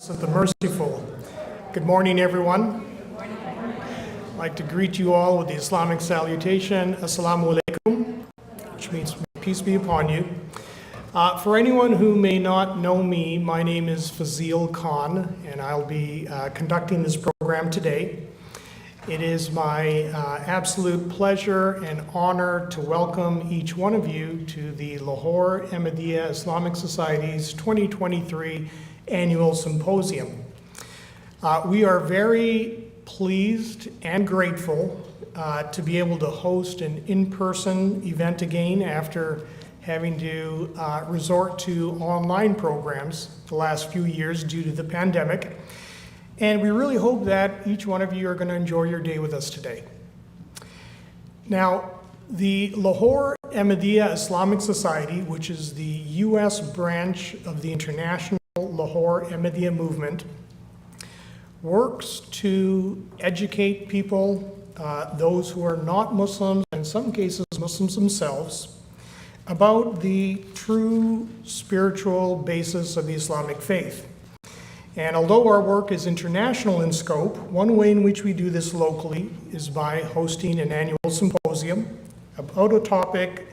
Of the merciful. Good morning, everyone. I'd like to greet you all with the Islamic salutation, Assalamu alaikum, which means peace be upon you. For anyone who may not know me, my name is Fazil Khan, and I'll be conducting this program today. It is my absolute pleasure and honor to welcome each one of you to the Lahore Ahmadiyya Islamic Society's 2023 Annual Symposium. We are very pleased and grateful to be able to host an in-person event again after having to resort to online programs the last few years due to the pandemic. And we really hope that each one of you are going to enjoy your day with us today. Now, the Lahore Ahmadiyya Islamic Society, which is the U.S. branch of the International Lahore Ahmadiyya movement, works to educate people, those who are not Muslims, and in some cases Muslims themselves, about the true spiritual basis of the Islamic faith. And although our work is international in scope, one way in which we do this locally is by hosting an annual symposium about a topic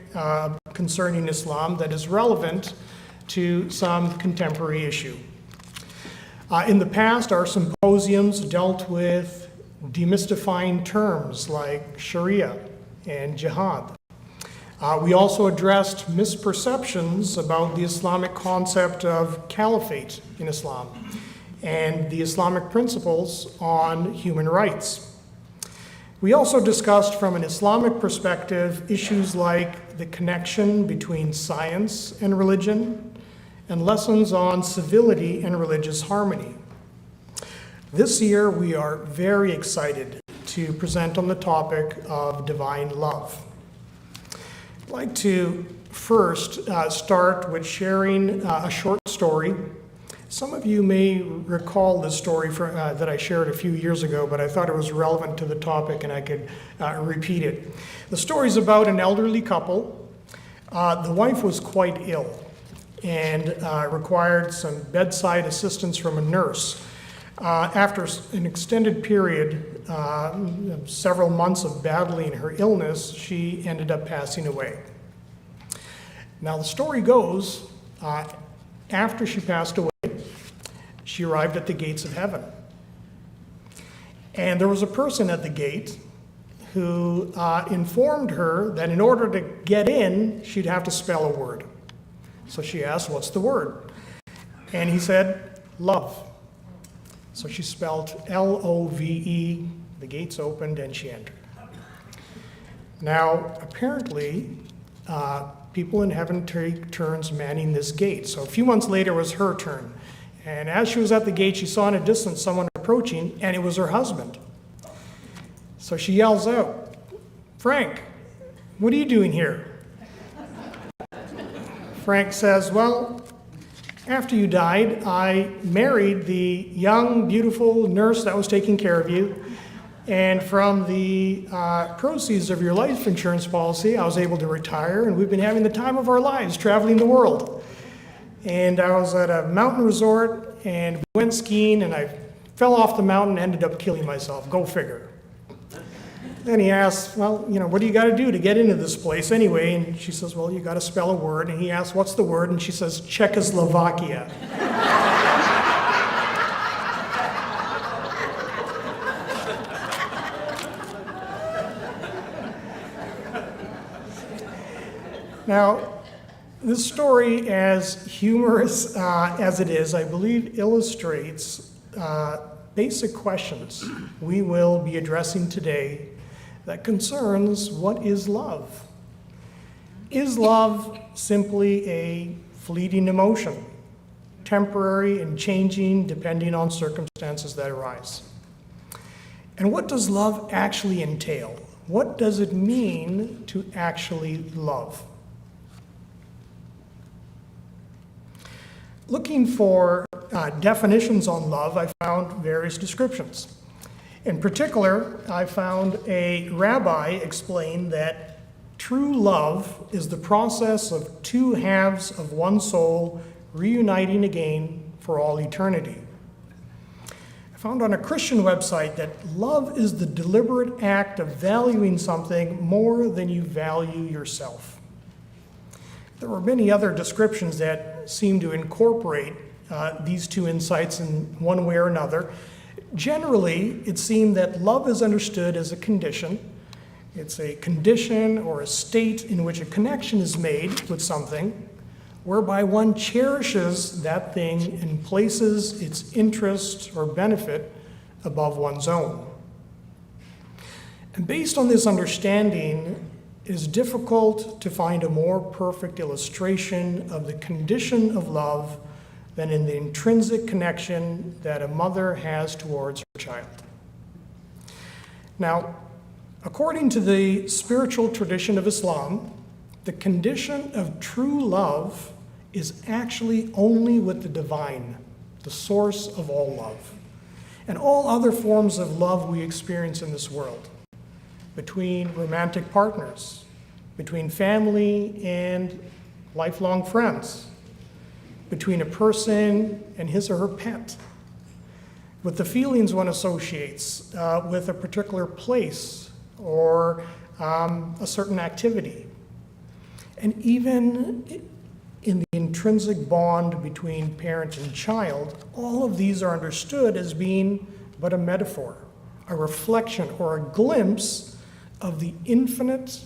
concerning Islam that is relevant to some contemporary issue. In the past, our symposiums dealt with demystifying terms like Sharia and jihad. We also addressed misperceptions about the Islamic concept of caliphate in Islam and the Islamic principles on human rights. We also discussed from an Islamic perspective issues like the connection between science and religion and lessons on civility and religious harmony. This year, we are very excited to present on the topic of divine love. I'd like to first start with sharing a short story. Some of you may recall this story that I shared a few years ago, but I thought it was relevant to the topic and I could repeat it. The story is about an elderly couple. The wife was quite ill and required some bedside assistance from a nurse. After an extended period, several months of battling her illness, she ended up passing away. Now the story goes, after she passed away, she arrived at the gates of heaven. And there was a person at the gate who informed her that in order to get in, she'd have to spell a word. So she asked, "What's the word?" And he said, "Love." So she spelled L-O-V-E, the gates opened, and she entered. Now, apparently, people in heaven take turns manning this gate. So a few months later, it was her turn. And as she was at the gate, she saw in a distance someone approaching, and it was her husband. So she yells out, "Frank, what are you doing here?" Frank says, "Well, after you died, I married the young, beautiful nurse that was taking care of you. And from the proceeds of your life insurance policy, I was able to retire, and we've been having the time of our lives traveling the world. And I was at a mountain resort and we went skiing, and I fell off the mountain and ended up killing myself. Go figure." Then he asks, "Well, what do you got to do to get into this place anyway?" And she says, "Well, you got to spell a word." And he asks, "What's the word?" And she says, "Czechoslovakia." Now, this story, as humorous as it is, I believe illustrates basic questions we will be addressing today that concerns what is love. Is love simply a fleeting emotion, temporary and changing depending on circumstances that arise? And what does love actually entail? What does it mean to actually love? Looking for definitions on love, I found various descriptions. In particular, I found a rabbi explain that true love is the process of two halves of one soul reuniting again for all eternity. found on a Christian website that love is the deliberate act of valuing something more than you value yourself. There were many other descriptions that seem to incorporate these two insights in one way or another. Generally, it seemed that love is understood as a condition. It's a condition or a state in which a connection is made with something, whereby one cherishes that thing and places its interest or benefit above one's own. And based on this understanding, it is difficult to find a more perfect illustration of the condition of love than in the intrinsic connection that a mother has towards her child. Now, according to the spiritual tradition of Islam, the condition of true love is actually only with the divine, the source of all love, and all other forms of love we experience in this world, between romantic partners, between family and lifelong friends, between a person and his or her pet, with the feelings one associates with a particular place or a certain activity. And even in the intrinsic bond between parent and child, all of these are understood as being but a metaphor, a reflection or a glimpse of the infinite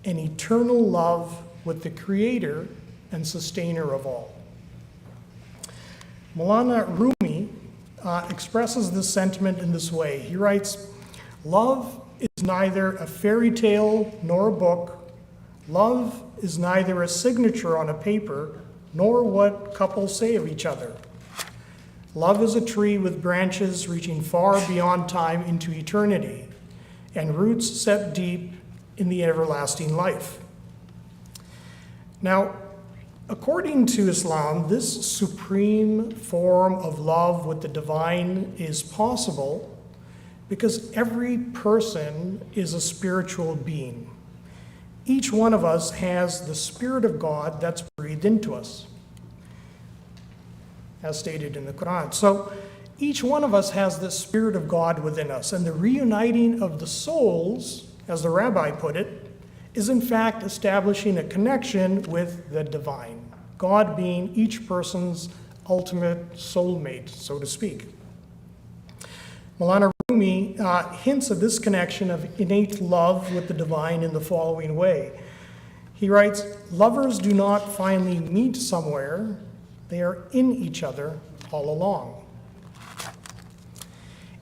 and eternal love with the Creator and Sustainer of all. Maulana Rumi expresses this sentiment in this way. He writes, "Love is neither a fairy tale nor a book. Love is neither a signature on a paper nor what couples say of each other. Love is a tree with branches reaching far beyond time into eternity and roots set deep in the everlasting life." Now, according to Islam, this supreme form of love with the divine is possible because every person is a spiritual being. Each one of us has the Spirit of God that's breathed into us, as stated in the Quran. So each one of us has the Spirit of God within us, and the reuniting of the souls, as the rabbi put it, is in fact establishing a connection with the divine, God being each person's ultimate soulmate, so to speak. Maulana Rumi hints at this connection of innate love with the divine in the following way. He writes, "Lovers do not finally meet somewhere, they are in each other all along."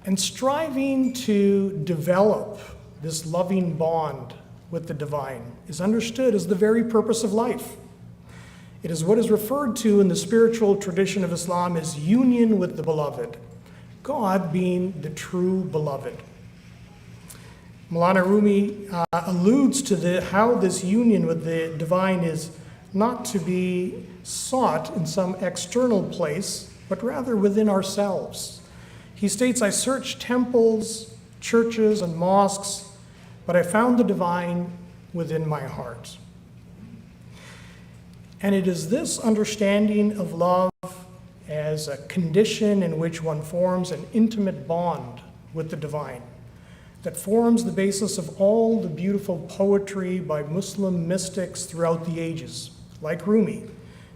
And striving to develop this loving bond with the divine is understood as the very purpose of life. It is what is referred to in the spiritual tradition of Islam as union with the beloved, God being the true beloved. Maulana Rumi alludes to how this union with the divine is not to be sought in some external place, but rather within ourselves. He states, "I searched temples, churches, and mosques, but I found the divine within my heart." And it is this understanding of love as a condition in which one forms an intimate bond with the divine that forms the basis of all the beautiful poetry by Muslim mystics throughout the ages, like Rumi,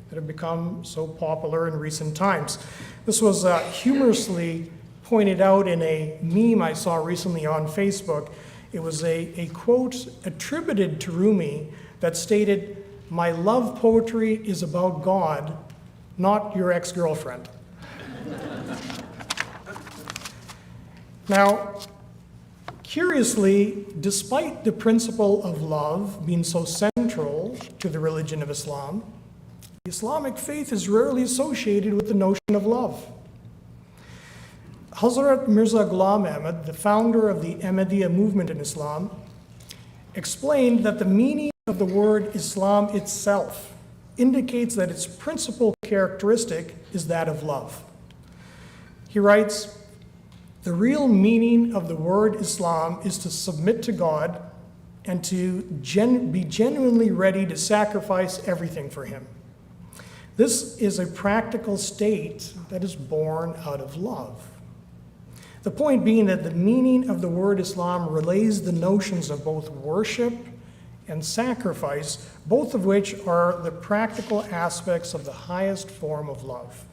that have become so popular in recent times. This was humorously pointed out in a meme I saw recently on Facebook. It was a quote attributed to Rumi that stated, "My love poetry is about God, not your ex-girlfriend." Now, curiously, despite the principle of love being so central to the religion of Islam, the Islamic faith is rarely associated with the notion of love. Hazrat Mirza Ghulam Ahmad, the founder of the Ahmadiyya movement in Islam, explained that the meaning of the word Islam itself indicates that its principal characteristic is that of love. He writes, "The real meaning of the word Islam is to submit to God and to be genuinely ready to sacrifice everything for Him. This is a practical state that is born out of love." The point being that the meaning of the word Islam relays the notions of both worship and sacrifice, both of which are the practical aspects of the highest form of love.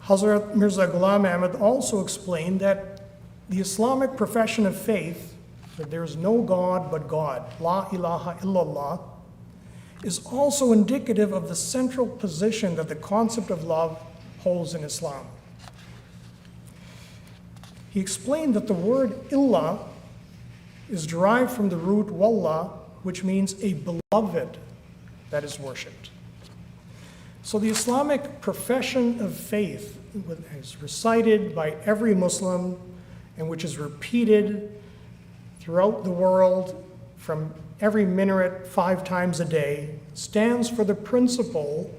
Hazrat Mirza Ghulam Ahmad also explained that the Islamic profession of faith, that there is no God but God, La ilaha illallah, is also indicative of the central position that the concept of love holds in Islam. He explained that the word illah is derived from the root wallah, which means a beloved that is worshipped. So the Islamic profession of faith is recited by every Muslim and which is repeated throughout the world from every minaret 5 times a day, stands for the principle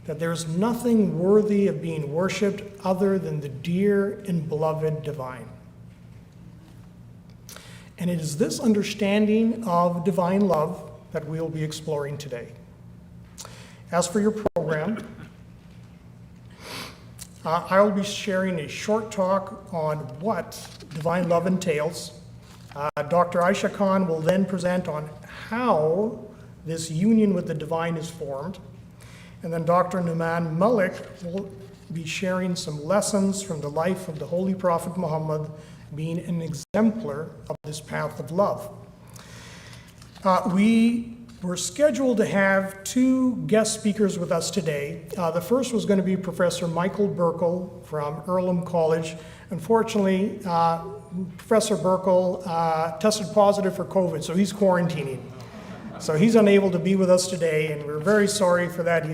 that there is nothing worthy of being worshipped other than the dear and beloved divine. And it is this understanding of divine love that we'll be exploring today. As for your program, I will be sharing a short talk on what divine love entails. Dr. Aisha Khan will then present on how this union with the divine is formed. And then Dr. Numan Malik will be sharing some lessons from the life of the Holy Prophet Muhammad, being an exemplar of this path of love. We were scheduled to have 2 guest speakers with us today. The first was going to be Professor Michael Burkle from Earlham College. Unfortunately, Professor Burkle tested positive for COVID, so he's quarantining. So he's unable to be with us today, and we're very sorry for that.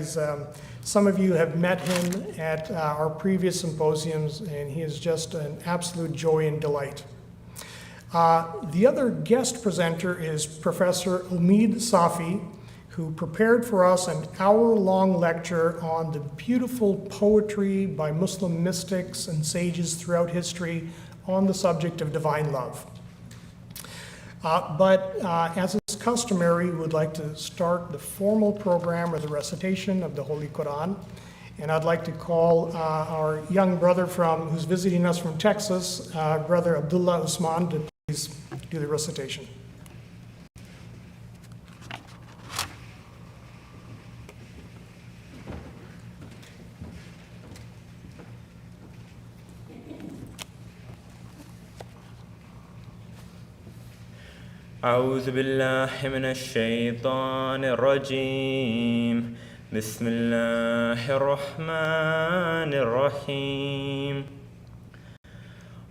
Some of you have met him at our previous symposiums, and he is just an absolute joy and delight. The other guest presenter is Professor Umid Safi, who prepared for us an hour-long lecture on the beautiful poetry by Muslim mystics and sages throughout history on the subject of divine love. But as is customary, we would like to start the formal program with the recitation of the Holy Quran. And I'd like to call our young brother who's visiting us from Texas, Brother Abdullah Usman, to please do the recitation. أعوذ بالله من الشيطان الرجيم بسم الله الرحمن الرحيم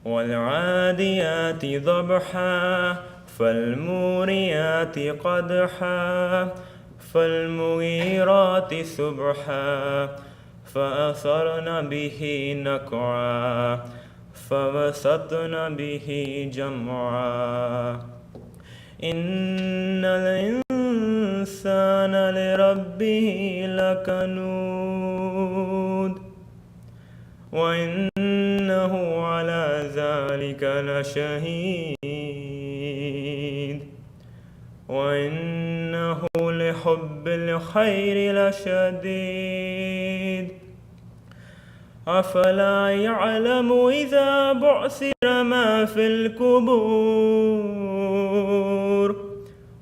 والعاديات ضبحا فالموريات قدحا فالمغيرات سبحا فأثرن به نقعا فوسطن به جمعا إن الإنسان لربه لكنود وإنه على ذلك لشهيد وإنه لحب الخير لشديد أفلا يعلم إذا بعثر ما في القبور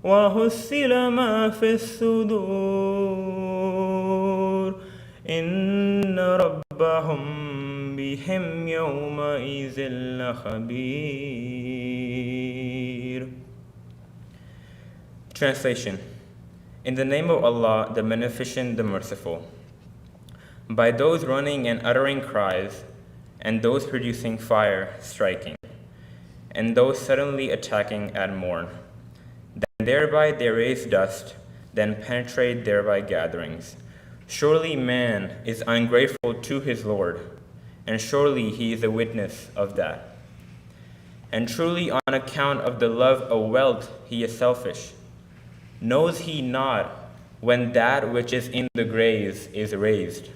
وحصل ما في الصدور إن ربهم بهم يومئذ لخبير. Translation. In the name of Allah, the Beneficent, the Merciful. By those running and uttering cries, and those producing fire, striking, and those suddenly attacking at morn. Then thereby they raise dust, then penetrate thereby gatherings. Surely man is ungrateful to his Lord, and surely he is a witness of that. And truly on account of the love of wealth he is selfish. Knows he not when that which is in the graves is raised,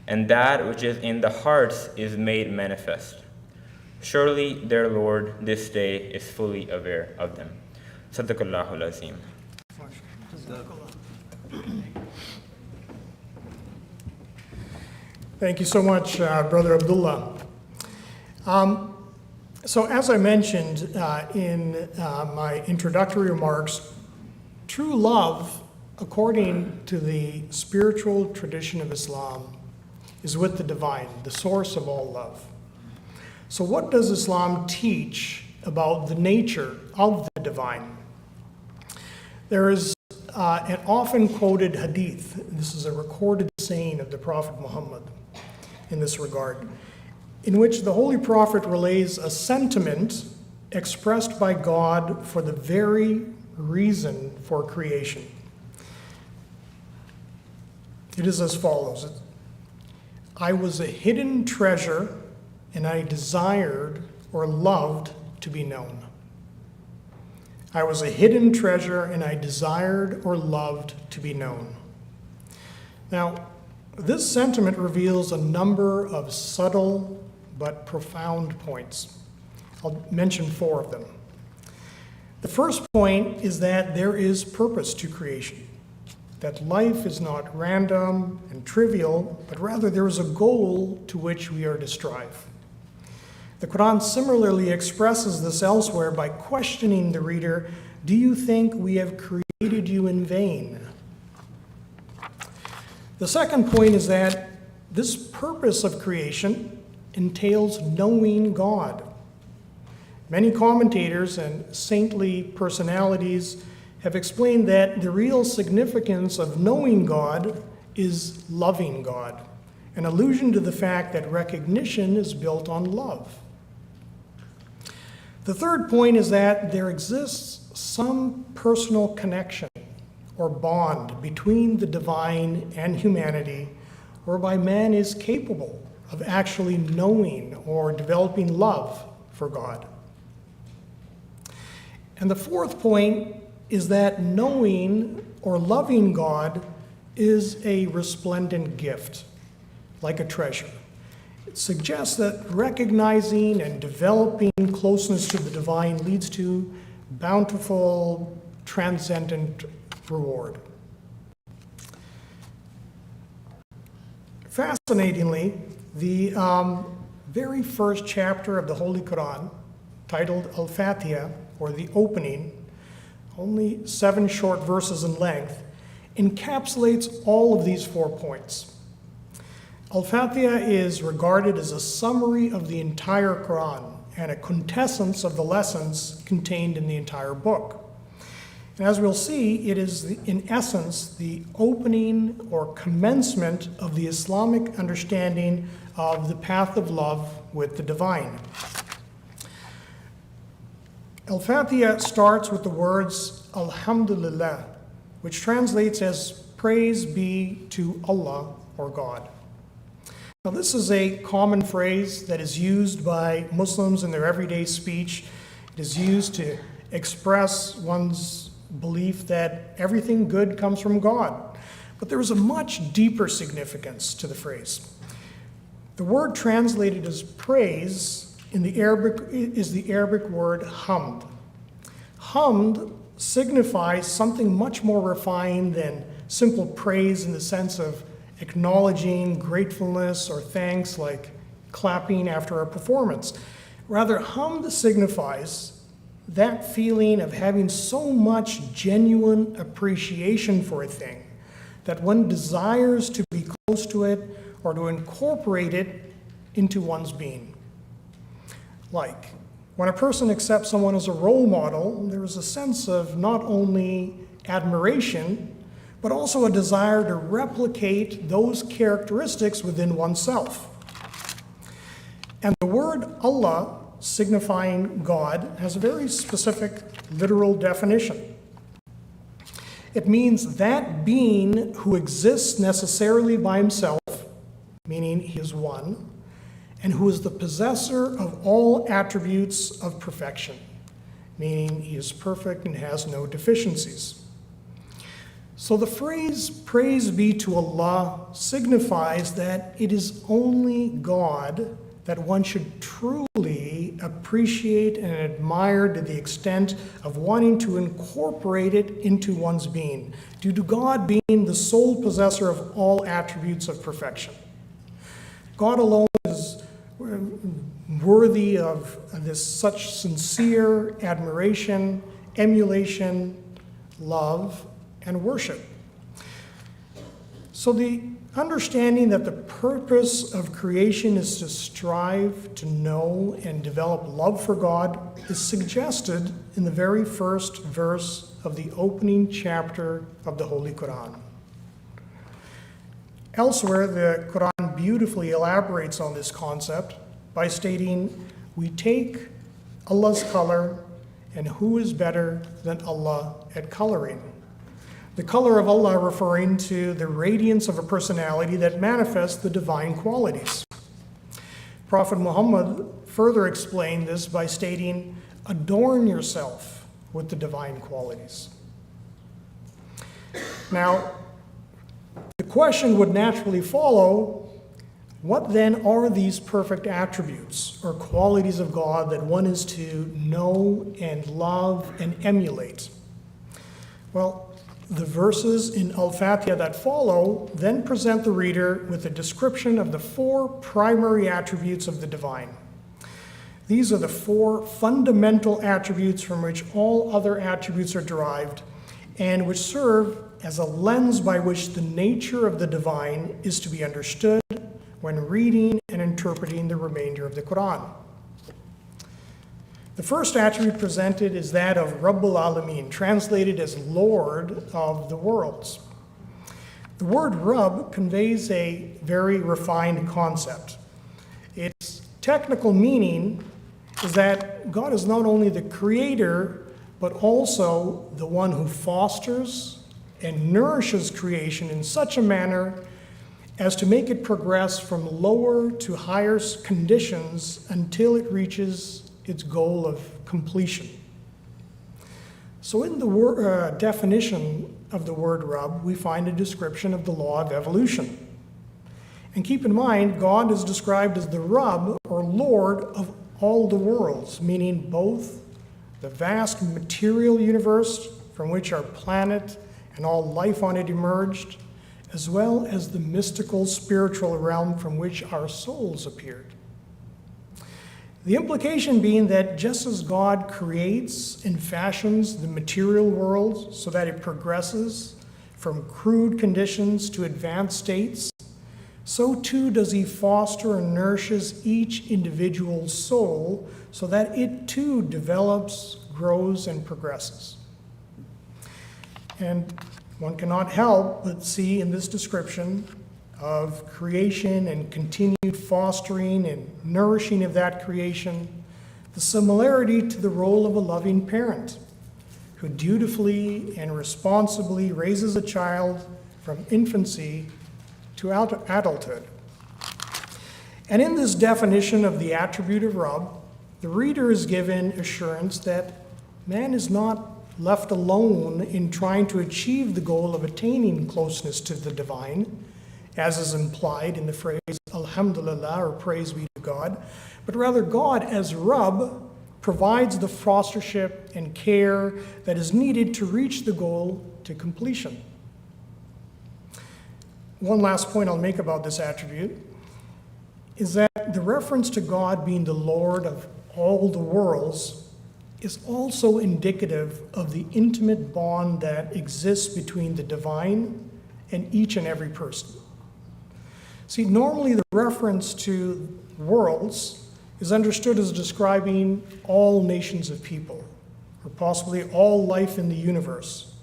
and that which is in the hearts is made manifest. Surely their Lord this day is fully aware of them. Sadaqallahul Azim. Thank you so much, Brother Abdullah. So as I mentioned in my introductory remarks, true love, according to the spiritual tradition of Islam, is with the divine, the source of all love. So what does Islam teach about the nature of the divine? There is an often quoted hadith. This is a recorded saying of the Prophet Muhammad in this regard, in which the Holy Prophet relays a sentiment expressed by God for the very reason for creation. It is as follows: I was a hidden treasure, and I desired or loved to be known. I was a hidden treasure, and I desired or loved to be known. Now, this sentiment reveals a number of subtle but profound points. I'll mention 4 of them. The first point is that there is purpose to creation, that life is not random and trivial, but rather there is a goal to which we are to strive. The Quran similarly expresses this elsewhere by questioning the reader, do you think we have created you in vain? The second point is that this purpose of creation entails knowing God. Many commentators and saintly personalities have explained that the real significance of knowing God is loving God, an allusion to the fact that recognition is built on love. The third point is that there exists some personal connection or bond between the divine and humanity, whereby man is capable of actually knowing or developing love for God. And the fourth point is that knowing or loving God is a resplendent gift, like a treasure. It suggests that recognizing and developing closeness to the divine leads to bountiful, transcendent reward. Fascinatingly, the very first chapter of the Holy Quran, titled Al-Fatiha, or the opening, only 7 short verses in length, encapsulates all of these 4 points. Al-Fatiha is regarded as a summary of the entire Quran and a quintessence of the lessons contained in the entire book. And as we'll see, it is, in essence, the opening or commencement of the Islamic understanding of the path of love with the divine. Al-Fatiha starts with the words Alhamdulillah, which translates as praise be to Allah or God. Now, this is a common phrase that is used by Muslims in their everyday speech. It is used to express one's belief that everything good comes from God. But there is a much deeper significance to the phrase. The word translated as praise in the Arabic is the Arabic word hamd. Hamd signifies something much more refined than simple praise in the sense of acknowledging gratefulness or thanks, like clapping after a performance. Rather, hamd signifies that feeling of having so much genuine appreciation for a thing that one desires to be close to it or to incorporate it into one's being. Like, when a person accepts someone as a role model, there is a sense of not only admiration, but also a desire to replicate those characteristics within oneself. And the word Allah, signifying God, has a very specific literal definition. It means that being who exists necessarily by himself, meaning he is one, and who is the possessor of all attributes of perfection, meaning he is perfect and has no deficiencies. So the phrase, praise be to Allah, signifies that it is only God that one should truly appreciate and admire to the extent of wanting to incorporate it into one's being, due to God being the sole possessor of all attributes of perfection. God alone is worthy of this such sincere admiration, emulation, love, and worship. So the understanding that the purpose of creation is to strive to know and develop love for God is suggested in the very first verse of the opening chapter of the Holy Quran. Elsewhere, the Quran beautifully elaborates on this concept by stating, "We take Allah's color, and who is better than Allah at coloring?" The color of Allah referring to the radiance of a personality that manifests the divine qualities. Prophet Muhammad further explained this by stating, "Adorn yourself with the divine qualities." Now, the question would naturally follow, what then are these perfect attributes or qualities of God that one is to know and love and emulate? Well, the verses in Al-Fatiha that follow then present the reader with a description of the four primary attributes of the divine. These are the four fundamental attributes from which all other attributes are derived and which serve as a lens by which the nature of the divine is to be understood when reading and interpreting the remainder of the Quran. The first attribute presented is that of Rabbul Alameen, translated as Lord of the worlds. The word Rabb conveys a very refined concept. Its technical meaning is that God is not only the creator, but also the one who fosters and nourishes creation in such a manner as to make it progress from lower to higher conditions until it reaches its goal of completion. So in the definition of the word Rabb, we find a description of the law of evolution. And keep in mind, God is described as the Rabb, or Lord, of all the worlds, meaning both the vast material universe from which our planet and all life on it emerged, as well as the mystical spiritual realm from which our souls appeared. The implication being that just as God creates and fashions the material world so that it progresses from crude conditions to advanced states, so too does he foster and nourishes each individual soul so that it too develops, grows, and progresses. And one cannot help but see in this description of creation and continued fostering and nourishing of that creation the similarity to the role of a loving parent who dutifully and responsibly raises a child from infancy to adulthood. And in this definition of the attribute of Rabb, the reader is given assurance that man is not left alone in trying to achieve the goal of attaining closeness to the divine, as is implied in the phrase Alhamdulillah, or praise be to God, but rather God as Rabb provides the fostership and care that is needed to reach the goal to completion. One last point I'll make about this attribute is that the reference to God being the Lord of all the worlds is also indicative of the intimate bond that exists between the divine and each and every person. See, normally the reference to worlds is understood as describing all nations of people, or possibly all life in the universe.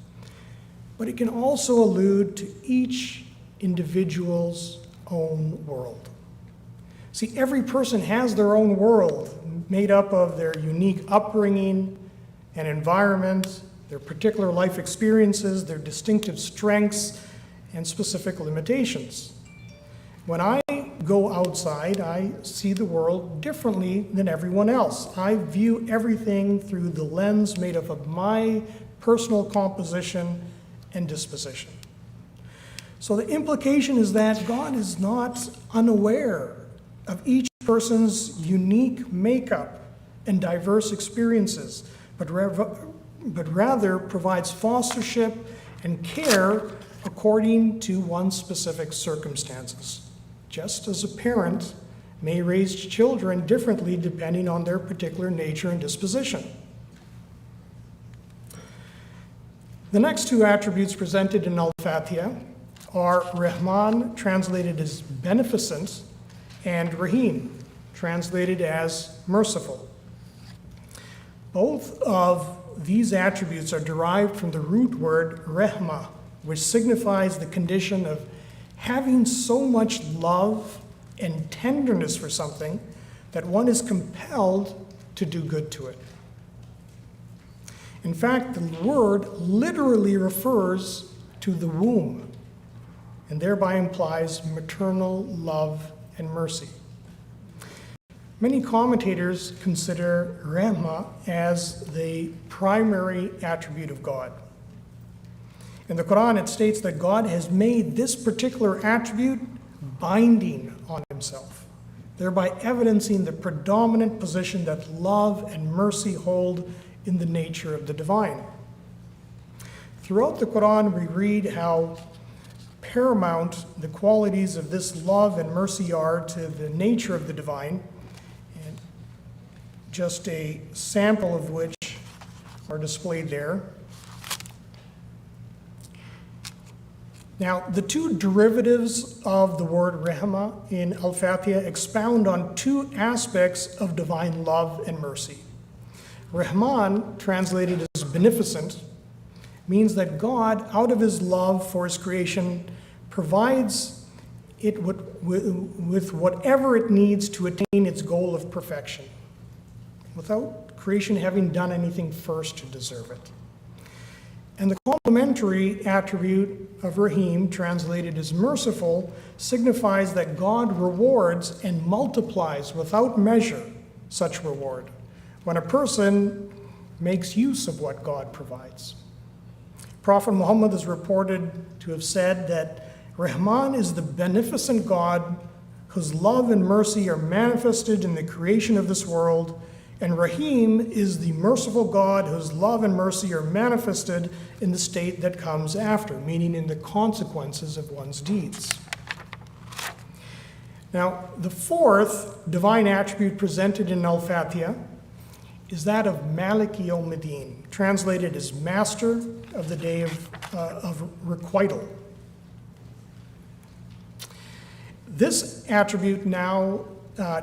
But it can also allude to each individual's own world. See, every person has their own world, made up of their unique upbringing and environment, their particular life experiences, their distinctive strengths, and specific limitations. When I go outside, I see the world differently than everyone else. I view everything through the lens made up of my personal composition and disposition. So the implication is that God is not unaware of each person's unique makeup and diverse experiences, but rather provides fostership and care according to one's specific circumstances. Just as a parent may raise children differently depending on their particular nature and disposition. The next two attributes presented in Al-Fatiha are Rahman, translated as beneficent, and Rahim, translated as merciful. Both of these attributes are derived from the root word rehma, which signifies the condition of having so much love and tenderness for something that one is compelled to do good to it. In fact, the word literally refers to the womb and thereby implies maternal love and mercy. Many commentators consider Rahma as the primary attribute of God. In the Quran, it states that God has made this particular attribute binding on himself, thereby evidencing the predominant position that love and mercy hold in the nature of the divine. Throughout the Quran, we read how paramount the qualities of this love and mercy are to the nature of the divine, and just a sample of which are displayed there. Now, the two derivatives of the word Rahma in Al-Fatiha expound on two aspects of divine love and mercy. Rahman, translated as beneficent, means that God, out of his love for his creation, provides it with whatever it needs to attain its goal of perfection, without creation having done anything first to deserve it. And the complementary attribute of Rahim, translated as merciful, signifies that God rewards and multiplies without measure such reward when a person makes use of what God provides. Prophet Muhammad is reported to have said that Rahman is the beneficent God whose love and mercy are manifested in the creation of this world, and Rahim is the merciful God whose love and mercy are manifested in the state that comes after, meaning in the consequences of one's deeds. Now, the fourth divine attribute presented in Al-Fatiha is that of Malik Yawmiddin, translated as master of the day of requital. This attribute now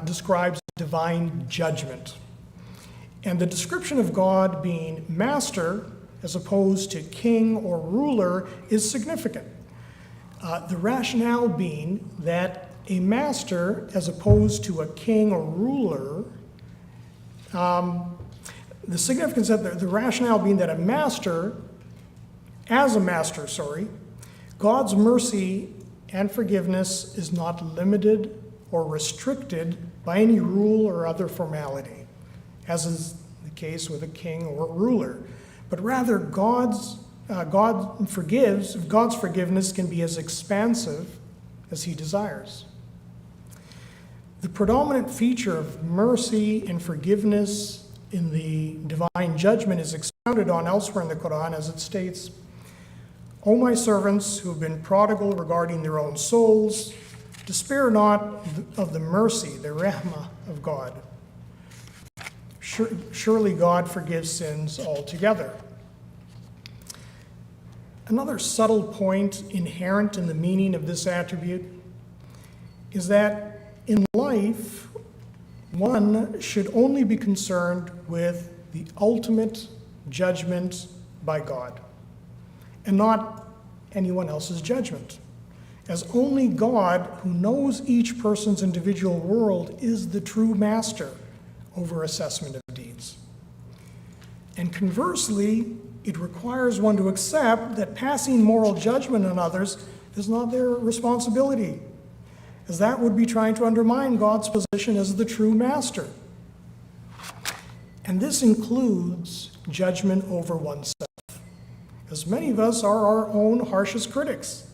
describes divine judgment. And the description of God being master as opposed to king or ruler is significant. The rationale being that a master as opposed to a king or ruler, the significance of the rationale being that God's mercy and forgiveness is not limited or restricted by any rule or other formality, as is the case with a king or ruler, but rather God's forgiveness can be as expansive as he desires. The predominant feature of mercy and forgiveness in the divine judgment is expounded on elsewhere in the Quran, as it states, "O my servants who have been prodigal regarding their own souls, despair not of the mercy, the rahmah of God. Surely God forgives sins altogether." Another subtle point inherent in the meaning of this attribute is that in life, one should only be concerned with the ultimate judgment by God and not anyone else's judgment, as only God, who knows each person's individual world, is the true master over assessment of deeds. And conversely, it requires one to accept that passing moral judgment on others is not their responsibility, as that would be trying to undermine God's position as the true master. And this includes judgment over oneself, as many of us are our own harshest critics.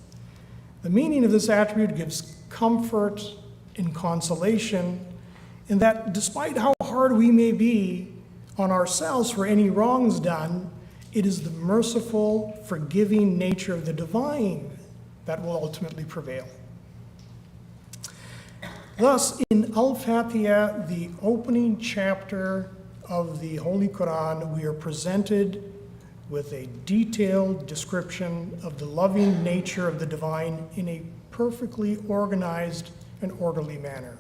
The meaning of this attribute gives comfort and consolation in that despite how hard we may be on ourselves for any wrongs done, it is the merciful, forgiving nature of the divine that will ultimately prevail. Thus, in Al-Fatiha, the opening chapter of the Holy Quran, we are presented with a detailed description of the loving nature of the divine in a perfectly organized and orderly manner.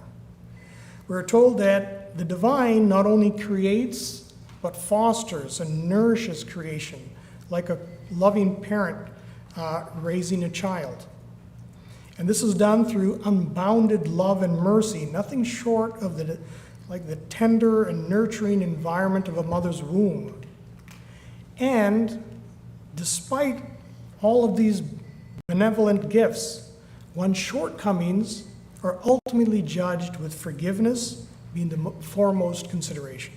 We're told that the divine not only creates, but fosters and nourishes creation, like a loving parent raising a child. And this is done through unbounded love and mercy, nothing short of the tender and nurturing environment of a mother's womb. And despite all of these benevolent gifts, one's shortcomings are ultimately judged with forgiveness being the foremost consideration.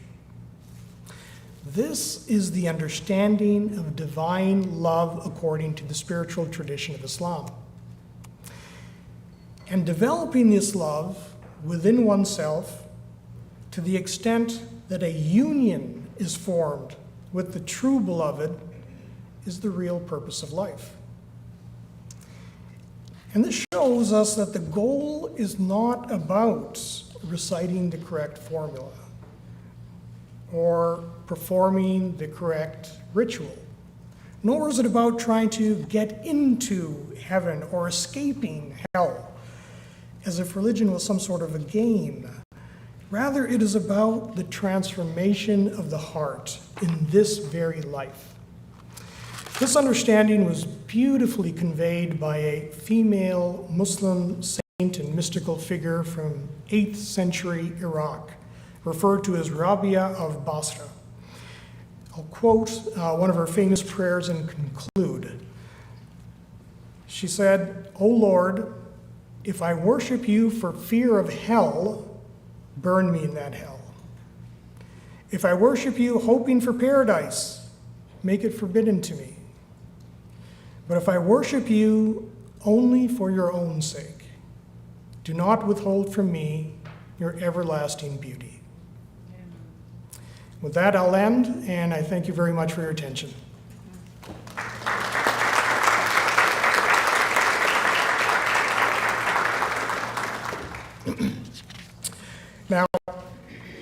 This is the understanding of divine love according to the spiritual tradition of Islam. And developing this love within oneself to the extent that a union is formed with the true beloved is the real purpose of life. And this shows us that the goal is not about reciting the correct formula or performing the correct ritual, nor is it about trying to get into heaven or escaping hell, as if religion was some sort of a game. Rather, it is about the transformation of the heart in this very life. This understanding was beautifully conveyed by a female Muslim saint and mystical figure from 8th century Iraq, referred to as Rabia of Basra. I'll quote one of her famous prayers and conclude. She said, "O Lord, if I worship you for fear of hell, burn me in that hell. If I worship you hoping for paradise, make it forbidden to me. But if I worship you only for your own sake, do not withhold from me your everlasting beauty." With that, I'll end, and I thank you very much for your attention. Now,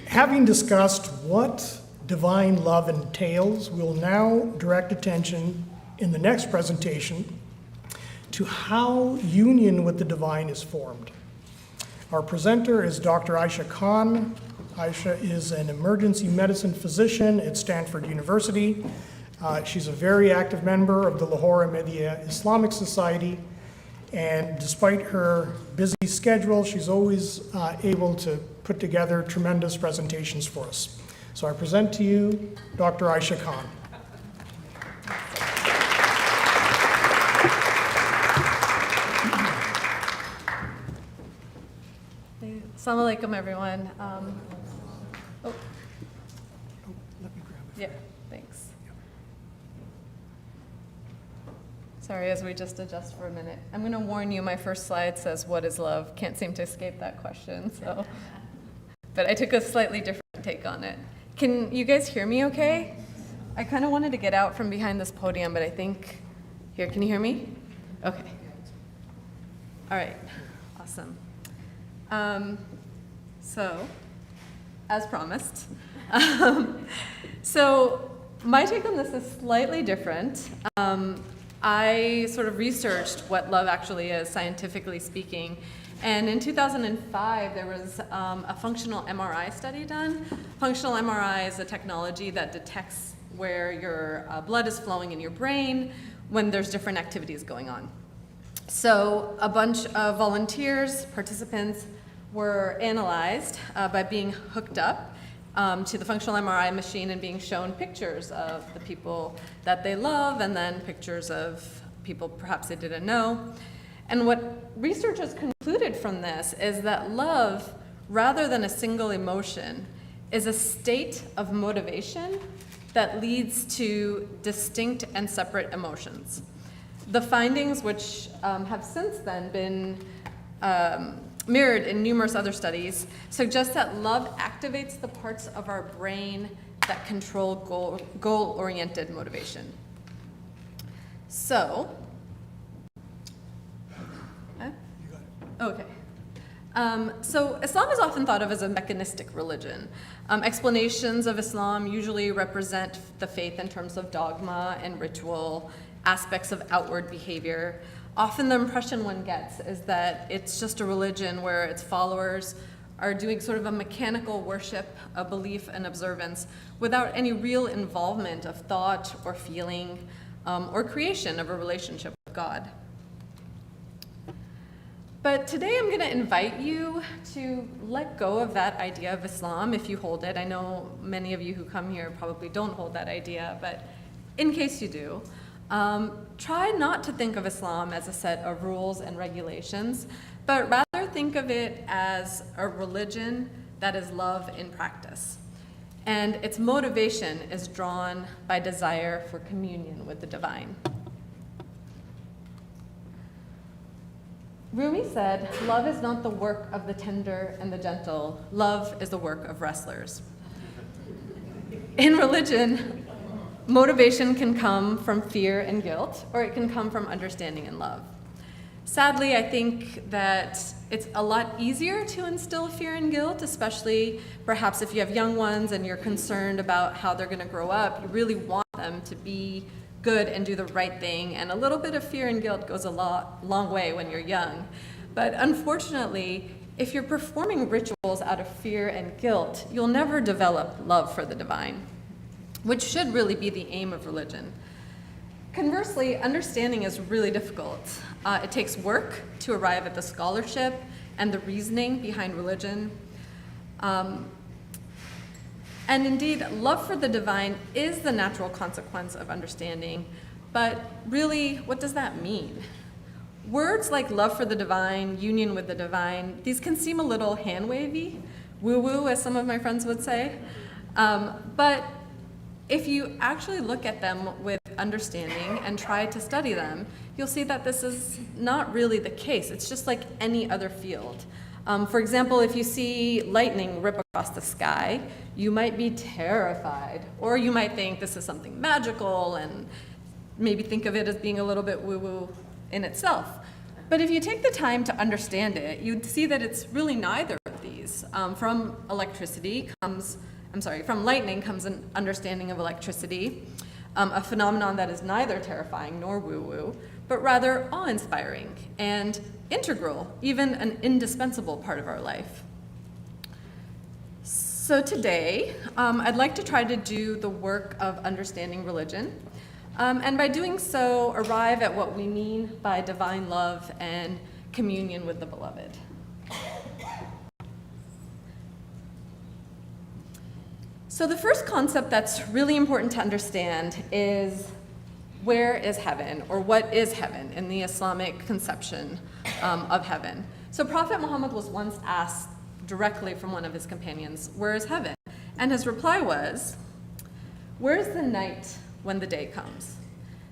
having discussed what divine love entails, we'll now direct attention in the next presentation to how union with the divine is formed. Our presenter is Dr. Aisha Khan. Aisha is an emergency medicine physician at Stanford University. She's a very active member of the Lahore Ahmadiyya Islamic Society, and despite her busy schedule, she's always able to put together tremendous presentations for us. So I present to you Dr. Aisha Khan. Assalamu alaikum, everyone. Let me grab it. Yeah, thanks. Sorry, as we just adjust for a minute. I'm going to warn you, my first slide says, "What is love?" Can't seem to escape that question, so. But I took a slightly different take on it. Can you guys hear me okay? I kind of wanted to get out from behind this podium, but I think, here, can you hear me? Okay. All right, awesome. So, as promised, so my take on this is slightly different. I sort of researched what love actually is, scientifically speaking, and in 2005 there was a functional MRI study done. Functional MRI is a technology that detects where your blood is flowing in your brain when there's different activities going on. So a bunch of volunteers, participants, were analyzed by being hooked up to the functional MRI machine and being shown pictures of the people that they love and then pictures of people perhaps they didn't know. And what researchers concluded from this is that love, rather than a single emotion, is a state of motivation that leads to distinct and separate emotions. The findings, which have since then been mirrored in numerous other studies, suggest that love activates the parts of our brain that control goal-oriented motivation. So, okay. So Islam is often thought of as a mechanistic religion. Explanations of Islam usually represent the faith in terms of dogma and ritual, aspects of outward behavior. Often the impression one gets is that it's just a religion where its followers are doing sort of a mechanical worship, a belief and observance, without any real involvement of thought or feeling or creation of a relationship with God. But today I'm going to invite you to let go of that idea of Islam if you hold it. I know many of you who come here probably don't hold that idea, but in case you do, try not to think of Islam as a set of rules and regulations, but rather think of it as a religion that is love in practice. And its motivation is drawn by desire for communion with the divine. Rumi said, "Love is not the work of the tender and the gentle. Love is the work of wrestlers." In religion, motivation can come from fear and guilt, or it can come from understanding and love. Sadly, I think that it's a lot easier to instill fear and guilt, especially perhaps if you have young ones and you're concerned about how they're going to grow up. You really want them to be good and do the right thing, and a little bit of fear and guilt goes a long way when you're young. But unfortunately, if you're performing rituals out of fear and guilt, you'll never develop love for the divine, which should really be the aim of religion. Conversely, understanding is really difficult. It takes work to arrive at the scholarship and the reasoning behind religion. And indeed, love for the divine is the natural consequence of understanding. But really, what does that mean? Words like love for the divine, union with the divine, these can seem a little hand-wavy, woo-woo, as some of my friends would say. But if you actually look at them with understanding and try to study them, you'll see that this is not really the case. It's just like any other field. For example, if you see lightning rip across the sky, you might be terrified, or you might think this is something magical and maybe think of it as being a little bit woo-woo in itself. But if you take the time to understand it, you'd see that it's really neither of these. From lightning comes an understanding of electricity, a phenomenon that is neither terrifying nor woo-woo, but rather awe-inspiring and integral, even an indispensable part of our life. So today, I'd like to try to do the work of understanding religion, and by doing so, arrive at what we mean by divine love and communion with the beloved. So the first concept that's really important to understand is, where is heaven, or what is heaven in the Islamic conception of heaven? So Prophet Muhammad was once asked directly from one of his companions, where is heaven? And his reply was, where is the night when the day comes?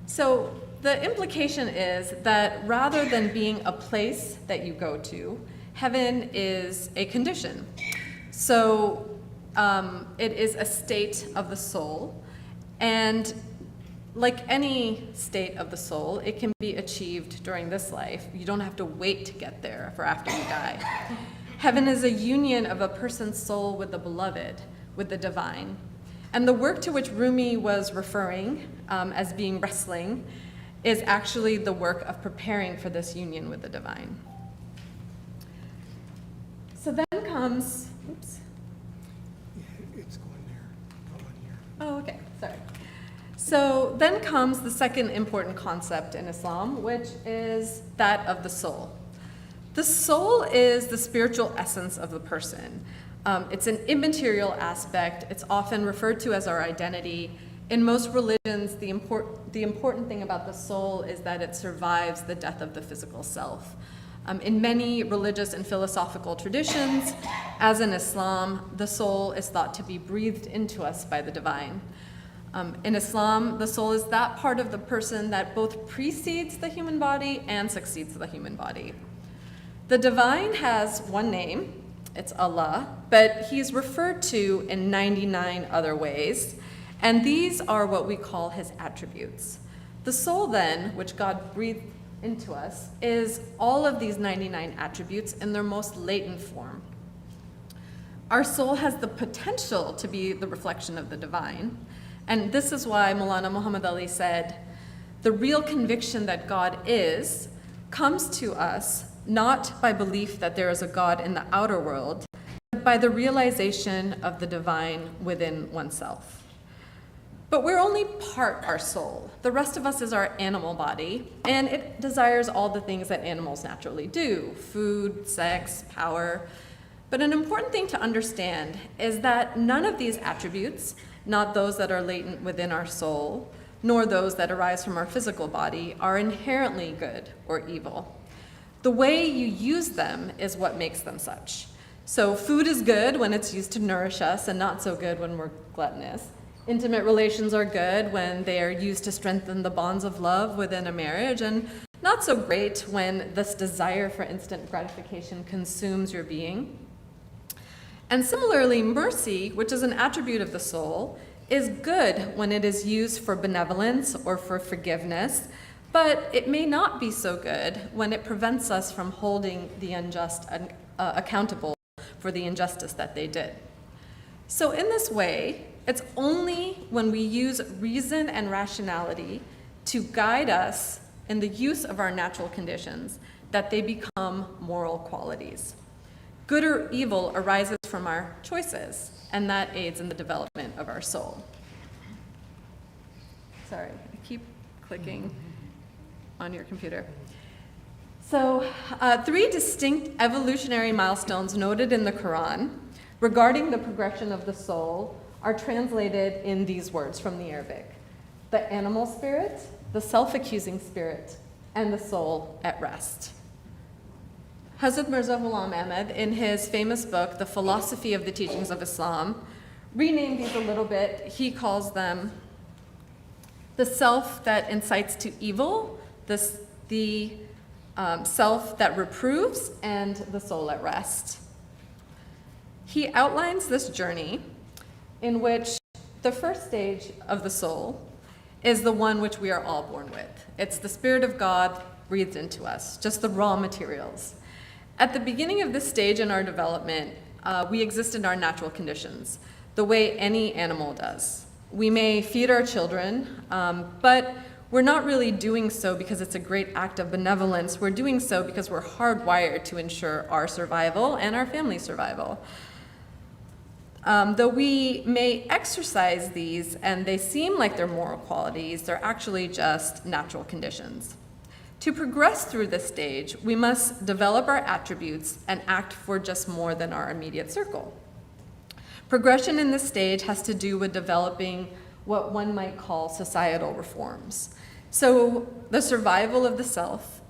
So the implication is that rather than being a place that you go to, heaven is a condition. So it is a state of the soul, and like any state of the soul, it can be achieved during this life. You don't have to wait to get there for after you die. Heaven is a union of a person's soul with the beloved, with the divine. And the work to which Rumi was referring as being wrestling is actually the work of preparing for this union with the divine. So then comes, oops. It's going there, not on here. Oh, okay, sorry. So then comes the second important concept in Islam, which is that of the soul. The soul is the spiritual essence of the person. It's an immaterial aspect. It's often referred to as our identity. In most religions, the important thing about the soul is that it survives the death of the physical self. In many religious and philosophical traditions, as in Islam, the soul is thought to be breathed into us by the divine. In Islam, the soul is that part of the person that both precedes the human body and succeeds the human body. The divine has one name, it's Allah, but he's referred to in 99 other ways, and these are what we call his attributes. The soul then, which God breathed into us is all of these 99 attributes in their most latent form. Our soul has the potential to be the reflection of the divine, and this is why Maulana Muhammad Ali said, "The real conviction that God is comes to us not by belief that there is a God in the outer world, but by the realization of the divine within oneself." But we're only part our soul. The rest of us is our animal body, and it desires all the things that animals naturally do: food, sex, power. But an important thing to understand is that none of these attributes, not those that are latent within our soul, nor those that arise from our physical body, are inherently good or evil. The way you use them is what makes them such. So food is good when it's used to nourish us and not so good when we're gluttonous. Intimate relations are good when they are used to strengthen the bonds of love within a marriage, and not so great when this desire for instant gratification consumes your being. And similarly, mercy, which is an attribute of the soul, is good when it is used for benevolence or for forgiveness, but it may not be so good when it prevents us from holding the unjust accountable for the injustice that they did. So in this way, it's only when we use reason and rationality to guide us in the use of our natural conditions that they become moral qualities. Good or evil arises from our choices, and that aids in the development of our soul. Sorry, I keep clicking on your computer. So, 3 distinct evolutionary milestones noted in the Quran regarding the progression of the soul are translated in these words from the Arabic: the animal spirit, the self-accusing spirit, and the soul at rest. Hazrat Mirza Ghulam Ahmad, in his famous book, The Philosophy of the Teachings of Islam, renamed these a little bit. He calls them the self that incites to evil, the self that reproves, and the soul at rest. He outlines this journey in which the first stage of the soul is the one which we are all born with. It's the Spirit of God breathed into us, just the raw materials. At the beginning of this stage in our development, we exist in our natural conditions, the way any animal does. We may feed our children, but we're not really doing so because it's a great act of benevolence. We're doing so because we're hardwired to ensure our survival and our family's survival. Though we may exercise these and they seem like they're moral qualities, they're actually just natural conditions. To progress through this stage, we must develop our attributes and act for just more than our immediate circle. Progression in this stage has to do with developing what one might call societal reforms. So the survival of the self,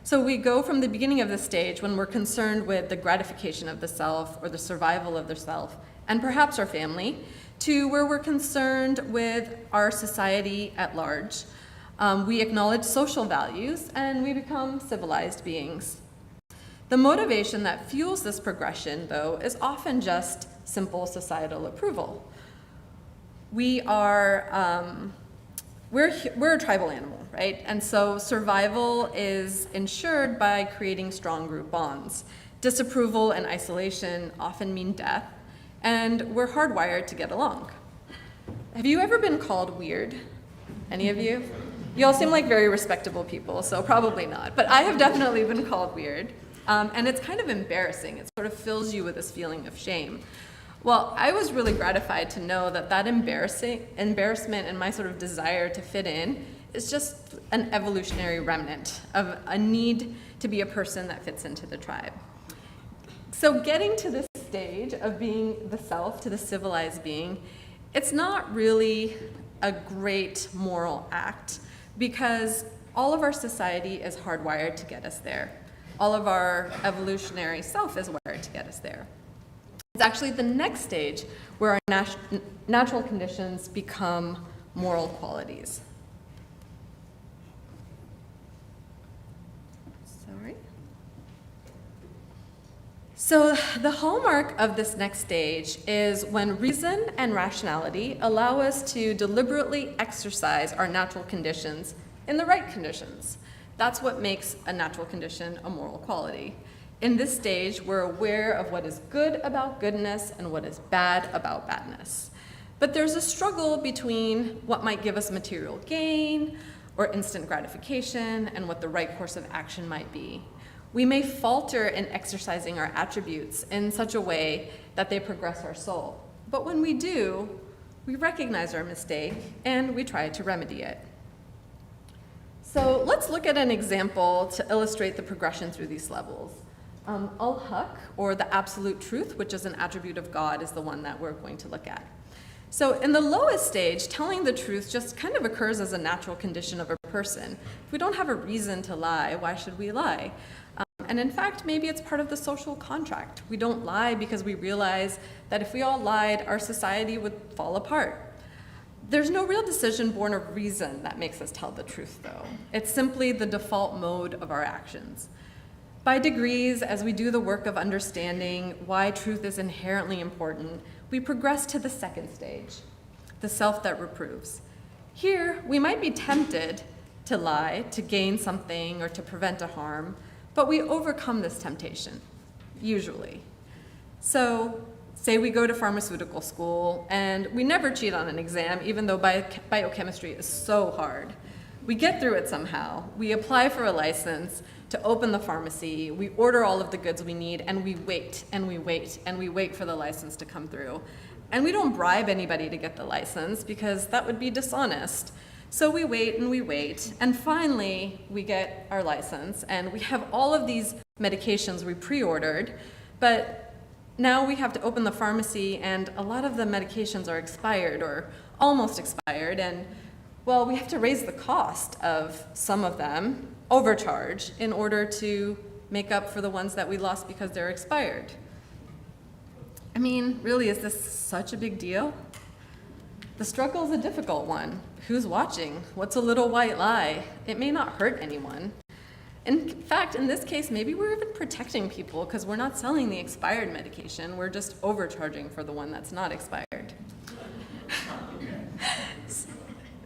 So we go from the beginning of this stage when we're concerned with the gratification of the self or the survival of the self, and perhaps our family, to where we're concerned with our society at large. We acknowledge social values and we become civilized beings. The motivation that fuels this progression, though, is often just simple societal approval. We're a tribal animal, right? And so survival is ensured by creating strong group bonds. Disapproval and isolation often mean death, and we're hardwired to get along. Have you ever been called weird? Any of you? You all seem like very respectable people, so probably not. But I have definitely been called weird. And it's kind of embarrassing. It sort of fills you with this feeling of shame. Well, I was really gratified to know that embarrassment and my sort of desire to fit in is just an evolutionary remnant of a need to be a person that fits into the tribe. So getting to this stage of being the self, to the civilized being, it's not really a great moral act because all of our society is hardwired to get us there. All of our evolutionary self is wired to get us there. It's actually the next stage where our natural conditions become moral qualities. Sorry. So the hallmark of this next stage is when reason and rationality allow us to deliberately exercise our natural conditions in the right conditions. That's what makes a natural condition a moral quality. In this stage, we're aware of what is good about goodness and what is bad about badness. But there's a struggle between what might give us material gain or instant gratification and what the right course of action might be. We may falter in exercising our attributes in such a way that they progress our soul. But when we do, we recognize our mistake and we try to remedy it. So let's look at an example to illustrate the progression through these levels. Al-Haq, or the absolute truth, which is an attribute of God, is the one that we're going to look at. So in the lowest stage, telling the truth just kind of occurs as a natural condition of a person. If we don't have a reason to lie, why should we lie? And in fact, maybe it's part of the social contract. We don't lie because we realize that if we all lied, our society would fall apart. There's no real decision born of reason that makes us tell the truth, though. It's simply the default mode of our actions. By degrees, as we do the work of understanding why truth is inherently important, we progress to the second stage, the self that reproves. Here, we might be tempted to lie, to gain something, or to prevent a harm, but we overcome this temptation, usually. So, say we go to pharmaceutical school, and we never cheat on an exam, even though biochemistry is so hard. We get through it somehow. We apply for a license to open the pharmacy, we order all of the goods we need, and we wait, and we wait, and we wait for the license to come through. And we don't bribe anybody to get the license, because that would be dishonest. So we wait, and finally we get our license, and we have all of these medications we pre-ordered, but now we have to open the pharmacy, and a lot of the medications are expired, or almost expired, and well, we have to raise the cost of some of them, overcharge, in order to make up for the ones that we lost because they're expired. I mean, really, is this such a big deal? The struggle is a difficult one. Who's watching? What's a little white lie? It may not hurt anyone. In fact, in this case, maybe we're even protecting people because we're not selling the expired medication. We're just overcharging for the one that's not expired.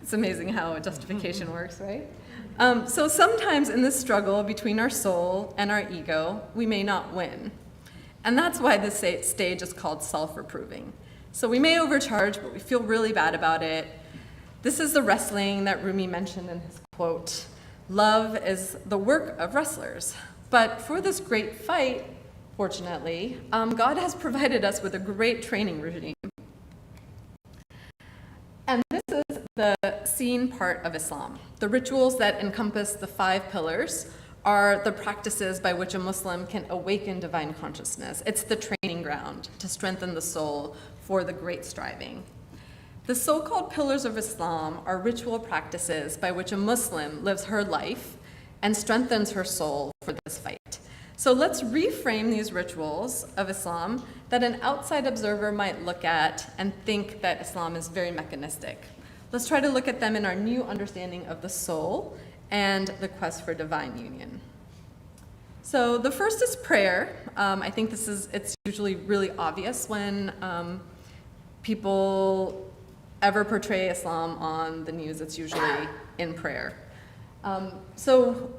It's amazing how justification works, right? So sometimes in this struggle between our soul and our ego, we may not win. And that's why this stage is called self-reproving. So we may overcharge, but we feel really bad about it. This is the wrestling that Rumi mentioned in his quote. Love is the work of wrestlers. But for this great fight, fortunately, God has provided us with a great training regime. And this is the seen part of Islam. The rituals that encompass the 5 pillars are the practices by which a Muslim can awaken divine consciousness. It's the training ground to strengthen the soul for the great striving. The so-called pillars of Islam are ritual practices by which a Muslim lives her life and strengthens her soul for this fight. So let's reframe these rituals of Islam that an outside observer might look at and think that Islam is very mechanistic. Let's try to look at them in our new understanding of the soul and the quest for divine union. So the first is prayer. I think it's usually really obvious when people ever portray Islam on the news. It's usually in prayer. So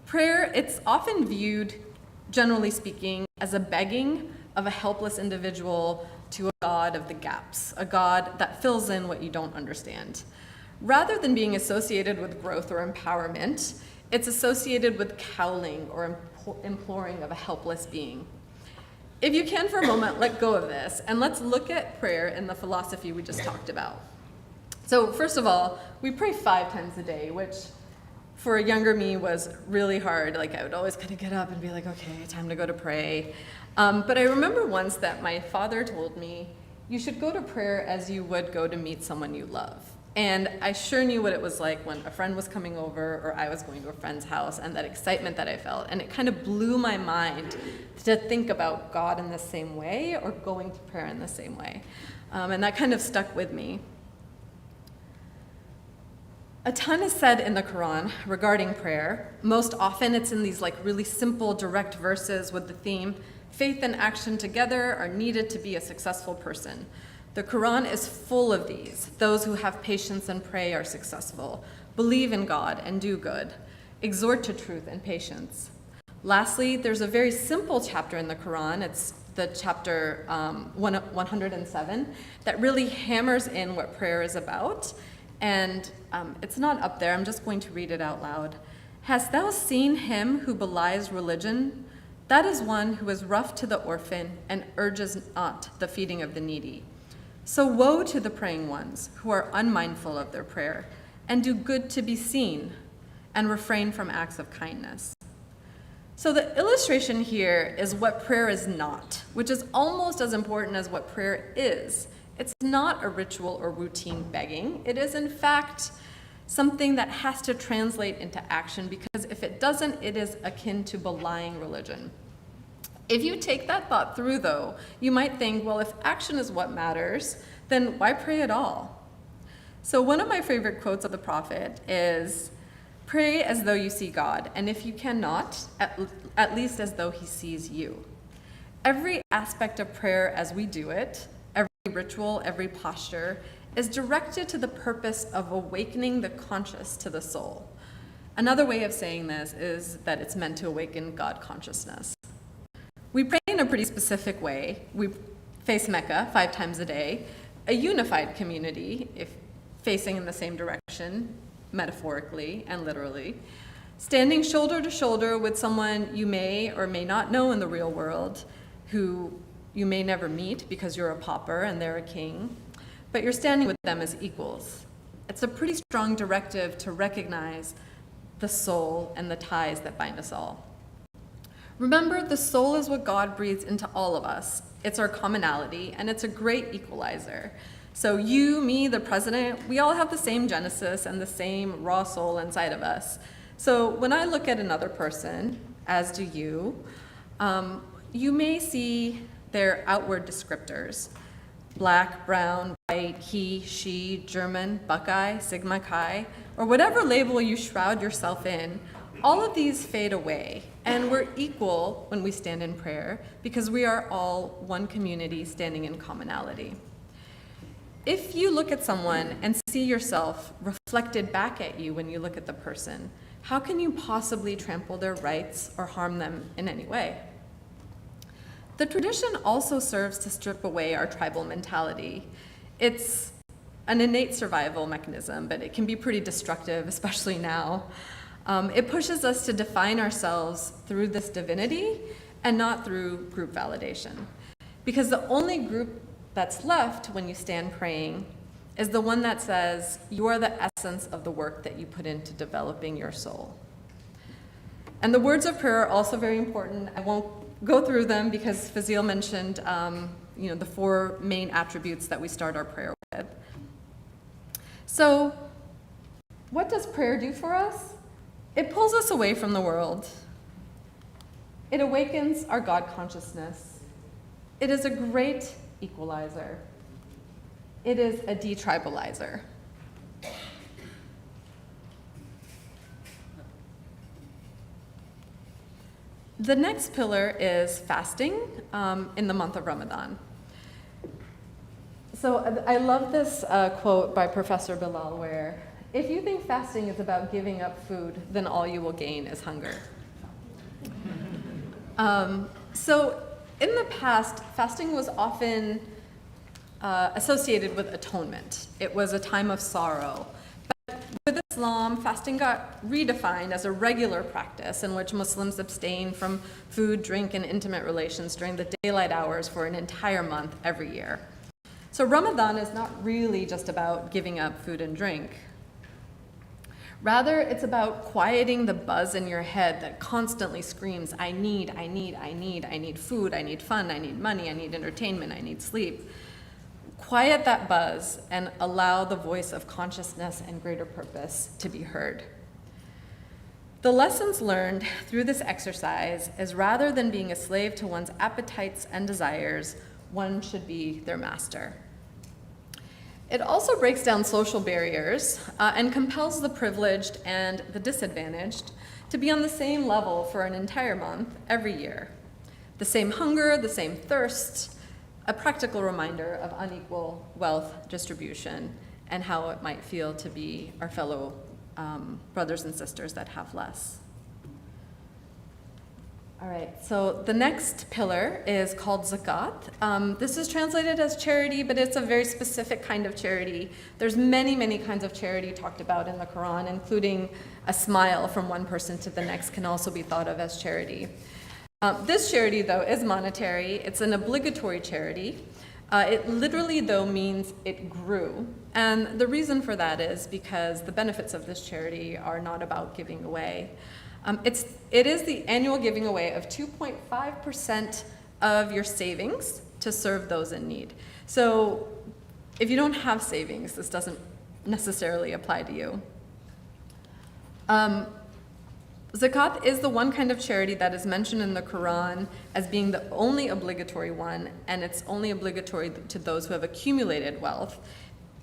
prayer, it's often viewed, generally speaking, as a begging of a helpless individual to a God of the gaps, a God that fills in what you don't understand. Rather than being associated with growth or empowerment, it's associated with cowling or imploring of a helpless being. If you can for a moment, let go of this, and let's look at prayer in the philosophy we just talked about. So first of all, we pray 5 times a day, which for a younger me was really hard. Like I would always kind of get up and be like, okay, time to go to pray. But I remember once that my father told me, you should go to prayer as you would go to meet someone you love. And I sure knew what it was like when a friend was coming over or I was going to a friend's house and that excitement that I felt. And it kind of blew my mind to think about God in the same way or going to prayer in the same way. And that kind of stuck with me. A ton is said in the Quran regarding prayer. Most often it's in these like really simple, direct verses with the theme, faith and action together are needed to be a successful person. The Quran is full of these. Those who have patience and pray are successful. believe in God and do good, exhort to truth and patience. Lastly, there's a very simple chapter in the Quran. It's the chapter 107 that really hammers in what prayer is about. And it's not up there. I'm just going to read it out loud. Hast thou seen him who belies religion? That is one who is rough to the orphan and urges not the feeding of the needy. So woe to the praying ones who are unmindful of their prayer and do good to be seen and refrain from acts of kindness. So the illustration here is what prayer is not, which is almost as important as what prayer is. It's not a ritual or routine begging. It is, in fact, something that has to translate into action, because if it doesn't, it is akin to belying religion. If you take that thought through, though, you might think, well, if action is what matters, then why pray at all? So one of my favorite quotes of the Prophet is, "Pray as though you see God, and if you cannot, at least as though he sees you." Every aspect of prayer as we do it, every ritual, every posture, is directed to the purpose of awakening the conscious to the soul. Another way of saying this is that it's meant to awaken God consciousness. We pray in a pretty specific way. We face Mecca 5 times a day, a unified community, if facing in the same direction, metaphorically and literally, standing shoulder to shoulder with someone you may or may not know in the real world, who you may never meet because you're a pauper and they're a king, but you're standing with them as equals. It's a pretty strong directive to recognize the soul and the ties that bind us all. Remember, the soul is what God breathes into all of us. It's our commonality, and it's a great equalizer. So you, me, the president, we all have the same genesis and the same raw soul inside of us. So when I look at another person, as do you, you may see their outward descriptors: black, brown, white, he, she, German, Buckeye, Sigma Chi, or whatever label you shroud yourself in. All of these fade away, and we're equal when we stand in prayer because we are all one community standing in commonality. If you look at someone and see yourself reflected back at you when you look at the person, how can you possibly trample their rights or harm them in any way? The tradition also serves to strip away our tribal mentality. It's an innate survival mechanism, but it can be pretty destructive, especially now. It pushes us to define ourselves through this divinity and not through group validation. Because the only group that's left when you stand praying is the one that says, you are the essence of the work that you put into developing your soul. And the words of prayer are also very important. I won't go through them because Fazil mentioned the 4 main attributes that we start our prayer with. So what does prayer do for us? It pulls us away from the world. It awakens our God consciousness. It is a great equalizer. It is a detribalizer. The next pillar is fasting in the month of Ramadan. So I love this quote by Professor Bilal, where, "If you think fasting is about giving up food, then all you will gain is hunger." So in the past, fasting was often associated with atonement. It was a time of sorrow. But with Islam, fasting got redefined as a regular practice in which Muslims abstain from food, drink, and intimate relations during the daylight hours for an entire month every year. So Ramadan is not really just about giving up food and drink. Rather, it's about quieting the buzz in your head that constantly screams, I need food, I need fun, I need money, I need entertainment, I need sleep. Quiet that buzz and allow the voice of consciousness and greater purpose to be heard. The lessons learned through this exercise is, rather than being a slave to one's appetites and desires, one should be their master. It also breaks down social barriers and compels the privileged and the disadvantaged to be on the same level for an entire month every year. The same hunger, the same thirst, a practical reminder of unequal wealth distribution and how it might feel to be our fellow brothers and sisters that have less. All right, so the next pillar is called zakat. This is translated as charity, but it's a very specific kind of charity. There's many, many kinds of charity talked about in the Quran, including a smile from one person to the next can also be thought of as charity. This charity, though, is monetary. It's an obligatory charity. It literally, though, means it grew. And the reason for that is because the benefits of this charity are not about giving away. It is the annual giving away of 2.5% of your savings to serve those in need. So if you don't have savings, this doesn't necessarily apply to you. Zakat is the one kind of charity that is mentioned in the Quran as being the only obligatory one, and it's only obligatory to those who have accumulated wealth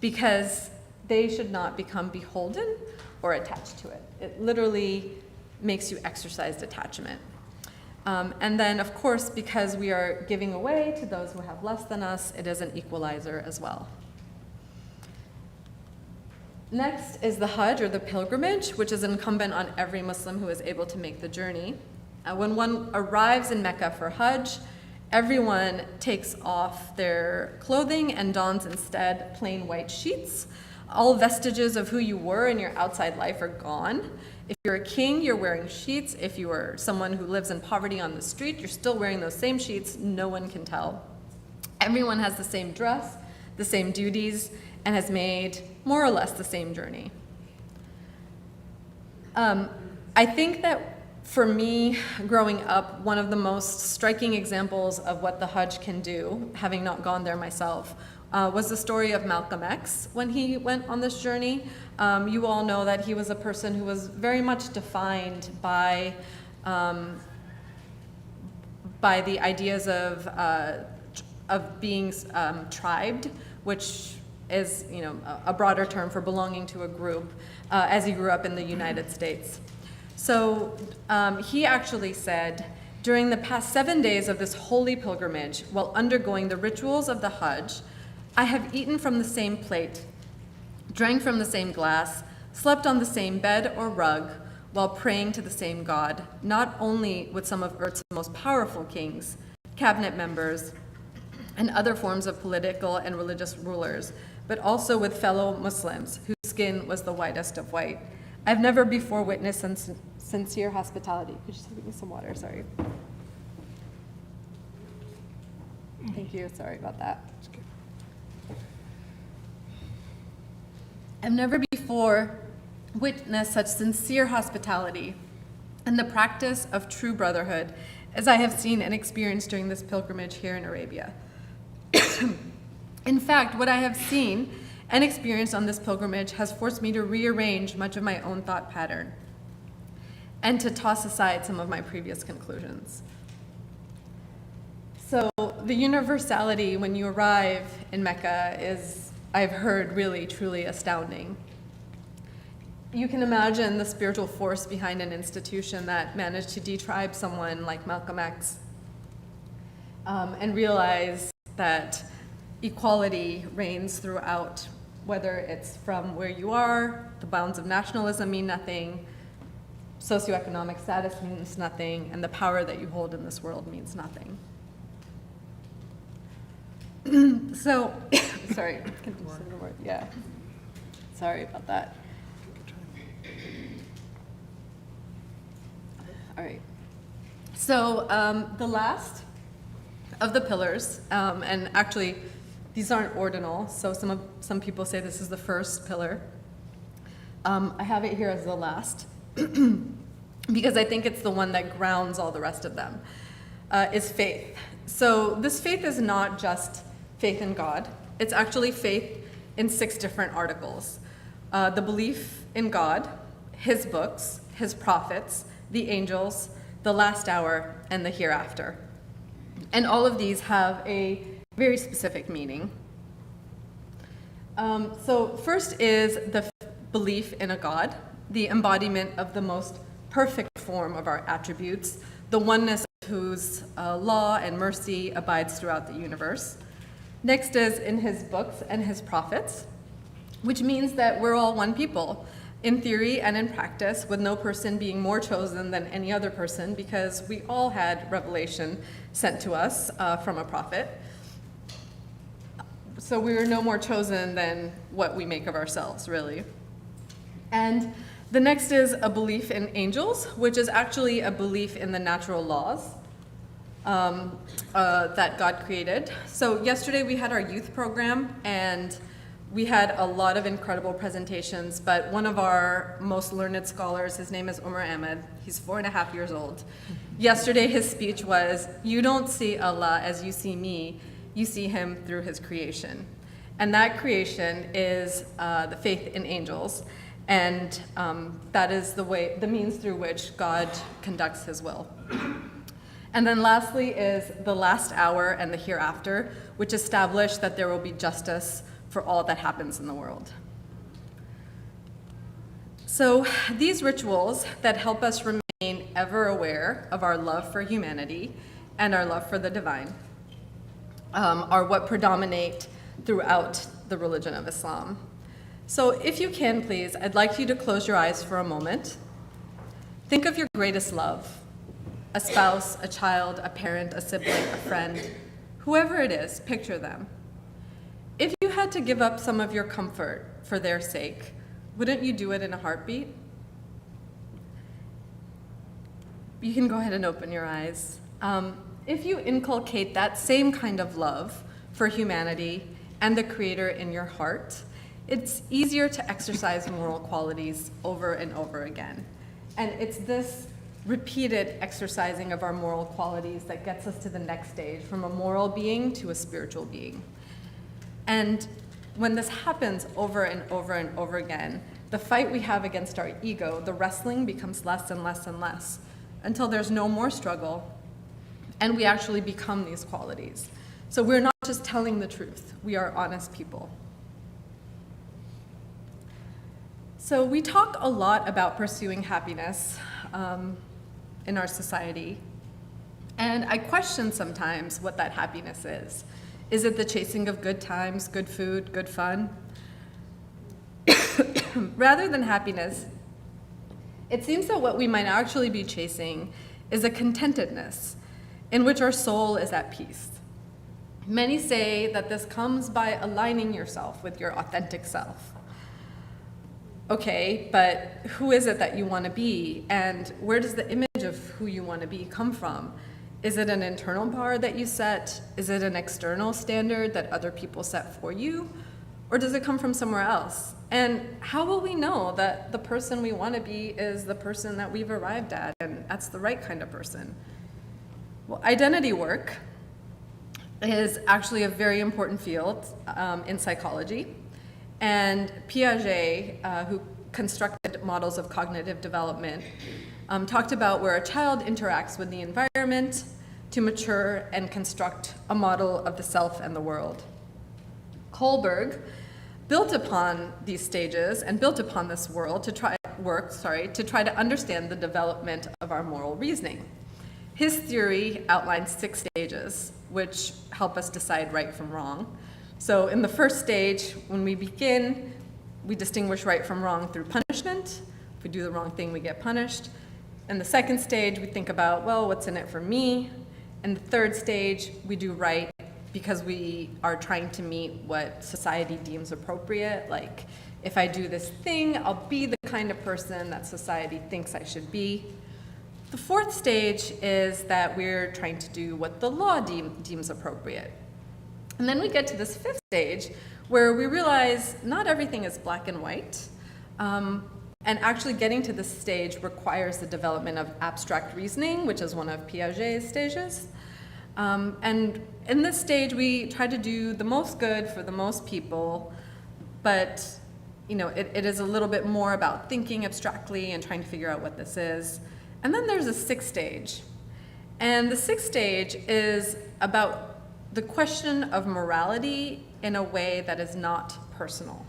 because they should not become beholden or attached to it. It literally makes you exercise detachment. And then, of course, because we are giving away to those who have less than us, it is an equalizer as well. Next is the Hajj, or the pilgrimage, which is incumbent on every Muslim who is able to make the journey. When one arrives in Mecca for Hajj, everyone takes off their clothing and dons instead plain white sheets. All vestiges of who you were in your outside life are gone. If you're a king, you're wearing sheets. If you are someone who lives in poverty on the street, you're still wearing those same sheets. No one can tell. Everyone has the same dress, the same duties, and has made more or less the same journey. I think that for me, growing up, one of the most striking examples of what the Hajj can do, having not gone there myself, was the story of Malcolm X when he went on this journey. You all know that he was a person who was very much defined by the ideas of being tribed, which is, a broader term for belonging to a group, as he grew up in the United States. So he actually said, during the past 7 days of this holy pilgrimage, while undergoing the rituals of the Hajj, I have eaten from the same plate, drank from the same glass, slept on the same bed or rug, while praying to the same God, not only with some of Earth's most powerful kings, cabinet members, and other forms of political and religious rulers, but also with fellow Muslims whose skin was the whitest of white. I've never before witnessed sincere hospitality. Could you just give me some water? Sorry. Thank you. Sorry about that. I've never before witnessed such sincere hospitality and the practice of true brotherhood as I have seen and experienced during this pilgrimage here in Arabia. In fact, what I have seen and experienced on this pilgrimage has forced me to rearrange much of my own thought pattern and to toss aside some of my previous conclusions. So the universality when you arrive in Mecca is, I've heard, really, truly astounding. You can imagine the spiritual force behind an institution that managed to detribe someone like Malcolm X and realize that equality reigns throughout, whether it's from where you are, the bounds of nationalism mean nothing, socioeconomic status means nothing, and the power that you hold in this world means nothing. So, sorry, can you say the word? Yeah. Sorry about that. All right. So the last of the pillars, and actually these aren't ordinal, so some people say this is the first pillar. I have it here as the last because I think it's the one that grounds all the rest of them, is faith. So this faith is not just faith in God. It's actually faith in 6 different articles. The belief in God, his books, his prophets, the angels, the last hour, and the hereafter. And all of these have a very specific meaning. So first is the belief in a God, the embodiment of the most perfect form of our attributes, the oneness of whose law and mercy abides throughout the universe. Next is in his books and his prophets, which means that we're all one people. in theory and in practice, with no person being more chosen than any other person, because we all had revelation sent to us from a prophet. So we were no more chosen than what we make of ourselves, really. And the next is a belief in angels, which is actually a belief in the natural laws that God created. So yesterday we had our youth program, and we had a lot of incredible presentations, but one of our most learned scholars, his name is Umar Ahmed, he's 4.5 years old. Yesterday his speech was, "You don't see Allah as you see me, you see him through his creation." And that creation is the faith in angels, and that is the means through which God conducts his will. And then lastly is the last hour and the hereafter, which establish that there will be justice for all that happens in the world. So these rituals that help us remain ever aware of our love for humanity and our love for the divine are what predominate throughout the religion of Islam. So if you can, please, I'd like you to close your eyes for a moment. Think of your greatest love, a spouse, a child, a parent, a sibling, a friend, whoever it is, picture them. If you had to give up some of your comfort for their sake, wouldn't you do it in a heartbeat? You can go ahead and open your eyes. If you inculcate that same kind of love for humanity and the Creator in your heart, it's easier to exercise moral qualities over and over again. And it's this repeated exercising of our moral qualities that gets us to the next stage, from a moral being to a spiritual being. And when this happens over and over and over again, the fight we have against our ego, the wrestling, becomes less and less and less, until there's no more struggle, and we actually become these qualities. So we're not just telling the truth, we are honest people. So we talk a lot about pursuing happiness in our society, and I question sometimes what that happiness is. Is it the chasing of good times, good food, good fun? Rather than happiness, it seems that what we might actually be chasing is a contentedness in which our soul is at peace. Many say that this comes by aligning yourself with your authentic self. Okay, but who is it that you want to be? And where does the image of who you want to be come from? Is it an internal bar that you set? Is it an external standard that other people set for you? Or does it come from somewhere else? And how will we know that the person we want to be is the person that we've arrived at, and that's the right kind of person? Well, identity work is actually a very important field in psychology. And Piaget, who constructed models of cognitive development, talked about where a child interacts with the environment to mature and construct a model of the self and the world. Kohlberg built upon these stages and built upon this world to try to understand the development of our moral reasoning. His theory outlines 6 stages, which help us decide right from wrong. So in the first stage, when we begin, we distinguish right from wrong through punishment. If we do the wrong thing, we get punished. In the second stage, we think about, well, what's in it for me? In the third stage, we do right because we are trying to meet what society deems appropriate. Like, if I do this thing, I'll be the kind of person that society thinks I should be. The fourth stage is that we're trying to do what the law deems appropriate. And then we get to this fifth stage where we realize not everything is black and white. And actually getting to this stage requires the development of abstract reasoning, which is one of Piaget's stages. And in this stage, we try to do the most good for the most people, but it is a little bit more about thinking abstractly and trying to figure out what this is. And then there's a sixth stage. And the sixth stage is about the question of morality in a way that is not personal.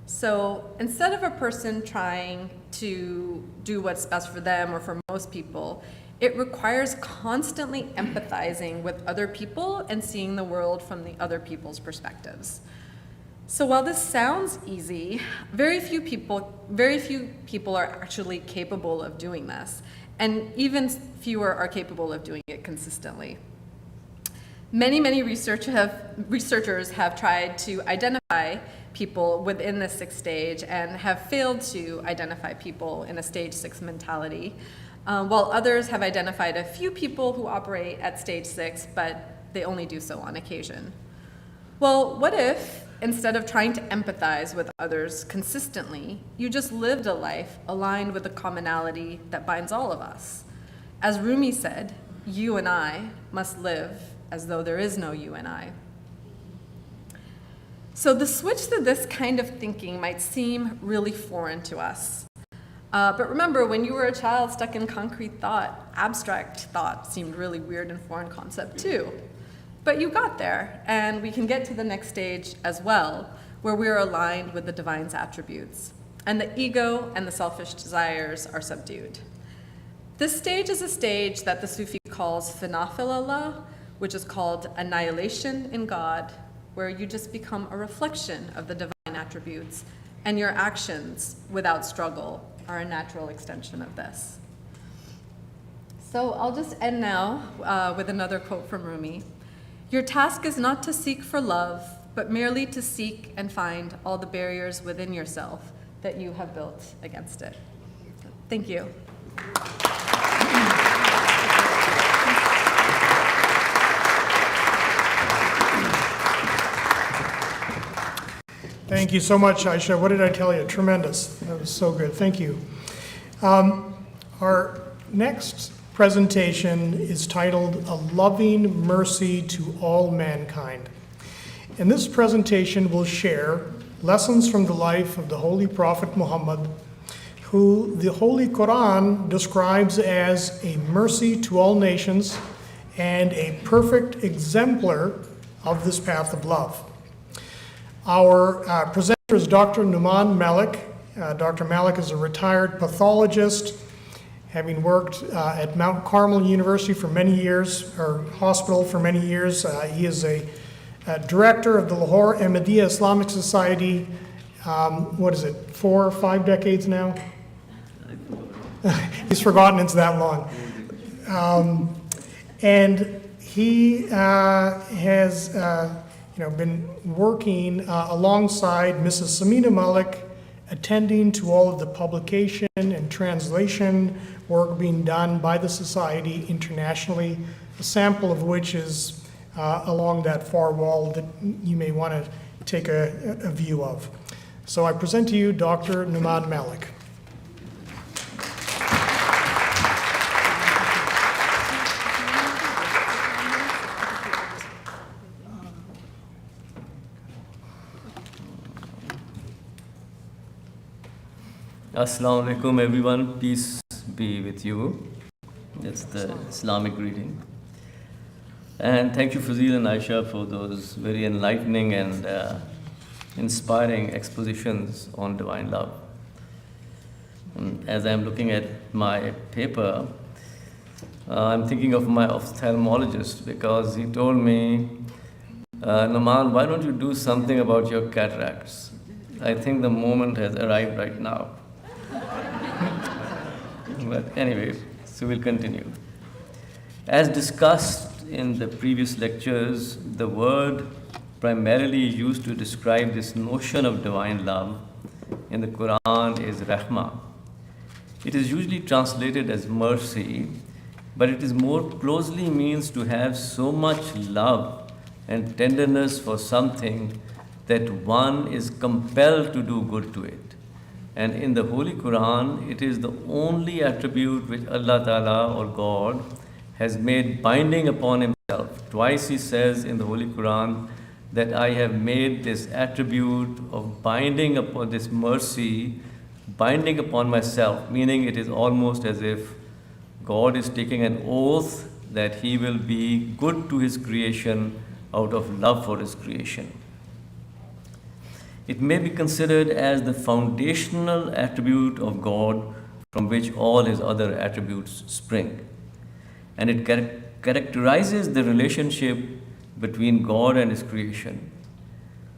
So instead of a person trying to do what's best for them or for most people, it requires constantly empathizing with other people and seeing the world from the other people's perspectives. So while this sounds easy, very few people are actually capable of doing this, and even fewer are capable of doing it consistently. Many researchers have tried to identify people within the sixth stage and have failed to identify people in a stage 6 mentality, while others have identified a few people who operate at stage 6, but they only do so on occasion. Well, what if, instead of trying to empathize with others consistently, you just lived a life aligned with the commonality that binds all of us? As Rumi said, you and I must live as though there is no you and I. So the switch to this kind of thinking might seem really foreign to us. But remember, when you were a child stuck in concrete thought, abstract thought seemed really weird and foreign concept too. But you got there, and we can get to the next stage as well, where we are aligned with the divine's attributes, and the ego and the selfish desires are subdued. This stage is a stage that the Sufi calls Fanafilallah, which is called annihilation in God, where you just become a reflection of the divine attributes, and your actions, without struggle, are a natural extension of this. So I'll just end now with another quote from Rumi. Your task is not to seek for love, but merely to seek and find all the barriers within yourself that you have built against it. Thank you. Thank you so much, Aisha. What did I tell you? Tremendous. That was so good. Thank you. Our next presentation is titled A Loving Mercy to All Mankind. In this presentation, we'll share lessons from the life of the Holy Prophet Muhammad, who the Holy Quran describes as a mercy to all nations and a perfect exemplar of this path of love. Our presenter is Dr. Numan Malik. Dr. Malik is a retired pathologist, having worked at Mount Carmel University for many years, or hospital for many years. He is a director of the Lahore Ahmadiyya Islamic Society, 4 or 5 decades now? He's forgotten it's that long. And he has been working alongside Mrs. Samina Malik, attending to all of the publication and translation work being done by the Society internationally, a sample of which is along that far wall that you may want to take a view of. So I present to you Dr. Numan Malik. Assalamu alaikum everyone, peace be with you. That's the Islamic greeting. And thank you Fazil and Aisha for those very enlightening and inspiring expositions on divine love. And as I'm looking at my paper, I'm thinking of my ophthalmologist because he told me, Naman, why don't you do something about your cataracts? I think the moment has arrived right now. But anyway, so we'll continue. As discussed in the previous lectures, the word primarily used to describe this notion of divine love in the Quran is rahmah. It is usually translated as mercy, but it is more closely means to have so much love and tenderness for something that one is compelled to do good to it. And in the Holy Quran, it is the only attribute which Allah Ta'ala or God has made binding upon himself. Twice he says in the Holy Quran that I have made this attribute of binding upon this mercy, binding upon myself, meaning it is almost as if God is taking an oath that he will be good to his creation out of love for his creation. It may be considered as the foundational attribute of God from which all his other attributes spring. And it characterizes the relationship between God and his creation.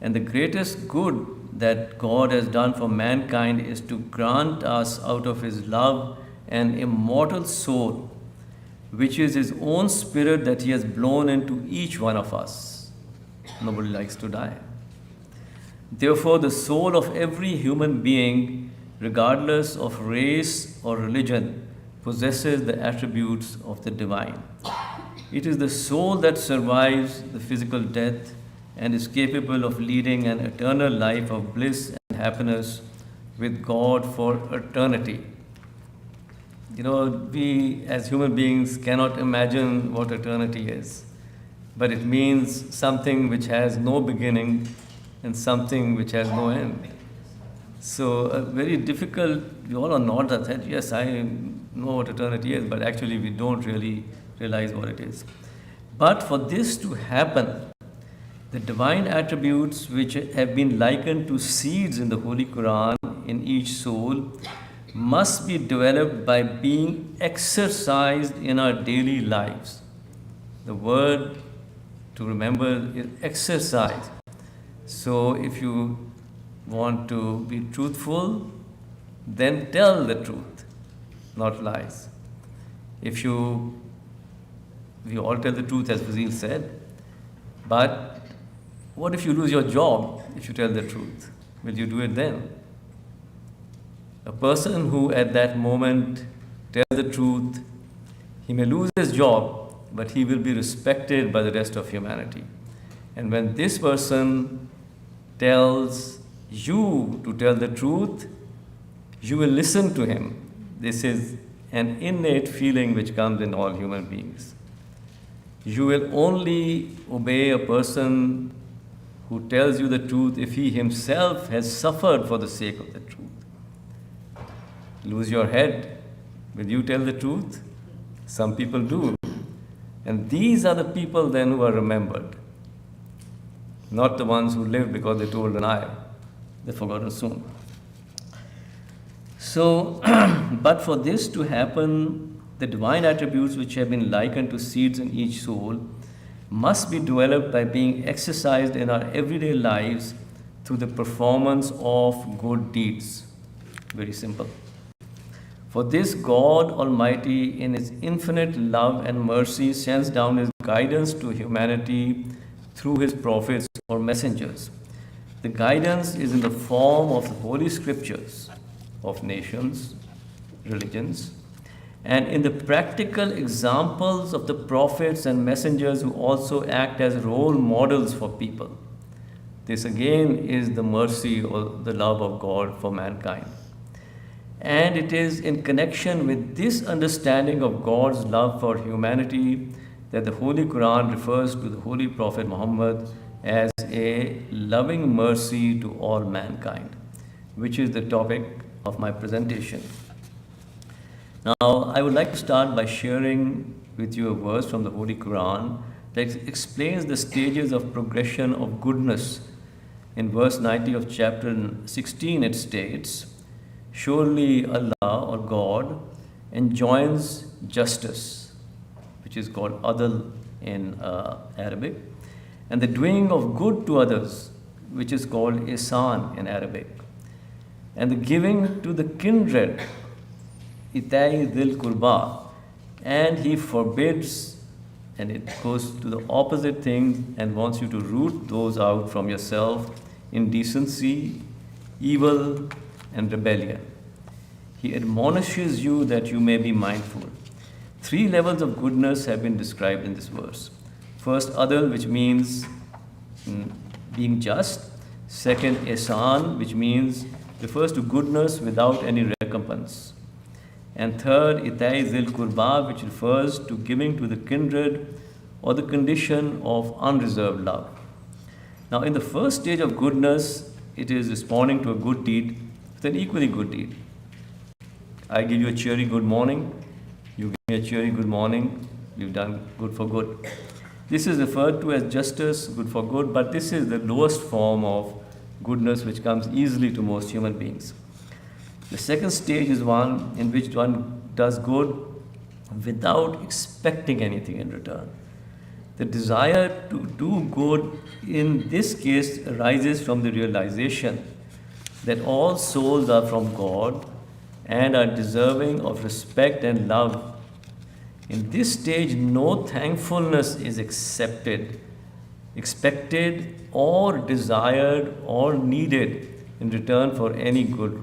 And the greatest good that God has done for mankind is to grant us out of His love an immortal soul, which is His own spirit that He has blown into each one of us. Nobody likes to die. Therefore, the soul of every human being, regardless of race or religion, possesses the attributes of the divine. It is the soul that survives the physical death and is capable of leading an eternal life of bliss and happiness with God for eternity. You know, we as human beings cannot imagine what eternity is, but it means something which has no beginning and something which has no end. So, very difficult, we all are nodding our head, yes, I know what eternity is, but actually we don't really realize what it is. But for this to happen, the divine attributes which have been likened to seeds in the Holy Quran in each soul must be developed by being exercised in our daily lives. The word to remember is exercise. So if you want to be truthful, then tell the truth, not lies. We all tell the truth, as Fazil said, but what if you lose your job if you tell the truth? Will you do it then? A person who at that moment tells the truth, he may lose his job, but he will be respected by the rest of humanity. And when this person tells you to tell the truth, you will listen to him. This is an innate feeling which comes in all human beings. You will only obey a person who tells you the truth if he himself has suffered for the sake of the truth. Lose your head, will you tell the truth? Some people do. And these are the people then who are remembered, not the ones who lived because they told an lie. They're forgotten soon. So, but for this to happen, the divine attributes which have been likened to seeds in each soul must be developed by being exercised in our everyday lives through the performance of good deeds. Very simple. For this, God Almighty, in His infinite love and mercy, sends down His guidance to humanity through His prophets or messengers. The guidance is in the form of the Holy Scriptures of nations, religions, and in the practical examples of the prophets and messengers who also act as role models for people. This again is the mercy or the love of God for mankind. And it is in connection with this understanding of God's love for humanity that the Holy Quran refers to the Holy Prophet Muhammad as a loving mercy to all mankind, which is the topic of my presentation. Now, I would like to start by sharing with you a verse from the Holy Quran that explains the stages of progression of goodness. In verse 90 of chapter 16, it states, "Surely Allah or God enjoins justice," which is called adl in Arabic, and the doing of good to others, which is called ihsan in Arabic, and the giving to the kindred, itai dhil kurba, and He forbids, and it goes to the opposite thing and wants you to root those out from yourself: indecency, evil, and rebellion. He admonishes you that you may be mindful. 3 levels of goodness have been described in this verse. First, adl, which means being just. Second, ihsan, which means refers to goodness without any recompense. And third, itai zil kurba, which refers to giving to the kindred or the condition of unreserved love. Now, in the first stage of goodness, it is responding to a good deed with an equally good deed. I give you a cheery good morning, you give me a cheery good morning, we've done good for good. This is referred to as justice, good for good, but this is the lowest form of goodness which comes easily to most human beings. The second stage is one in which one does good without expecting anything in return. The desire to do good in this case arises from the realization that all souls are from God and are deserving of respect and love. In this stage, no thankfulness is expected, or desired, or needed in return for any good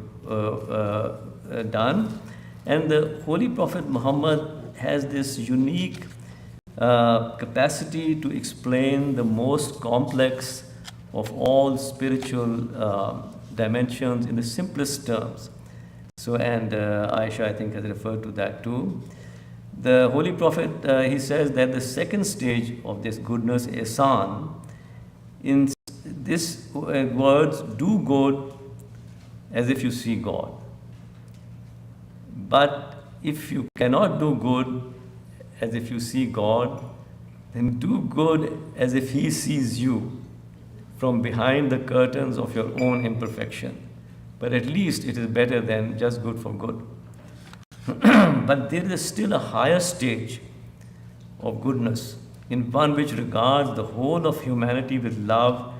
done. And the Holy Prophet Muhammad has this unique capacity to explain the most complex of all spiritual dimensions in the simplest terms. So, and Aisha, I think, has referred to that too. The Holy Prophet, he says that the second stage of this goodness, ihsan, in this words, do good as if you see God. But if you cannot do good as if you see God, then do good as if He sees you from behind the curtains of your own imperfection. But at least it is better than just good for good. But there is still a higher stage of goodness, in one which regards the whole of humanity with love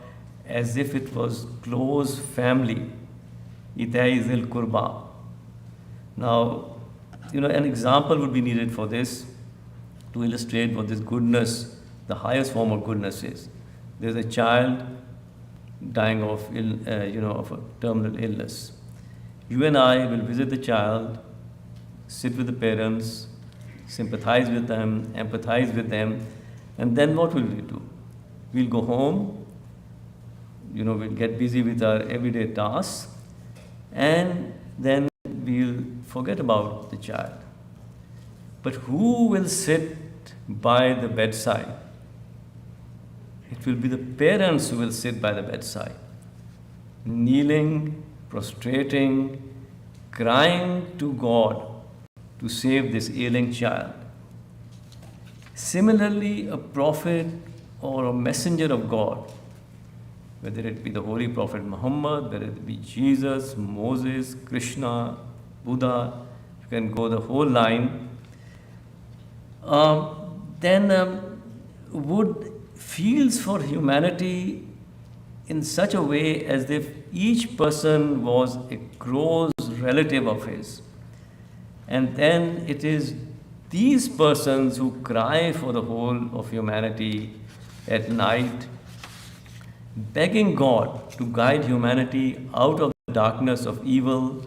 as if it was close family. Itai zil kurba. Now, an example would be needed for this to illustrate what this goodness, the highest form of goodness is. There's a child dying of a terminal illness. You and I will visit the child, sit with the parents, sympathize with them, empathize with them, and then what will we do? We'll go home, we'll get busy with our everyday tasks, and then we'll forget about the child. But who will sit by the bedside? It will be the parents who will sit by the bedside, kneeling, prostrating, crying to God to save this ailing child. Similarly, a prophet or a messenger of God, whether it be the Holy Prophet Muhammad, whether it be Jesus, Moses, Krishna, Buddha, you can go the whole line, would feels for humanity in such a way as if each person was a close relative of his. And then it is these persons who cry for the whole of humanity at night, begging God to guide humanity out of the darkness of evil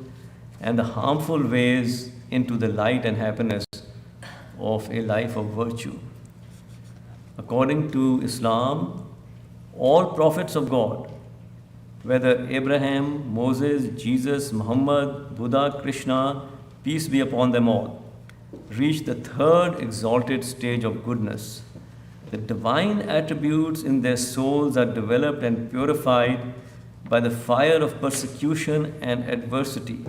and the harmful ways into the light and happiness of a life of virtue. According to Islam, all prophets of God, whether Abraham, Moses, Jesus, Muhammad, Buddha, Krishna, peace be upon them all, reach the third exalted stage of goodness. The divine attributes in their souls are developed and purified by the fire of persecution and adversity,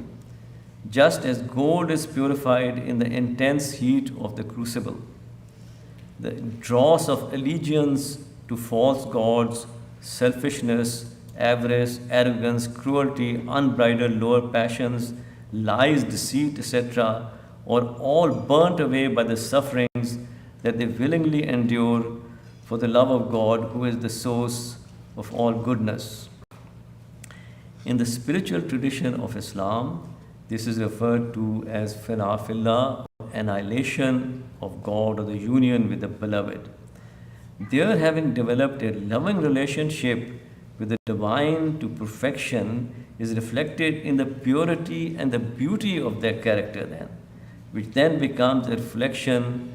just as gold is purified in the intense heat of the crucible. The dross of allegiance to false gods, selfishness, avarice, arrogance, cruelty, unbridled lower passions, lies, deceit, etc., are all burnt away by the sufferings that they willingly endure for the love of God, who is the source of all goodness. In the spiritual tradition of Islam, this is referred to as fina fillah, annihilation of God, or the union with the beloved. There, having developed a loving relationship with the divine to perfection, is reflected in the purity and the beauty of their character then, which then becomes a reflection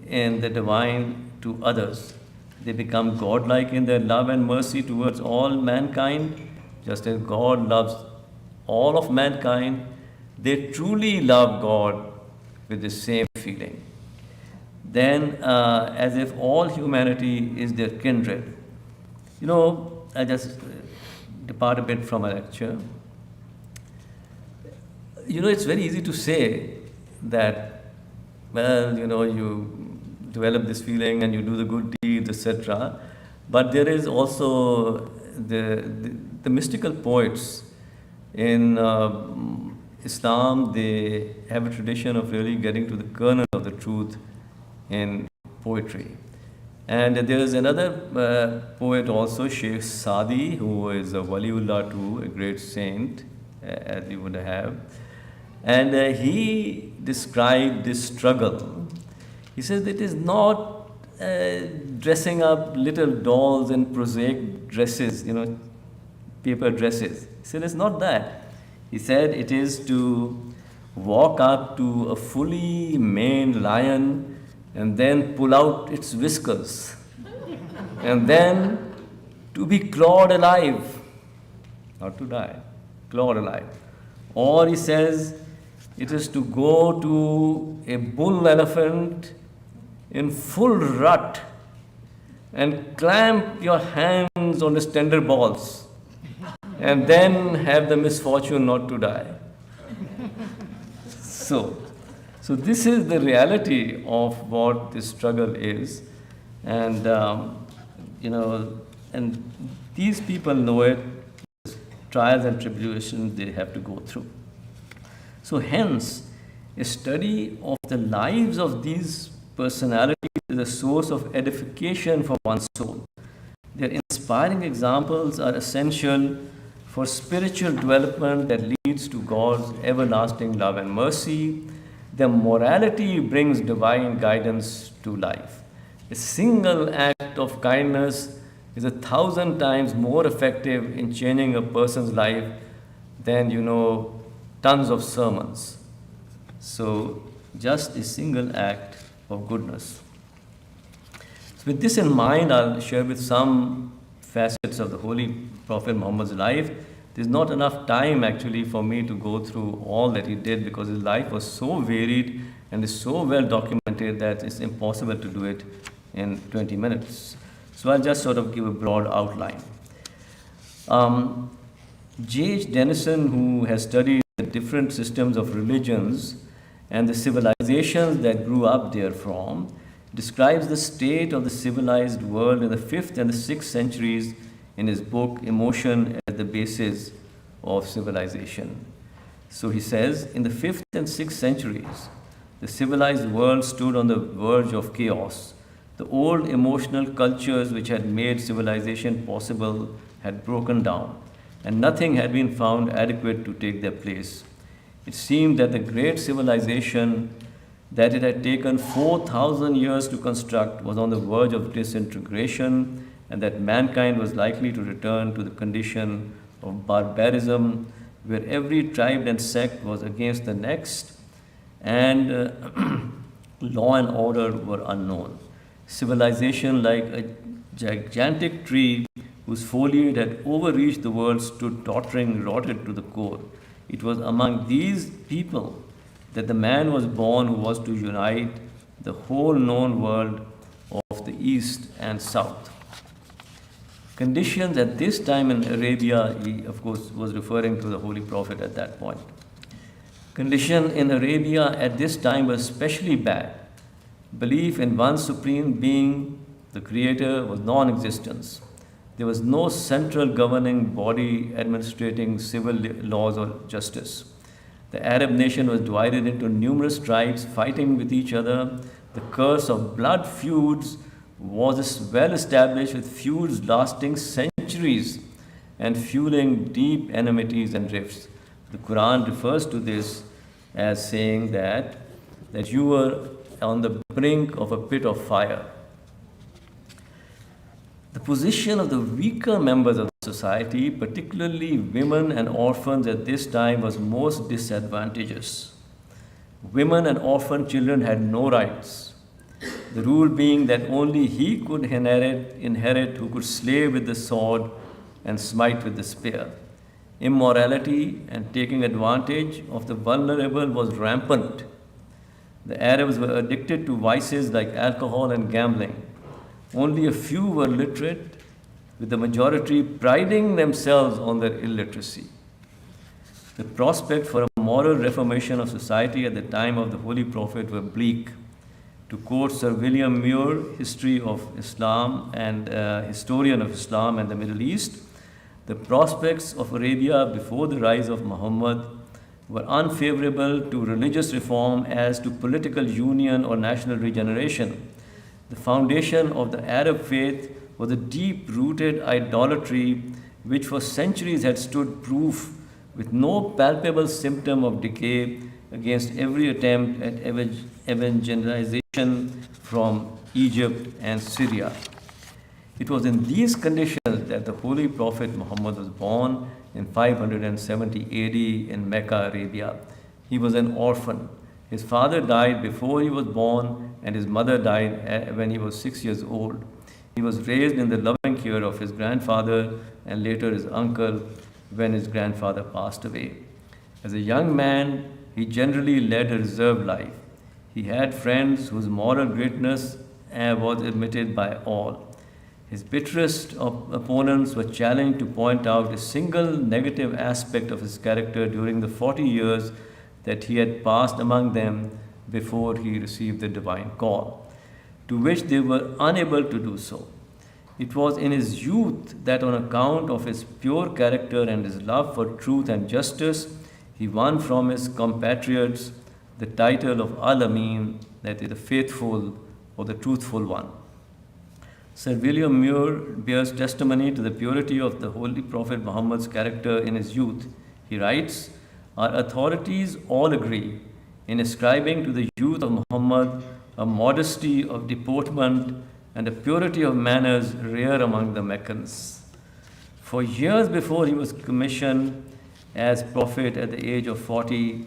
in the divine to others. They become godlike in their love and mercy towards all mankind, just as God loves all of mankind. They truly love God with the same feeling. Then, as if all humanity is their kindred. I just depart a bit from a lecture. It's very easy to say that, you develop this feeling and you do the good deeds, etc. But there is also the mystical poets in Islam. They have a tradition of really getting to the kernel of the truth in poetry. And there is another poet also, Sheikh Sadi, who is a Waliullah too, a great saint, as you would have. And he described this struggle. He says it is not dressing up little dolls in prosaic dresses, paper dresses. He said it's not that. He said it is to walk up to a fully maned lion and then pull out its whiskers, and then to be clawed alive, not to die, clawed alive. Or he says it is to go to a bull elephant in full rut and clamp your hands on its tender balls and then have the misfortune not to die. So this is the reality of what this struggle is, and and these people know it, trials and tribulations they have to go through. So hence, a study of the lives of these personalities is a source of edification for one's soul. Their inspiring examples are essential for spiritual development that leads to God's everlasting love and mercy. Their morality brings divine guidance to life. A single act of kindness is 1,000 times more effective in changing a person's life than, tons of sermons. So, just a single act of goodness. So with this in mind, I'll share with some facets of the Holy Prophet Muhammad's life. There's not enough time actually for me to go through all that he did, because his life was so varied and is so well documented that it's impossible to do it in 20 minutes. So I'll just sort of give a broad outline. J.H. Denison, who has studied the different systems of religions and the civilizations that grew up therefrom, describes the state of the civilized world in the 5th and the 6th centuries in his book, Emotion as the Basis of Civilization. So he says, in the 5th and 6th centuries, the civilized world stood on the verge of chaos. The old emotional cultures which had made civilization possible had broken down, and nothing had been found adequate to take their place. It seemed that the great civilization that it had taken 4,000 years to construct was on the verge of disintegration, and that mankind was likely to return to the condition of barbarism, where every tribe and sect was against the next, and law and order were unknown. Civilization, like a gigantic tree whose foliage had overreached the world, stood tottering, rotted to the core. It was among these people that the man was born who was to unite the whole known world of the East and South. Conditions at this time in Arabia, he of course was referring to the Holy Prophet at that point. Condition in Arabia at this time was especially bad. Belief in one supreme being, the Creator, was non-existence. There was no central governing body administrating civil laws or justice. The Arab nation was divided into numerous tribes fighting with each other. The curse of blood feuds was well established, with feuds lasting centuries and fueling deep enmities and rifts. The Quran refers to this as saying that you were on the brink of a pit of fire. The position of the weaker members of the society, particularly women and orphans at this time, was most disadvantageous. Women and orphan children had no rights, the rule being that only he could inherit who could slay with the sword and smite with the spear. Immorality and taking advantage of the vulnerable was rampant. The Arabs were addicted to vices like alcohol and gambling. Only a few were literate, with the majority priding themselves on their illiteracy. The prospect for a moral reformation of society at the time of the Holy Prophet were bleak. To quote Sir William Muir, History of Islam and historian of Islam and the Middle East, the prospects of Arabia before the rise of Muhammad were unfavorable to religious reform as to political union or national regeneration. The foundation of the Arab faith was a deep-rooted idolatry which for centuries had stood proof with no palpable symptom of decay against every attempt at evangelization from Egypt and Syria. It was in these conditions that the Holy Prophet Muhammad was born in 570 AD in Mecca, Arabia. He was an orphan. His father died before he was born, and his mother died when he was 6 years old. He was raised in the loving care of his grandfather and later his uncle when his grandfather passed away. As a young man, he generally led a reserved life. He had friends whose moral greatness was admitted by all. His bitterest opponents were challenged to point out a single negative aspect of his character during the 40 years that he had passed among them before he received the divine call, to which they were unable to do so. It was in his youth that, on account of his pure character and his love for truth and justice, he won from his compatriots the title of Al-Amin, that is, the faithful or the truthful one. Sir William Muir bears testimony to the purity of the Holy Prophet Muhammad's character in his youth. He writes, "Our authorities all agree in ascribing to the youth of Muhammad a modesty of deportment and a purity of manners rare among the Meccans. For years before he was commissioned as prophet at the age of 40,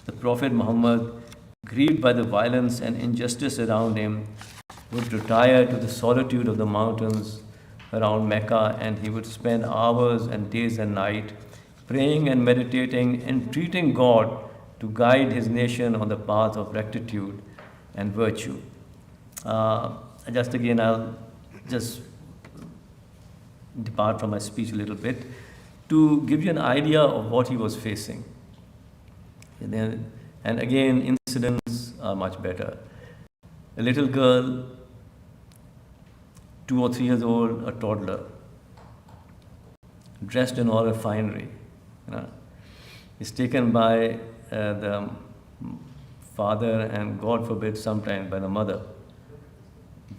the Prophet Muhammad, grieved by the violence and injustice around him, would retire to the solitude of the mountains around Mecca, and he would spend hours and days and night praying and meditating, entreating God to guide his nation on the path of rectitude and virtue." I'll just depart from my speech a little bit to give you an idea of what he was facing. And again, incidents are much better. A little girl, 2 or 3 years old, a toddler, dressed in all her finery, is taken by the father and, God forbid, sometimes by the mother.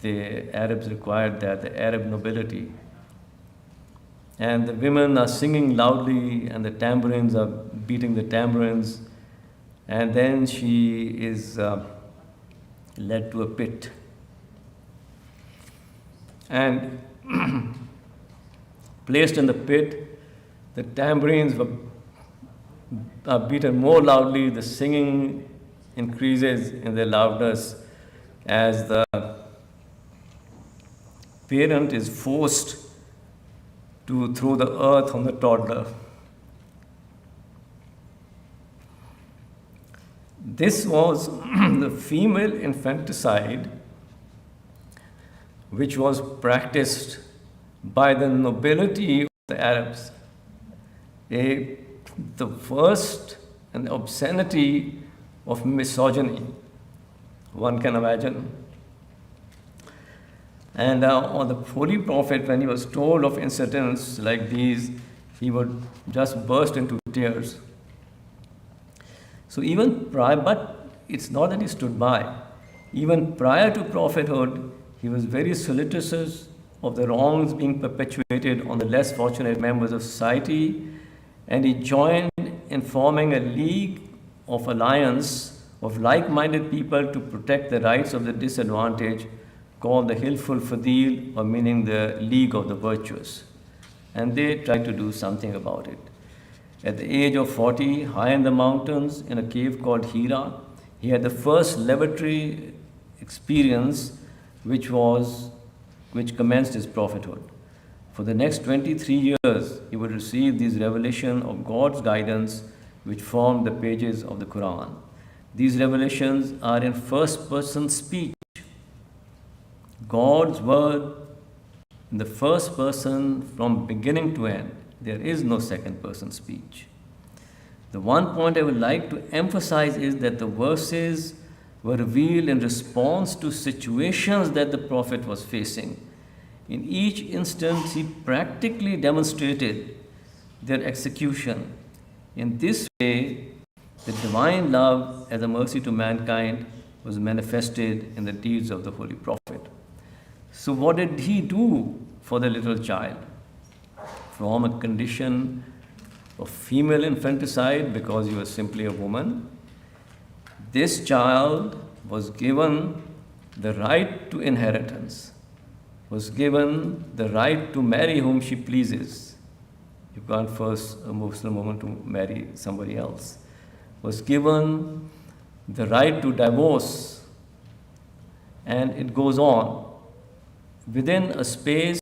The Arabs required that, the Arab nobility. And the women are singing loudly and the tambourines are beating the tambourines. And then she is led to a pit. And placed in the pit, the tambourines are beaten more loudly, the singing increases in their loudness as the parent is forced to throw the earth on the toddler. This was the female infanticide which was practiced by the nobility of the Arabs. The worst and obscenity of misogyny one can imagine. And on the Holy Prophet, when he was told of incidents like these, he would just burst into tears. So but it's not that he stood by. Even prior to prophethood, he was very solicitous of the wrongs being perpetuated on the less fortunate members of society, and he joined in forming a league of alliance of like-minded people to protect the rights of the disadvantaged, called the Hilful Fadil, or meaning the League of the Virtuous. And they tried to do something about it. At the age of 40, high in the mountains, in a cave called Hira, he had the first revelatory experience which commenced his prophethood. For the next 23 years, he would receive these revelations of God's guidance which formed the pages of the Quran. These revelations are in first-person speech. God's word in the first person from beginning to end. There is no second-person speech. The one point I would like to emphasize is that the verses were revealed in response to situations that the Prophet was facing. In each instance, he practically demonstrated their execution. In this way, the divine love as a mercy to mankind was manifested in the deeds of the Holy Prophet. So, what did he do for the little child? From a condition of female infanticide, because he was simply a woman, this child was given the right to inheritance, was given the right to marry whom she pleases. You can't force a Muslim woman to marry somebody else. Was given the right to divorce, and it goes on. Within a space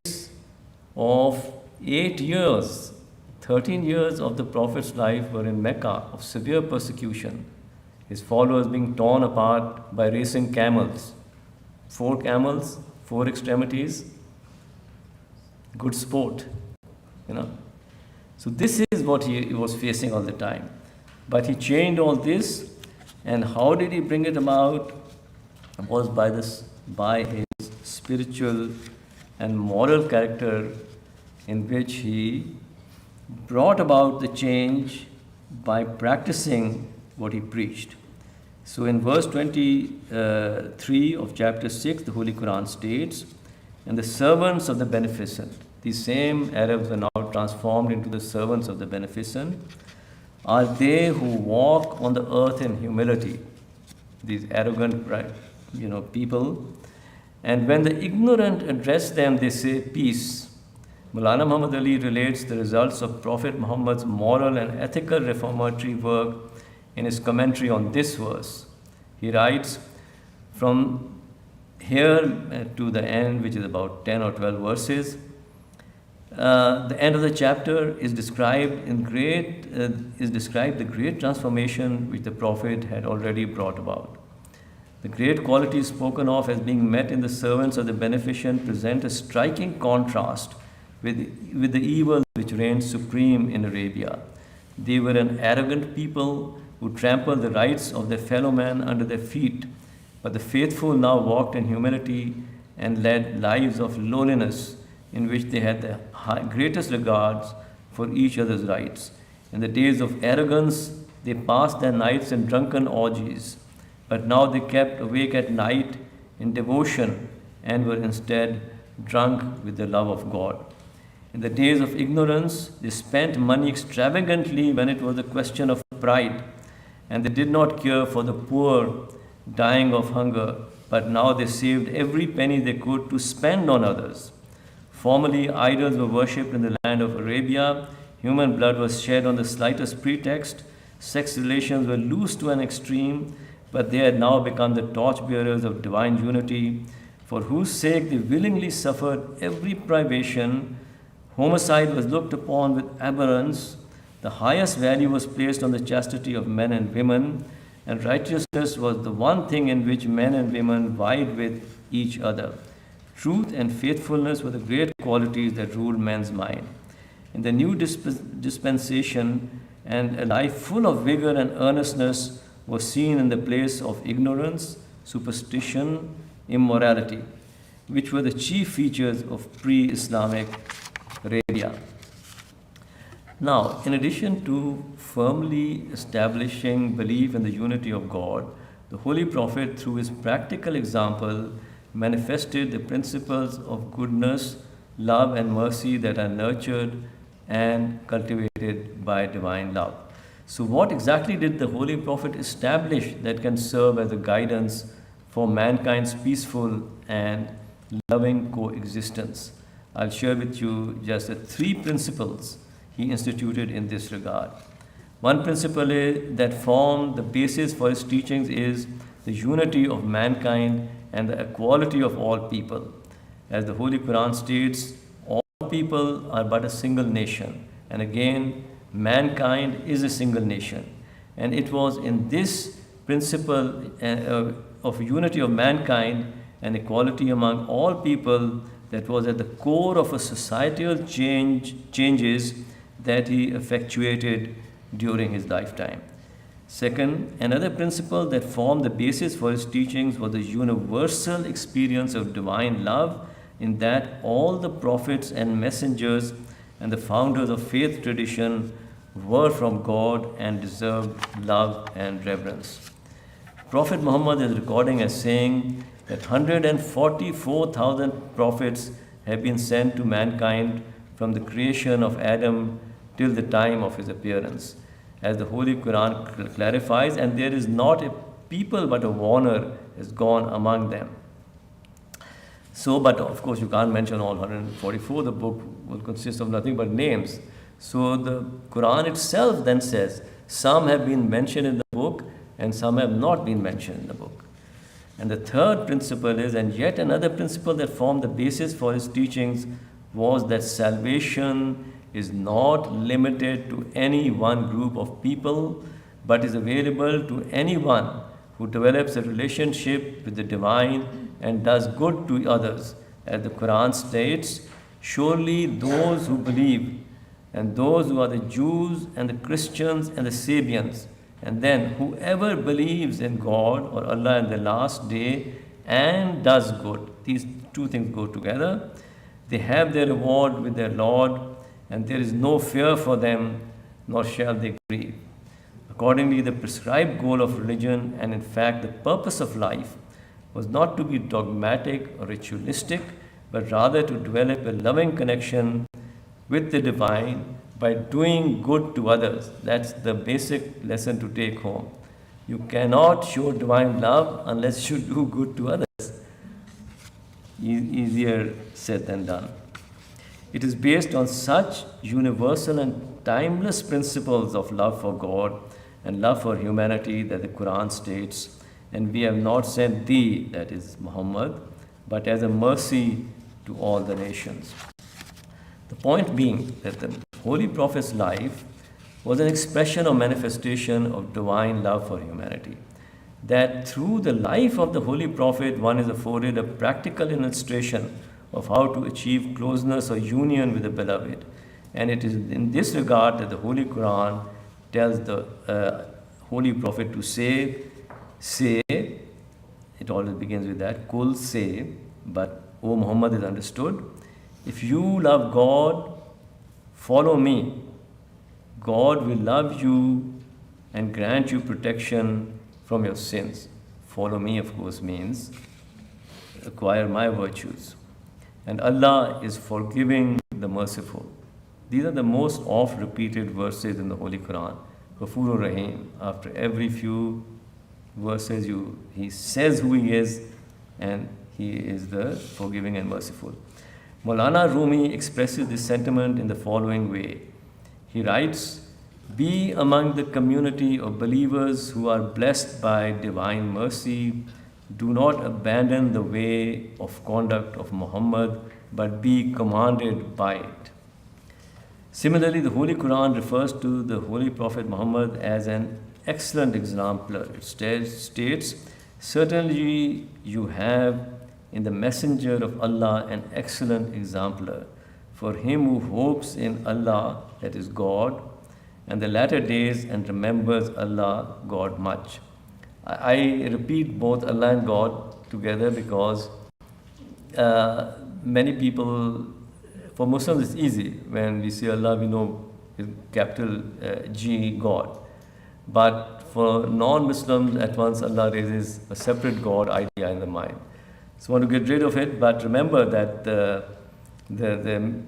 of 8 years, 13 years of the Prophet's life were in Mecca of severe persecution. His followers being torn apart by racing camels. 4 camels, 4 extremities, good sport, you know. So this is what he was facing all the time. But he changed all this, and how did he bring it about? It was by his spiritual and moral character, in which he brought about the change by practicing what he preached. So in verse 23 of chapter 6, the Holy Quran states, "And the servants of the beneficent," these same Arabs are now transformed into the servants of the beneficent, "are they who walk on the earth in humility," these arrogant, people. "And when the ignorant address them, they say peace." Maulana Muhammad Ali relates the results of Prophet Muhammad's moral and ethical reformatory work in his commentary on this verse. He writes, from here to the end, which is about 10 or 12 verses, the end of the chapter is described the great transformation which the Prophet had already brought about. The great qualities spoken of as being met in the servants of the beneficent present a striking contrast with the evils which reigned supreme in Arabia. They were an arrogant people who trampled the rights of their fellow man under their feet, but the faithful now walked in humility and led lives of lowliness, in which they had the greatest regards for each other's rights. In the days of arrogance, they passed their nights in drunken orgies, but now they kept awake at night in devotion and were instead drunk with the love of God. In the days of ignorance, they spent money extravagantly when it was a question of pride, and they did not care for the poor dying of hunger, but now they saved every penny they could to spend on others. Formerly, idols were worshipped in the land of Arabia, human blood was shed on the slightest pretext, sex relations were loose to an extreme, but they had now become the torchbearers of divine unity, for whose sake they willingly suffered every privation. Homicide was looked upon with abhorrence, the highest value was placed on the chastity of men and women, and righteousness was the one thing in which men and women vied with each other. Truth and faithfulness were the great qualities that ruled men's mind. In the new dispensation, and a life full of vigor and earnestness was seen in the place of ignorance, superstition, immorality, which were the chief features of pre-Islamic Arabia. Now, in addition to firmly establishing belief in the unity of God, the Holy Prophet, through his practical example, manifested the principles of goodness, love, and mercy that are nurtured and cultivated by divine love. So, what exactly did the Holy Prophet establish that can serve as a guidance for mankind's peaceful and loving coexistence? I'll share with you just the 3 principles he instituted in this regard. One principle that formed the basis for his teachings is the unity of mankind and the equality of all people. As the Holy Quran states, all people are but a single nation. And again, mankind is a single nation. And it was in this principle of unity of mankind and equality among all people that was at the core of a societal changes that he effectuated during his lifetime. Second, another principle that formed the basis for his teachings was the universal experience of divine love, in that all the prophets and messengers and the founders of faith tradition were from God and deserved love and reverence. Prophet Muhammad is recording as saying that 144,000 prophets have been sent to mankind from the creation of Adam till the time of his appearance. As the Holy Quran clarifies, and there is not a people but a warner has gone among them. So, but of course you can't mention all 144, the book will consist of nothing but names. So the Quran itself then says, some have been mentioned in the book and some have not been mentioned in the book. And the third principle is, and yet another principle that formed the basis for his teachings was that salvation is not limited to any one group of people, but is available to anyone who develops a relationship with the divine and does good to others. As the Quran states, surely those who believe, and those who are the Jews and the Christians and the Sabians, and then whoever believes in God or Allah in the last day and does good, these two things go together, they have their reward with their Lord, and there is no fear for them, nor shall they grieve. Accordingly, the prescribed goal of religion, and in fact the purpose of life, was not to be dogmatic or ritualistic, but rather to develop a loving connection with the divine by doing good to others. That's the basic lesson to take home. You cannot show divine love unless you do good to others. Easier said than done. It is based on such universal and timeless principles of love for God and love for humanity that the Quran states, and we have not sent thee, that is Muhammad, but as a mercy to all the nations. The point being that the Holy Prophet's life was an expression or manifestation of divine love for humanity. That through the life of the Holy Prophet, one is afforded a practical illustration of how to achieve closeness or union with the Beloved. And it is in this regard that the Holy Quran tells the Holy Prophet to say, it always begins with that, Kul, say, but O Muhammad is understood. If you love God, follow me. God will love you and grant you protection from your sins. Follow me, of course, means acquire my virtues. And Allah is forgiving the merciful. These are the most oft repeated verses in the Holy Quran. Ghafurur Rahim. After every few verses, he says who he is, and he is the forgiving and merciful. Maulana Rumi expresses this sentiment in the following way. He writes, be among the community of believers who are blessed by divine mercy. Do not abandon the way of conduct of Muhammad, but be commanded by it. Similarly, the Holy Quran refers to the Holy Prophet Muhammad as an excellent exemplar. It states, certainly you have in the Messenger of Allah an excellent exemplar. For him who hopes in Allah, that is God, and the latter days and remembers Allah, God much. I repeat both Allah and God together because many people, for Muslims it's easy. When we say Allah, we know capital G, God. But for non-Muslims, at once Allah raises a separate God idea in the mind. So I want to get rid of it, but remember that the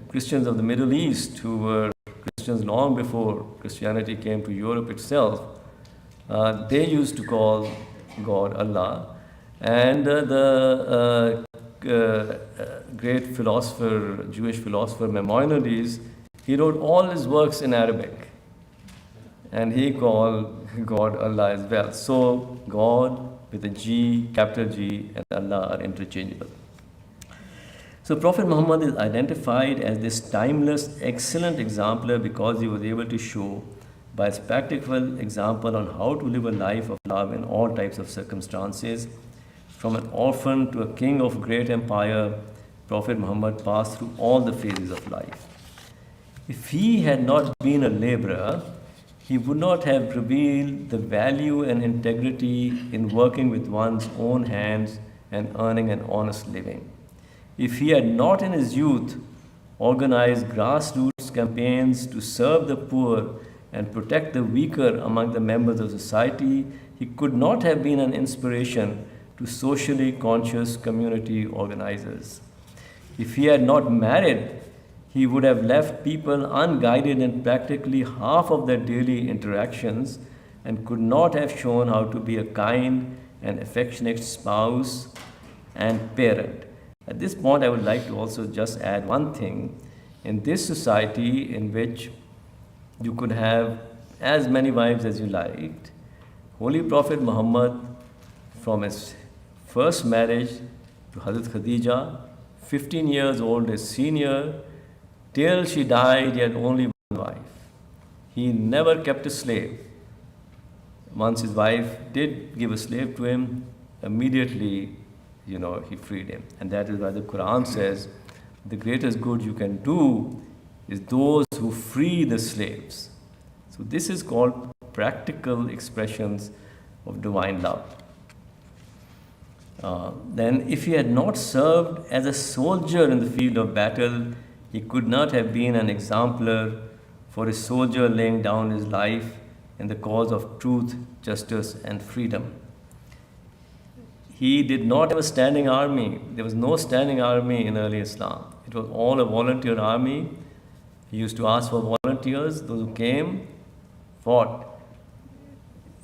Christians of the Middle East, who were Christians long before Christianity came to Europe itself, they used to call God Allah. And the great philosopher, Jewish philosopher Maimonides, he wrote all his works in Arabic. And he called God Allah as well. So God with a G, capital G, and Allah are interchangeable. So Prophet Muhammad is identified as this timeless, excellent exemplar because he was able to show by his practical example on how to live a life of love in all types of circumstances. From an orphan to a king of great empire, Prophet Muhammad passed through all the phases of life. If he had not been a laborer, he would not have revealed the value and integrity in working with one's own hands and earning an honest living. If he had not in his youth organized grassroots campaigns to serve the poor and protect the weaker among the members of society, he could not have been an inspiration to socially conscious community organizers. If he had not married, he would have left people unguided in practically half of their daily interactions and could not have shown how to be a kind and affectionate spouse and parent. At this point, I would like to also just add one thing. In this society in which you could have as many wives as you liked, Holy Prophet Muhammad, from his first marriage to Hazrat Khadija, 15 years old, his senior, till she died, he had only one wife. He never kept a slave. Once his wife did give a slave to him, immediately, he freed him. And that is why the Quran says, the greatest good you can do is those who free the slaves. So this is called practical expressions of divine love. Then if he had not served as a soldier in the field of battle, he could not have been an exemplar for a soldier laying down his life in the cause of truth, justice, and freedom. He did not have a standing army. There was no standing army in early Islam. It was all a volunteer army. He used to ask for volunteers. Those who came fought.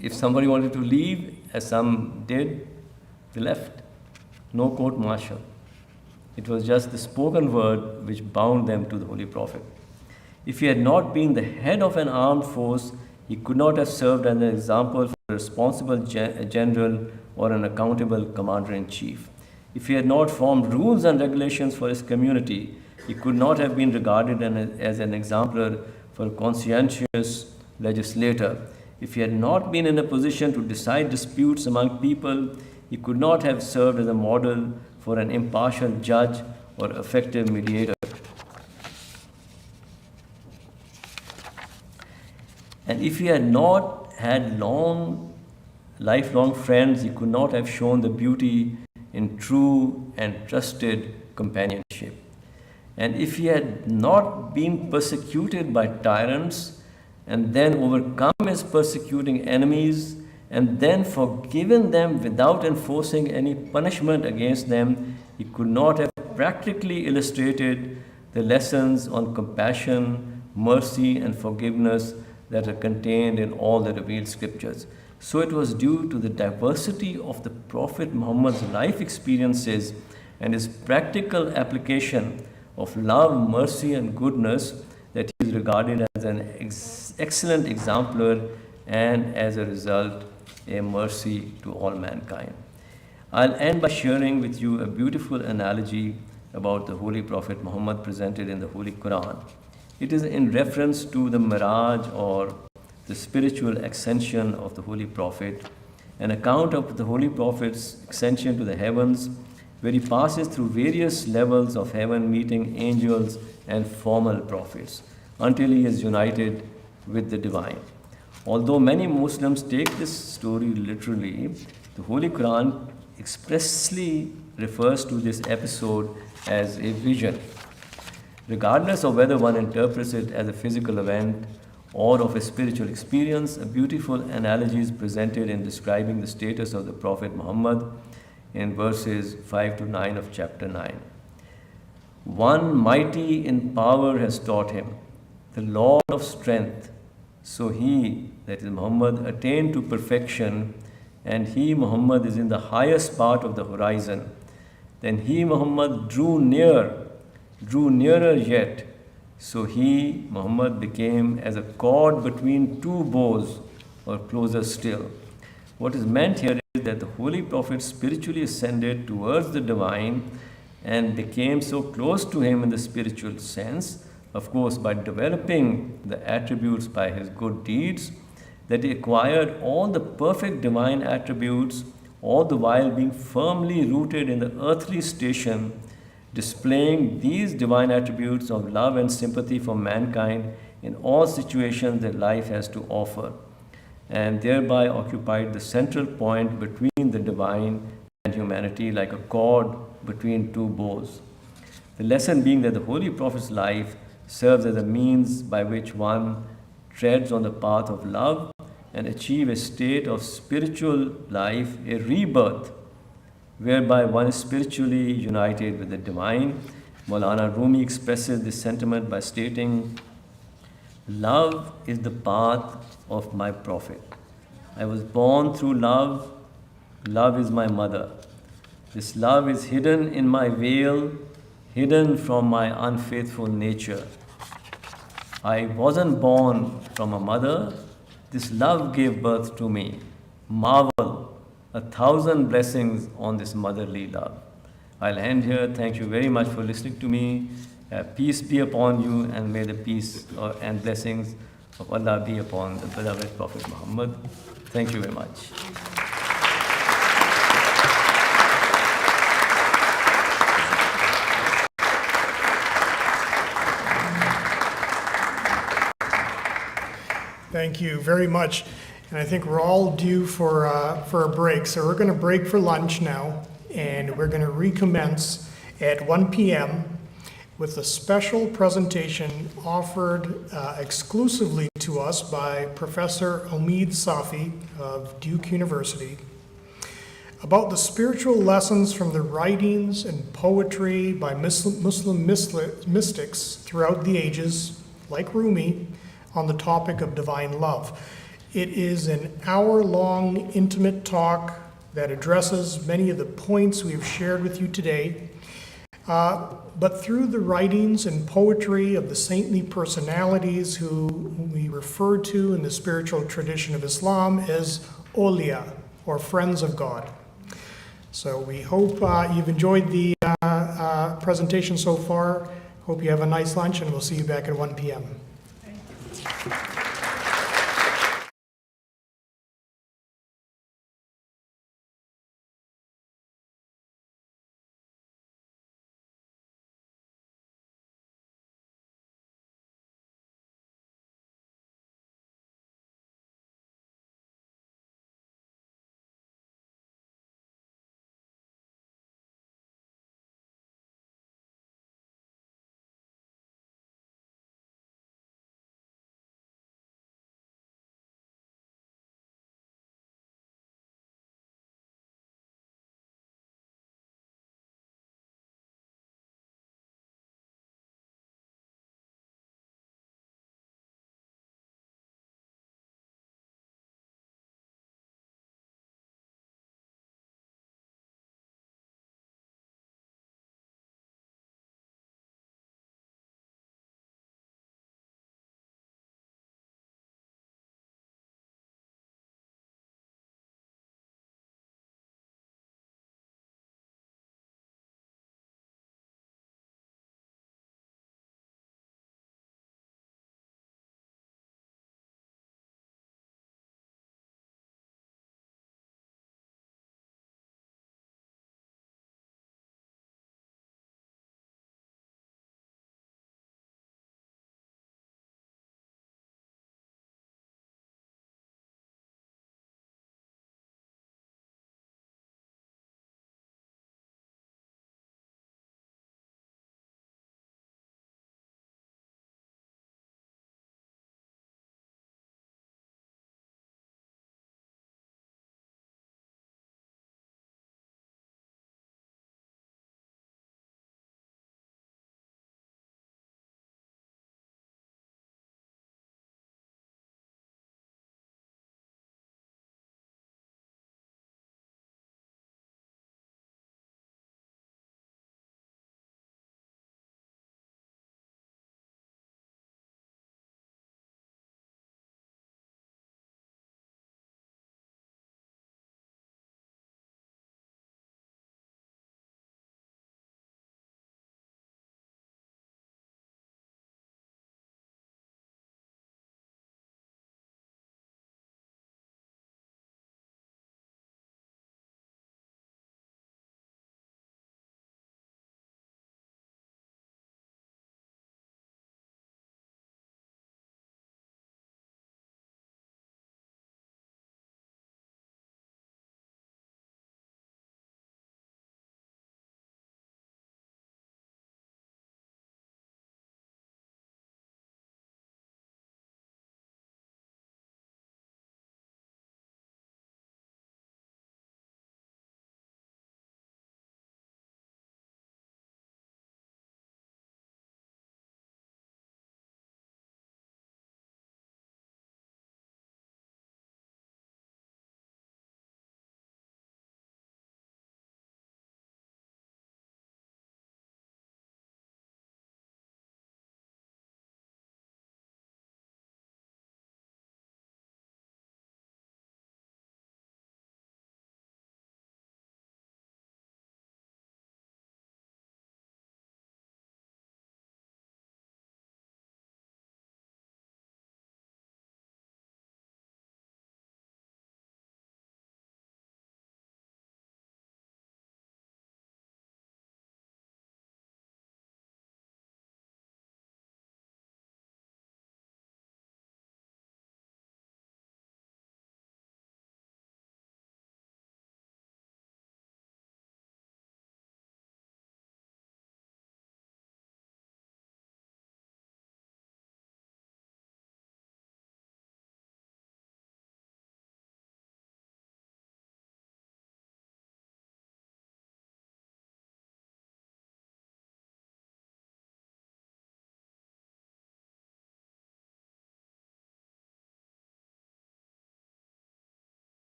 If somebody wanted to leave, as some did, they left. No court martial. It was just the spoken word which bound them to the Holy Prophet. If he had not been the head of an armed force, he could not have served as an example for a responsible general or an accountable commander-in-chief. If he had not formed rules and regulations for his community, he could not have been regarded as an exemplar for a conscientious legislator. If he had not been in a position to decide disputes among people, he could not have served as a model for an impartial judge or effective mediator. And if he had not had lifelong friends, he could not have shown the beauty in true and trusted companionship. And if he had not been persecuted by tyrants and then overcome his persecuting enemies and then forgiven them without enforcing any punishment against them, he could not have practically illustrated the lessons on compassion, mercy, and forgiveness that are contained in all the revealed scriptures. So it was due to the diversity of the Prophet Muhammad's life experiences and his practical application of love, mercy, and goodness that he is regarded as an excellent exemplar and, as a result, a mercy to all mankind. I'll end by sharing with you a beautiful analogy about the Holy Prophet Muhammad presented in the Holy Quran. It is in reference to the Miraj, or the spiritual ascension of the Holy Prophet, an account of the Holy Prophet's ascension to the heavens, where he passes through various levels of heaven, meeting angels and formal prophets, until he is united with the divine. Although many Muslims take this story literally, the Holy Quran expressly refers to this episode as a vision. Regardless of whether one interprets it as a physical event or of a spiritual experience, a beautiful analogy is presented in describing the status of the Prophet Muhammad in verses 5 to 9 of chapter 9. One mighty in power has taught him, the Lord of strength. So he, that is Muhammad, attained to perfection, and he, Muhammad, is in the highest part of the horizon. Then he, Muhammad, drew nearer yet. So he, Muhammad, became as a cord between two bows, or closer still. What is meant here is that the Holy Prophet spiritually ascended towards the divine and became so close to him in the spiritual sense, of course, by developing the attributes by his good deeds, that he acquired all the perfect divine attributes, all the while being firmly rooted in the earthly station, displaying these divine attributes of love and sympathy for mankind in all situations that life has to offer, and thereby occupied the central point between the divine and humanity, like a cord between two bows. The lesson being that the Holy Prophet's life serves as a means by which one treads on the path of love and achieve a state of spiritual life, a rebirth, whereby one is spiritually united with the divine. Maulana Rumi expresses this sentiment by stating, "Love is the path of my prophet. I was born through love. Love is my mother. This love is hidden in my veil, hidden from my unfaithful nature. I wasn't born from a mother. This love gave birth to me. Marvel, 1,000 blessings on this motherly love." I'll end here. Thank you very much for listening to me. Peace be upon you, and may the peace and blessings of Allah be upon the beloved Prophet Muhammad. Thank you very much. Thank you very much. And I think we're all due for a break. So we're going to break for lunch now, and we're going to recommence at 1 p.m. with a special presentation offered exclusively to us by Professor Omid Safi of Duke University about the spiritual lessons from the writings and poetry by Muslim mystics throughout the ages, like Rumi, on the topic of divine love. It is an hour-long, intimate talk that addresses many of the points we have shared with you today, but through the writings and poetry of the saintly personalities who we refer to in the spiritual tradition of Islam as awliya, or friends of God. So we hope you've enjoyed the presentation so far. Hope you have a nice lunch, and we'll see you back at 1 p.m.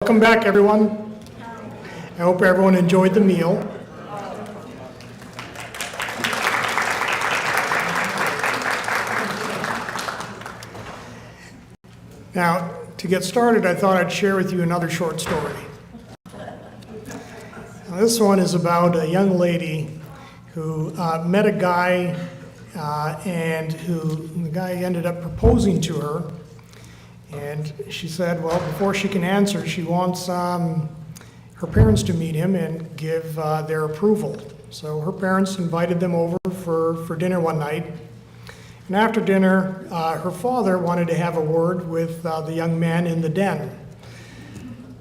Welcome back, everyone. I hope everyone enjoyed the meal. Now, to get started, I thought I'd share with you another short story. Now, this one is about a young lady who met a guy, and the guy ended up proposing to her. And she said, well, before she can answer, she wants her parents to meet him and give their approval. So her parents invited them over for dinner one night. And after dinner, her father wanted to have a word with the young man in the den.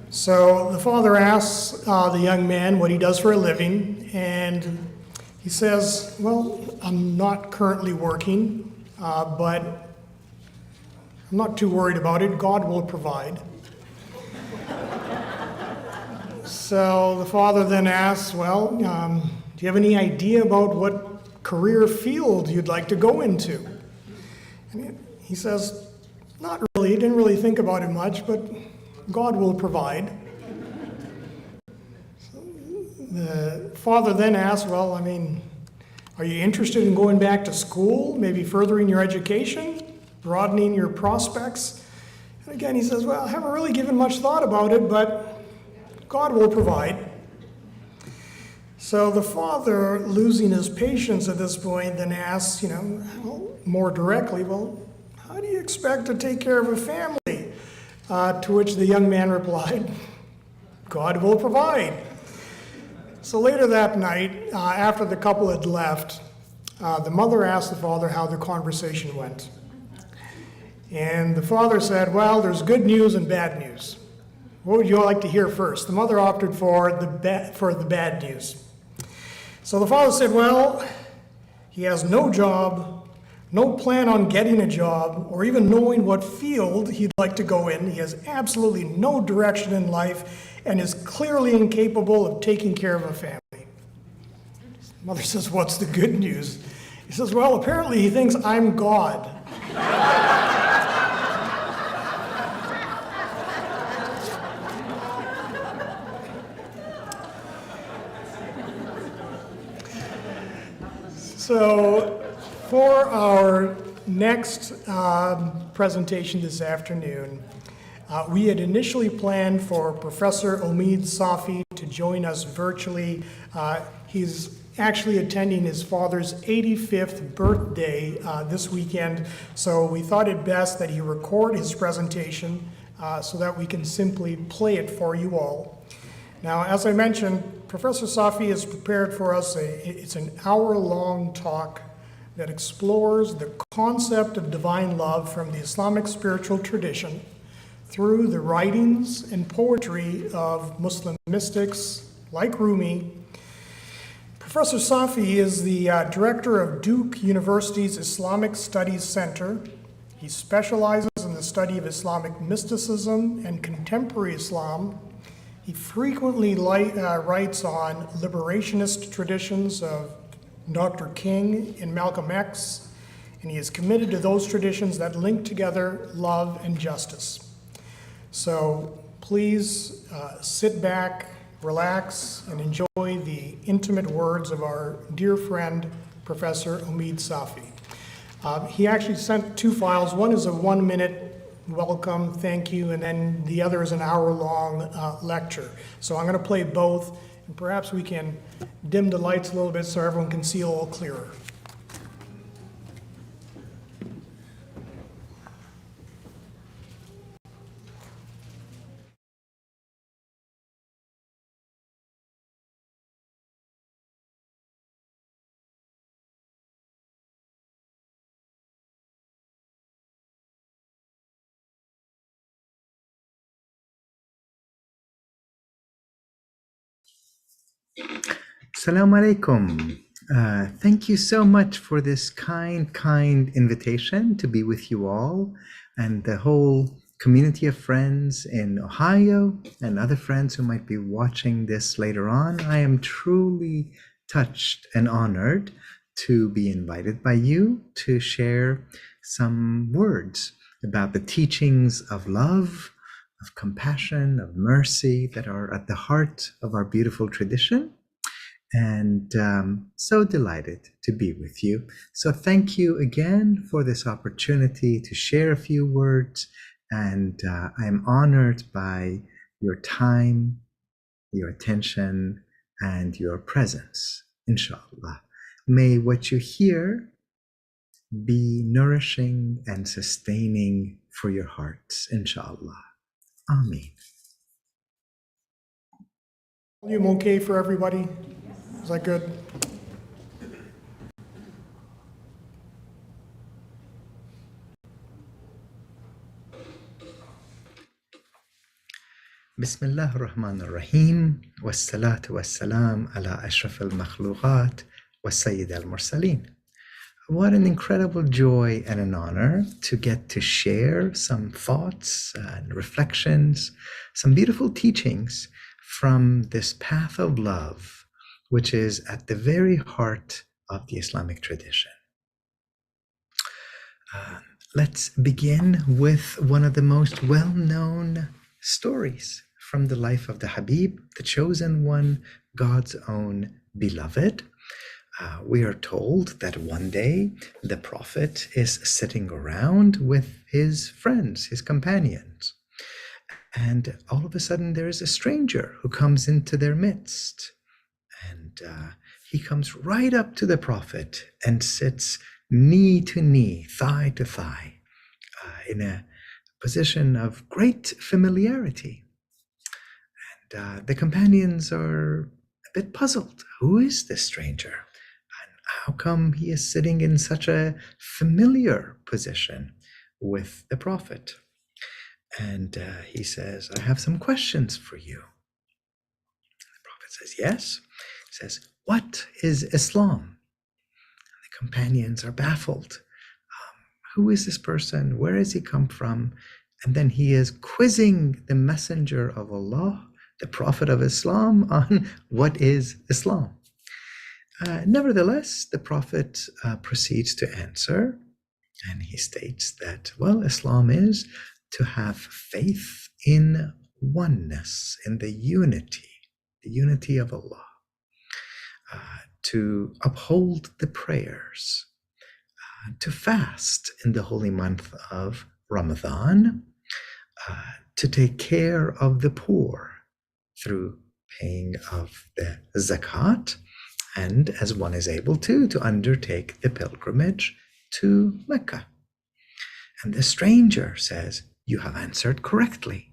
So the father asks the young man what he does for a living, and he says, well, I'm not currently working, but I'm not too worried about it. God will provide. So the father then asks, well, do you have any idea about what career field you'd like to go into? And he says, not really. He didn't really think about it much, but God will provide. So the father then asks, well, I mean, are you interested in going back to school, maybe furthering your education, broadening your prospects? And again, he says, well, I haven't really given much thought about it, but God will provide. So the father, losing his patience at this point, then asks, more directly, well, how do you expect to take care of a family? To which the young man replied, God will provide. So later that night, after the couple had left, the mother asked the father how the conversation went. And the father said, well, there's good news and bad news. What would you all like to hear first? The mother opted for the bad news. So the father said, well, he has no job, no plan on getting a job, or even knowing what field he'd like to go in. He has absolutely no direction in life and is clearly incapable of taking care of a family. The mother says, what's the good news? He says, well, apparently he thinks I'm God. So for our next presentation this afternoon, we had initially planned for Professor Omid Safi to join us virtually. He's actually attending his father's 85th birthday this weekend, so we thought it best that he record his presentation so that we can simply play it for you all. Now, as I mentioned, Professor Safi has prepared for us it's an hour-long talk that explores the concept of divine love from the Islamic spiritual tradition through the writings and poetry of Muslim mystics like Rumi. Professor Safi is the director of Duke University's Islamic Studies Center. He specializes in the study of Islamic mysticism and contemporary Islam. He frequently writes on liberationist traditions of Dr. King and Malcolm X, and he is committed to those traditions that link together love and justice. So please sit back, relax, and enjoy the intimate words of our dear friend, Professor Omid Safi. He actually sent two files. One is a 1-minute welcome, thank you, and then the other is an hour-long lecture. So I'm going to play both, and perhaps we can dim the lights a little bit so everyone can see a little clearer. Assalamu alaikum. Thank you so much for this kind invitation to be with you all and the whole community of friends in Ohio and other friends who might be watching this later on. I am truly touched and honored to be invited by you to share some words about the teachings of love, of compassion, of mercy that are at the heart of our beautiful tradition. And so delighted to be with you. So thank you again for this opportunity to share a few words. And I'm honored by your time, your attention, and your presence, inshallah. May what you hear be nourishing and sustaining for your hearts, inshallah. Ameen. Volume okay for everybody? Is that good? بسم الله الرحمن الرحيم والصلاة والسلام على أشرف المخلوقات والسيد المرسلين. What an incredible joy and an honor to get to share some thoughts and reflections, some beautiful teachings from this path of love, which is at the very heart of the Islamic tradition. Let's begin with one of the most well-known stories from the life of the Habib, the chosen one, God's own beloved. We are told that one day the Prophet is sitting around with his friends, his companions, and all of a sudden there is a stranger who comes into their midst, and he comes right up to the Prophet and sits knee to knee, thigh to thigh, in a position of great familiarity. And the companions are a bit puzzled. Who is this stranger? And how come he is sitting in such a familiar position with the Prophet? And he says, I have some questions for you. The Prophet says, yes. He says, what is Islam? And the companions are baffled. Who is this person? Where has he come from? And then he is quizzing the messenger of Allah, the Prophet of Islam, on what is Islam. Nevertheless, the Prophet proceeds to answer, and he states that, well, Islam is to have faith in oneness, in the unity of Allah, to uphold the prayers, to fast in the holy month of Ramadan, to take care of the poor through paying of the zakat, and as one is able to undertake the pilgrimage to Mecca. And the stranger says, you have answered correctly.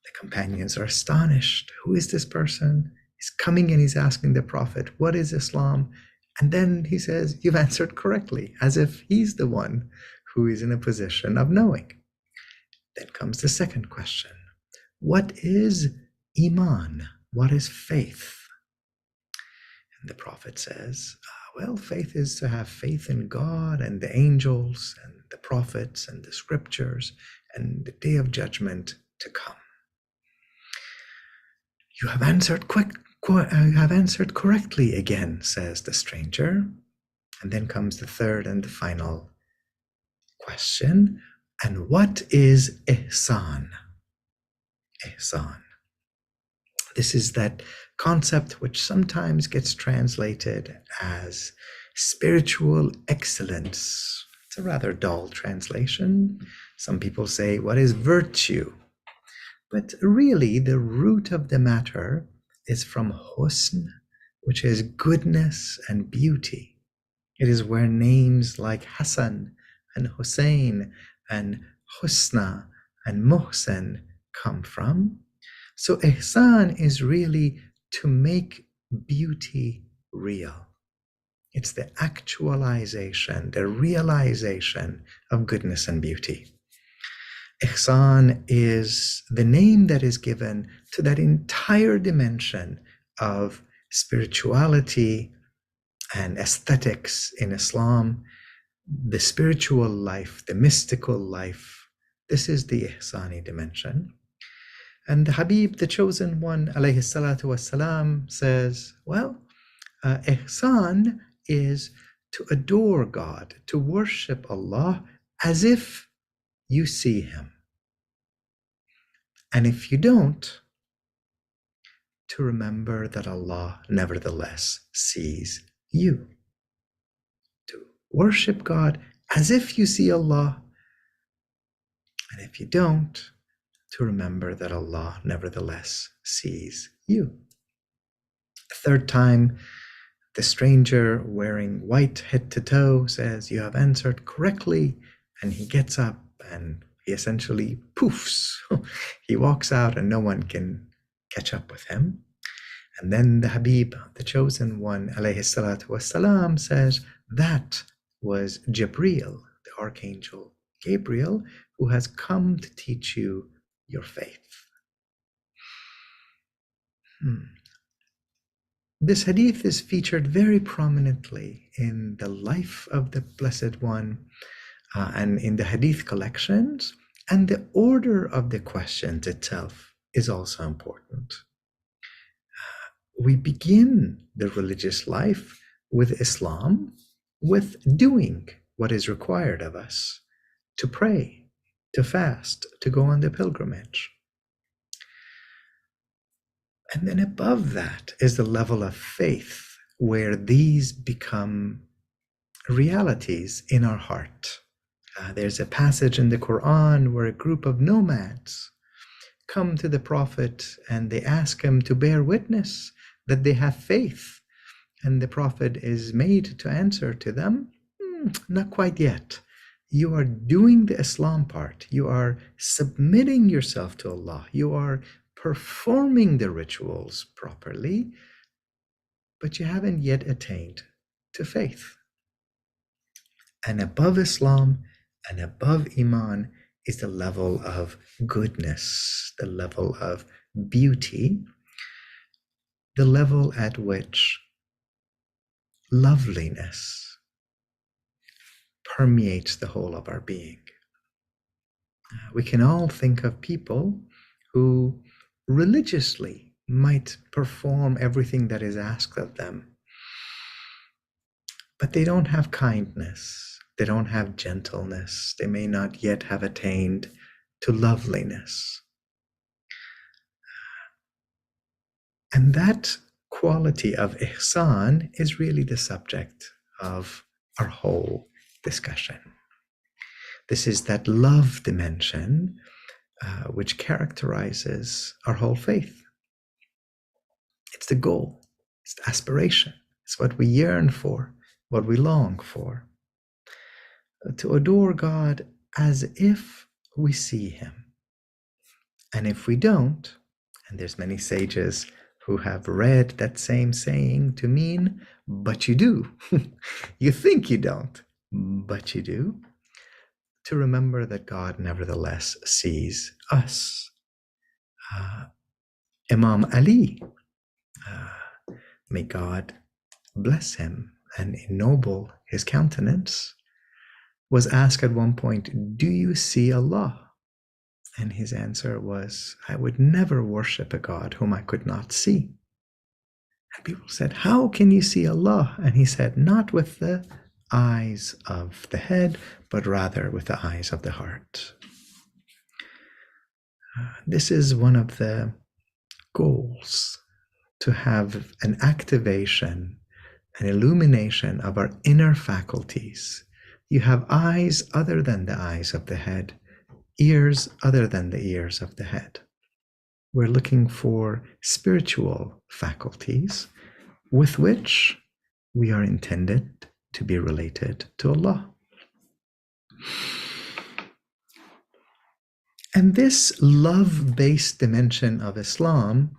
The companions are astonished. Who is this person? He's coming and he's asking the Prophet, what is Islam? And then he says, you've answered correctly, as if he's the one who is in a position of knowing. Then comes the second question. What is Iman? What is faith? And the Prophet says, well, faith is to have faith in God and the angels and the prophets and the scriptures and the day of judgment to come. You have answered correctly again, says the stranger. And then comes the third and the final question. And what is ihsan? Ihsan. This is that concept which sometimes gets translated as spiritual excellence. It's a rather dull translation. Some people say, what is virtue? But really, the root of the matter is from husn, which is goodness and beauty. It is where names like Hassan and Hussein and Husna and Muhsin come from. So ihsan is really to make beauty real. It's the actualization, the realization of goodness and beauty. Ihsan is the name that is given to that entire dimension of spirituality and aesthetics in Islam, the spiritual life, the mystical life. This is the ihsani dimension. And the Habib, the chosen one, alayhi salatu wassalam, says, well, ihsan is to adore God, to worship Allah as if you see him. And if you don't, to remember that Allah nevertheless sees you. To worship God as if you see Allah. And if you don't, to remember that Allah nevertheless sees you. A third time, the stranger wearing white head to toe says, "You have answered correctly." And he gets up and he essentially poofs. He walks out and no one can catch up with him. And then the Habib, the chosen one, alayhi salatu wassalam, says, that was Jibreel, the archangel Gabriel, who has come to teach you your faith. This hadith is featured very prominently in the life of the Blessed One and in the hadith collections, and the order of the questions itself is also important. We begin the religious life with Islam, with doing what is required of us, to pray, to fast, to go on the pilgrimage. And then above that is the level of faith, where these become realities in our heart. There's a passage in the Quran where a group of nomads come to the Prophet and they ask him to bear witness that they have faith. And the Prophet is made to answer to them, not quite yet. You are doing the Islam part. You are submitting yourself to Allah. You are performing the rituals properly, but you haven't yet attained to faith. And above Islam and above Iman is the level of goodness, the level of beauty, the level at which loveliness permeates the whole of our being. We can all think of people who religiously might perform everything that is asked of them, but they don't have kindness, they don't have gentleness, they may not yet have attained to loveliness. And that quality of ihsan is really the subject of our whole discussion. This is that love dimension which characterizes our whole faith. It's the goal, it's the aspiration, it's what we yearn for, what we long for. To adore God as if we see Him. And if we don't, and there's many sages who have read that same saying to mean, but you do. You think you don't, but you do. To remember that God nevertheless sees us. Imam Ali, may God bless him and ennoble his countenance, was asked at one point, do you see Allah? And his answer was, I would never worship a God whom I could not see. And people said, how can you see Allah? And he said, not with the eyes of the head, but rather with the eyes of the heart. This is one of the goals, to have an activation, an illumination of our inner faculties. You have eyes other than the eyes of the head, ears other than the ears of the head. We're looking for spiritual faculties with which we are intended to be related to Allah. And this love-based dimension of Islam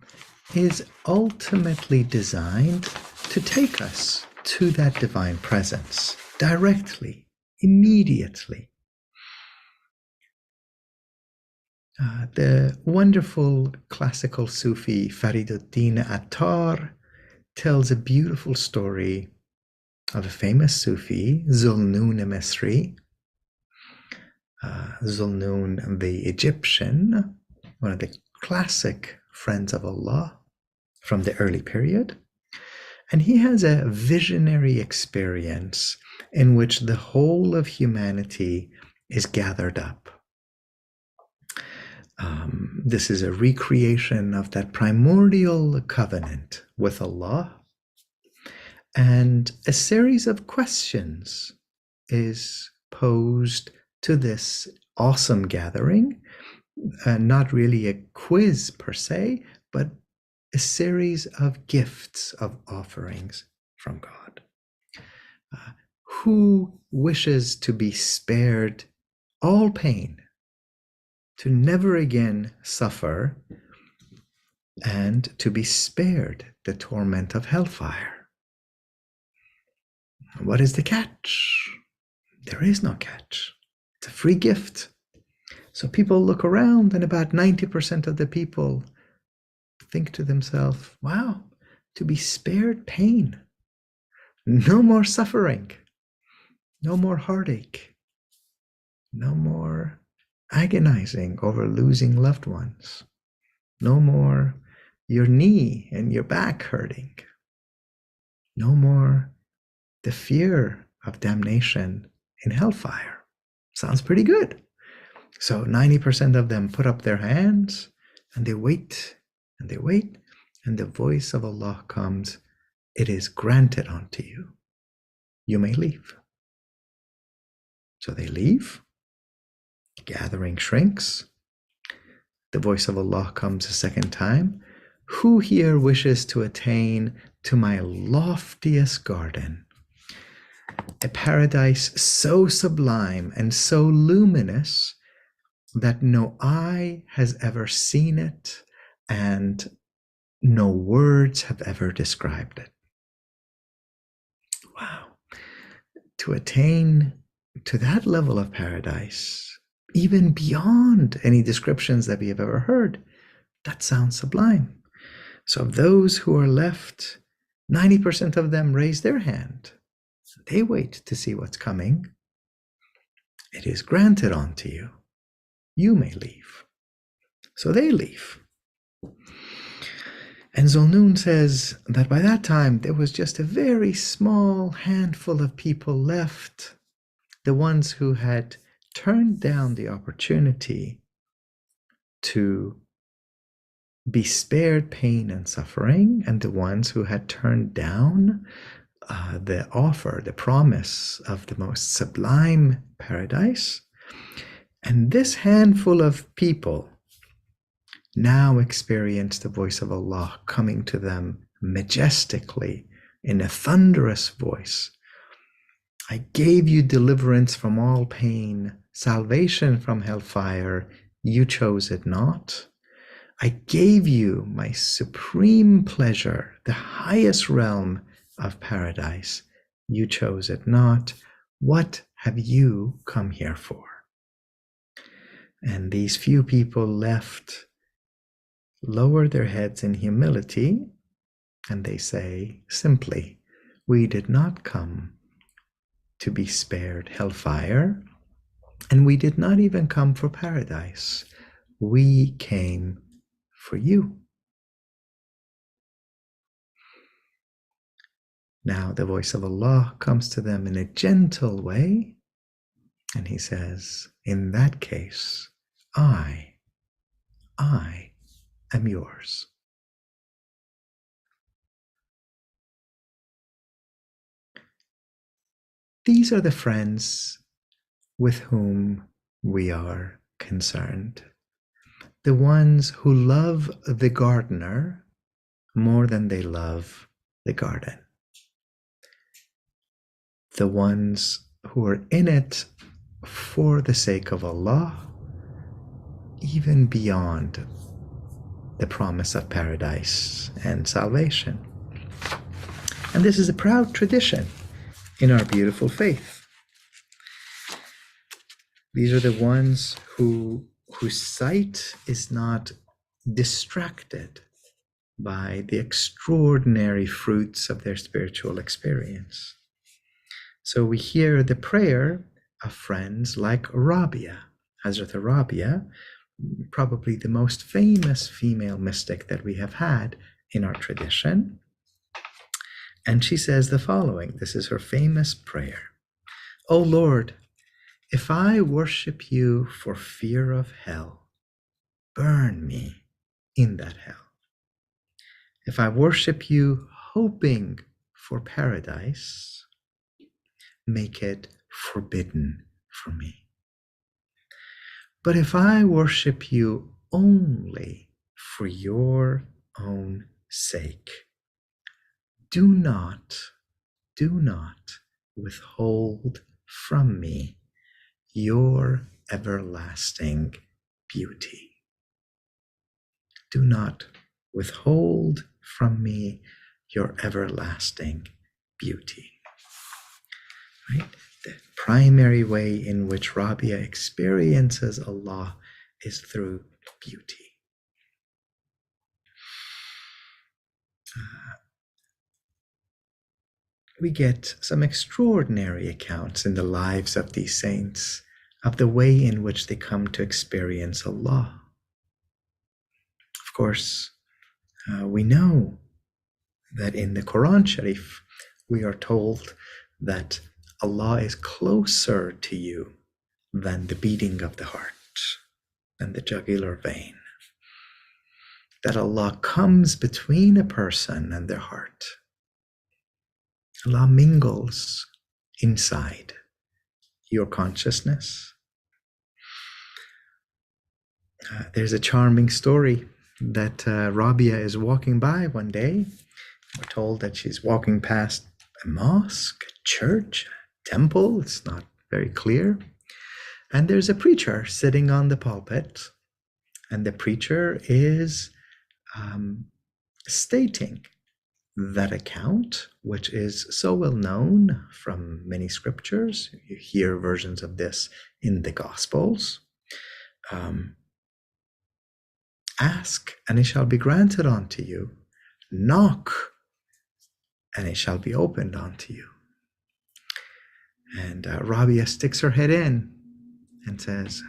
is ultimately designed to take us to that divine presence directly, immediately. The wonderful classical Sufi Fariduddin Attar tells a beautiful story of a famous Sufi, Zulnoon Misri. Zulnoon the Egyptian, one of the classic friends of Allah from the early period. And he has a visionary experience in which the whole of humanity is gathered up. This is a recreation of that primordial covenant with Allah. And a series of questions is posed to this awesome gathering. Not really a quiz per se, but a series of gifts, of offerings from God. Who wishes to be spared all pain, to never again suffer, and to be spared the torment of hellfire? What is the catch? There is no catch. It's a free gift. So people look around, and about 90% of the people think to themselves, wow, to be spared pain, no more suffering, no more heartache, no more agonizing over losing loved ones, no more your knee and your back hurting, no more the fear of damnation in hellfire. Sounds pretty good. So 90% of them put up their hands and they wait and they wait, and the voice of Allah comes, it is granted unto you. You may leave. So they leave. The gathering shrinks. The voice of Allah comes a second time. Who here wishes to attain to my loftiest garden? A paradise so sublime and so luminous that no eye has ever seen it and no words have ever described it. Wow. To attain to that level of paradise, even beyond any descriptions that we have ever heard, that sounds sublime. So of those who are left, 90% of them raise their hand. They wait to see what's coming. It is granted unto you. You may leave. So they leave. And Zulnoon says that by that time, there was just a very small handful of people left, the ones who had turned down the opportunity to be spared pain and suffering, and the ones who had turned down the offer, the promise of the most sublime paradise. And this handful of people now experience the voice of Allah coming to them majestically in a thunderous voice. I gave you deliverance from all pain, salvation from hellfire. You chose it not. I gave you my supreme pleasure, the highest realm of paradise. You chose it not. What have you come here for? And these few people left lower their heads in humility, and they say simply, we did not come to be spared hellfire, and we did not even come for paradise. We came for you. Now the voice of Allah comes to them in a gentle way, and he says, in that case, I am yours. These are the friends with whom we are concerned. The ones who love the gardener more than they love the garden. The ones who are in it for the sake of Allah, even beyond the promise of paradise and salvation. And this is a proud tradition in our beautiful faith. These are the ones whose sight is not distracted by the extraordinary fruits of their spiritual experience. So we hear the prayer of friends like Rabia, Hazrat Rabia, probably the most famous female mystic that we have had in our tradition. And she says the following, this is her famous prayer. O Lord, if I worship you for fear of hell, burn me in that hell. If I worship you hoping for paradise, make it forbidden for me. But if I worship you only for your own sake, do not withhold from me your everlasting beauty. Do not withhold from me your everlasting beauty. Right? The primary way in which Rabia experiences Allah is through beauty. We get some extraordinary accounts in the lives of these saints of the way in which they come to experience Allah. Of course, we know that in the Quran Sharif, we are told that Allah is closer to you than the beating of the heart, than the jugular vein. That Allah comes between a person and their heart. Allah mingles inside your consciousness. There's a charming story that Rabia is walking by one day. We're told that she's walking past a mosque, a church, a temple. It's not very clear. And there's a preacher sitting on the pulpit. And the preacher is stating that account, which is so well known from many scriptures. You hear versions of this in the Gospels. Ask, and it shall be granted unto you. Knock, and it shall be opened unto you. And Rabia sticks her head in and says,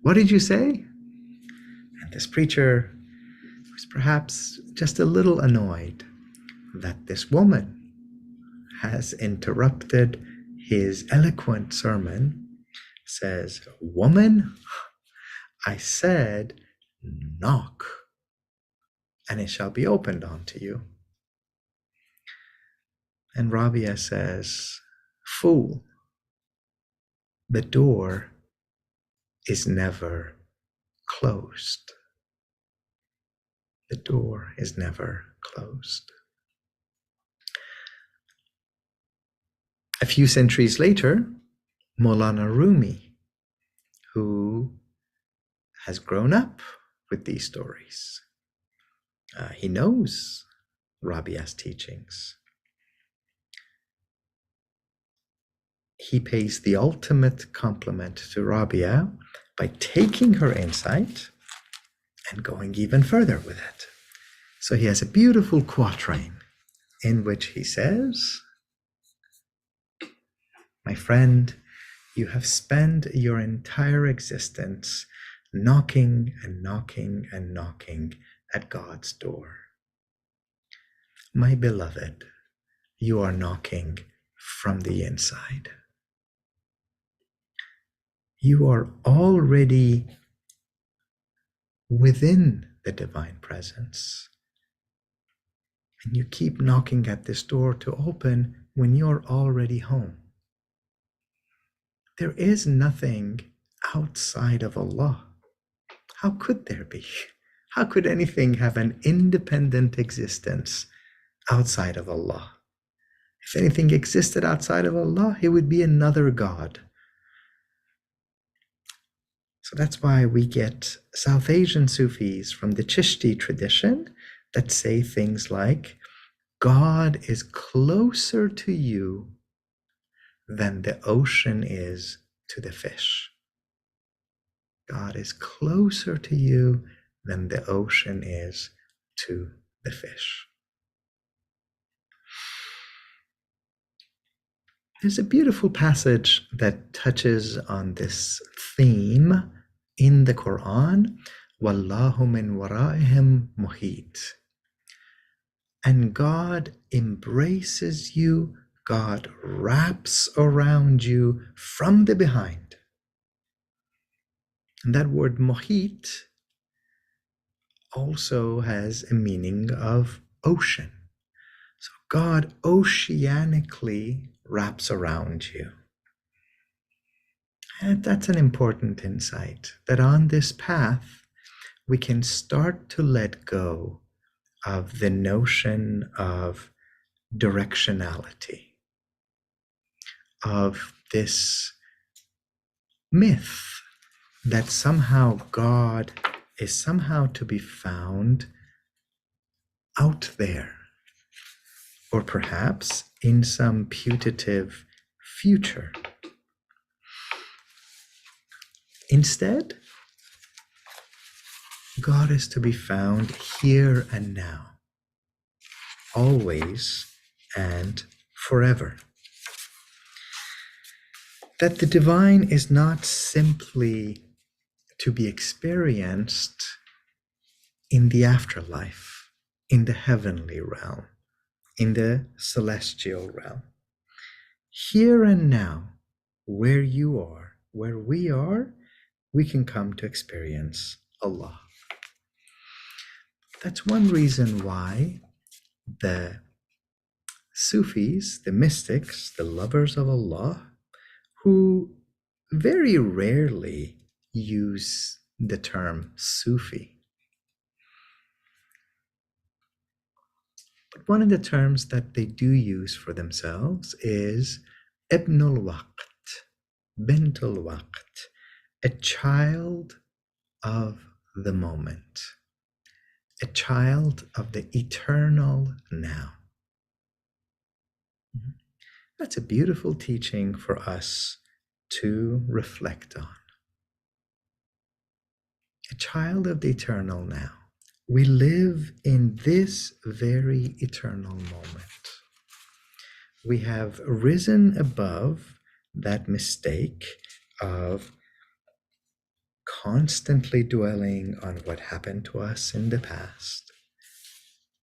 "What did you say?" And this preacher was perhaps just a little annoyed that this woman has interrupted his eloquent sermon. Says, "Woman, I said, knock, and it shall be opened unto you." And Rabia says, "Fool, the door is never closed. The door is never closed." A few centuries later, Maulana Rumi, who has grown up with these stories, he knows Rabia's teachings. He pays the ultimate compliment to Rabia by taking her insight and going even further with it. So he has a beautiful quatrain in which he says, "My friend, you have spent your entire existence knocking and knocking and knocking at God's door. My beloved, you are knocking from the inside. You are already within the divine presence. And you keep knocking at this door to open when you're already home. There is nothing outside of Allah. How could there be? How could anything have an independent existence outside of Allah? If anything existed outside of Allah, it would be another God. So that's why we get South Asian Sufis from the Chishti tradition that say things like, God is closer to you than the ocean is to the fish. God is closer to you than the ocean is to the fish. There's a beautiful passage that touches on this theme in the Quran, Wallahu min wara'ihim muhit. And God embraces you, God wraps around you from the behind. And that word muhit also has a meaning of ocean. So God oceanically wraps around you. And that's an important insight, that on this path, we can start to let go of the notion of directionality, of this myth that somehow God is somehow to be found out there, or perhaps in some putative future. Instead, God is to be found here and now, always and forever. That the divine is not simply to be experienced in the afterlife, in the heavenly realm, in the celestial realm. Here and now, where you are, where we are, we can come to experience Allah. That's one reason why the Sufis, the mystics, the lovers of Allah, who very rarely use the term Sufi. But one of the terms that they do use for themselves is Ibnul Waqt, Bintul Waqt, a child of the moment, a child of the eternal now. That's a beautiful teaching for us to reflect on. A child of the eternal now. We live in this very eternal moment. We have risen above that mistake of constantly dwelling on what happened to us in the past,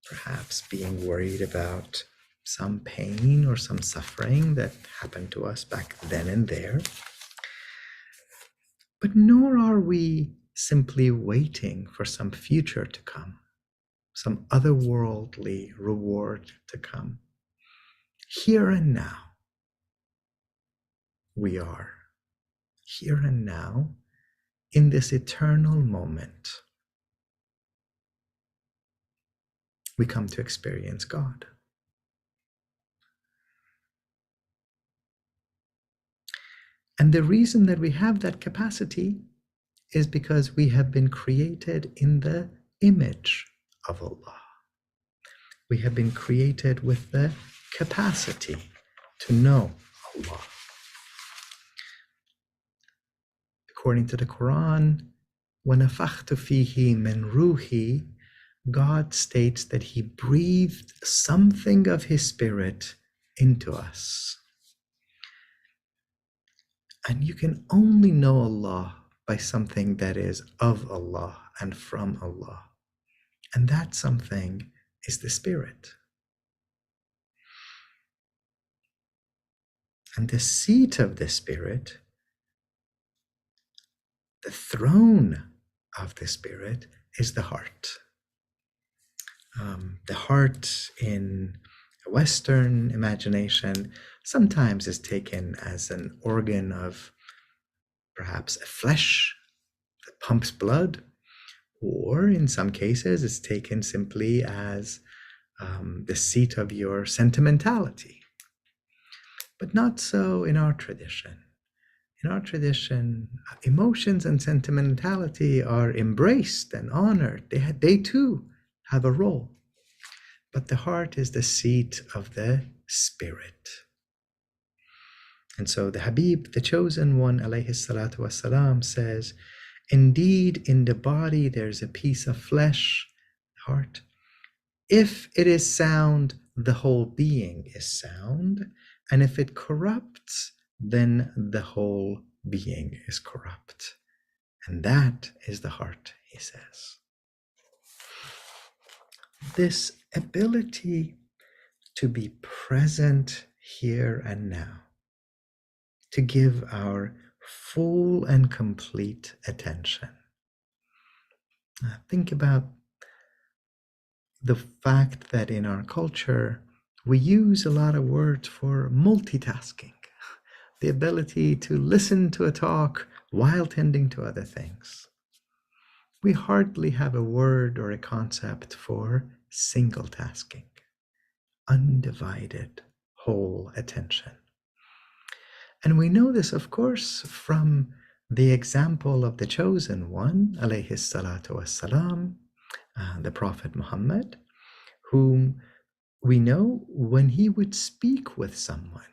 perhaps being worried about some pain or some suffering that happened to us back then and there. But nor are we simply waiting for some future to come, some otherworldly reward to come. Here and now, we are. Here and now, in this eternal moment, we come to experience God. And the reason that we have that capacity is because we have been created in the image of Allah. We have been created with the capacity to know Allah. According to the Quran, وَنَفَخْتُ فِيهِ مِنْ رُوحِي, God states that He breathed something of His Spirit into us. And you can only know Allah by something that is of Allah and from Allah. And that something is the Spirit. And the seat of the Spirit, the throne of the Spirit, is the heart. The heart in Western imagination sometimes is taken as an organ of perhaps a flesh that pumps blood, or in some cases it's taken simply as the seat of your sentimentality. But not so in our tradition. In our tradition, emotions and sentimentality are embraced and honored. They too have a role. But the heart is the seat of the Spirit. And so the Habib, the chosen one, alayhi salatu wasalam, says, indeed, in the body there's a piece of flesh, heart. If it is sound, the whole being is sound. And if it corrupts, then the whole being is corrupt. And that is the heart, he says. This ability to be present here and now, to give our full and complete attention. Think about the fact that in our culture we use a lot of words for multitasking, the ability to listen to a talk while tending to other things. We hardly have a word or a concept for single tasking, undivided, whole attention. And we know this, of course, from the example of the chosen one, alayhi salatu wassalam, the Prophet Muhammad, whom we know when he would speak with someone,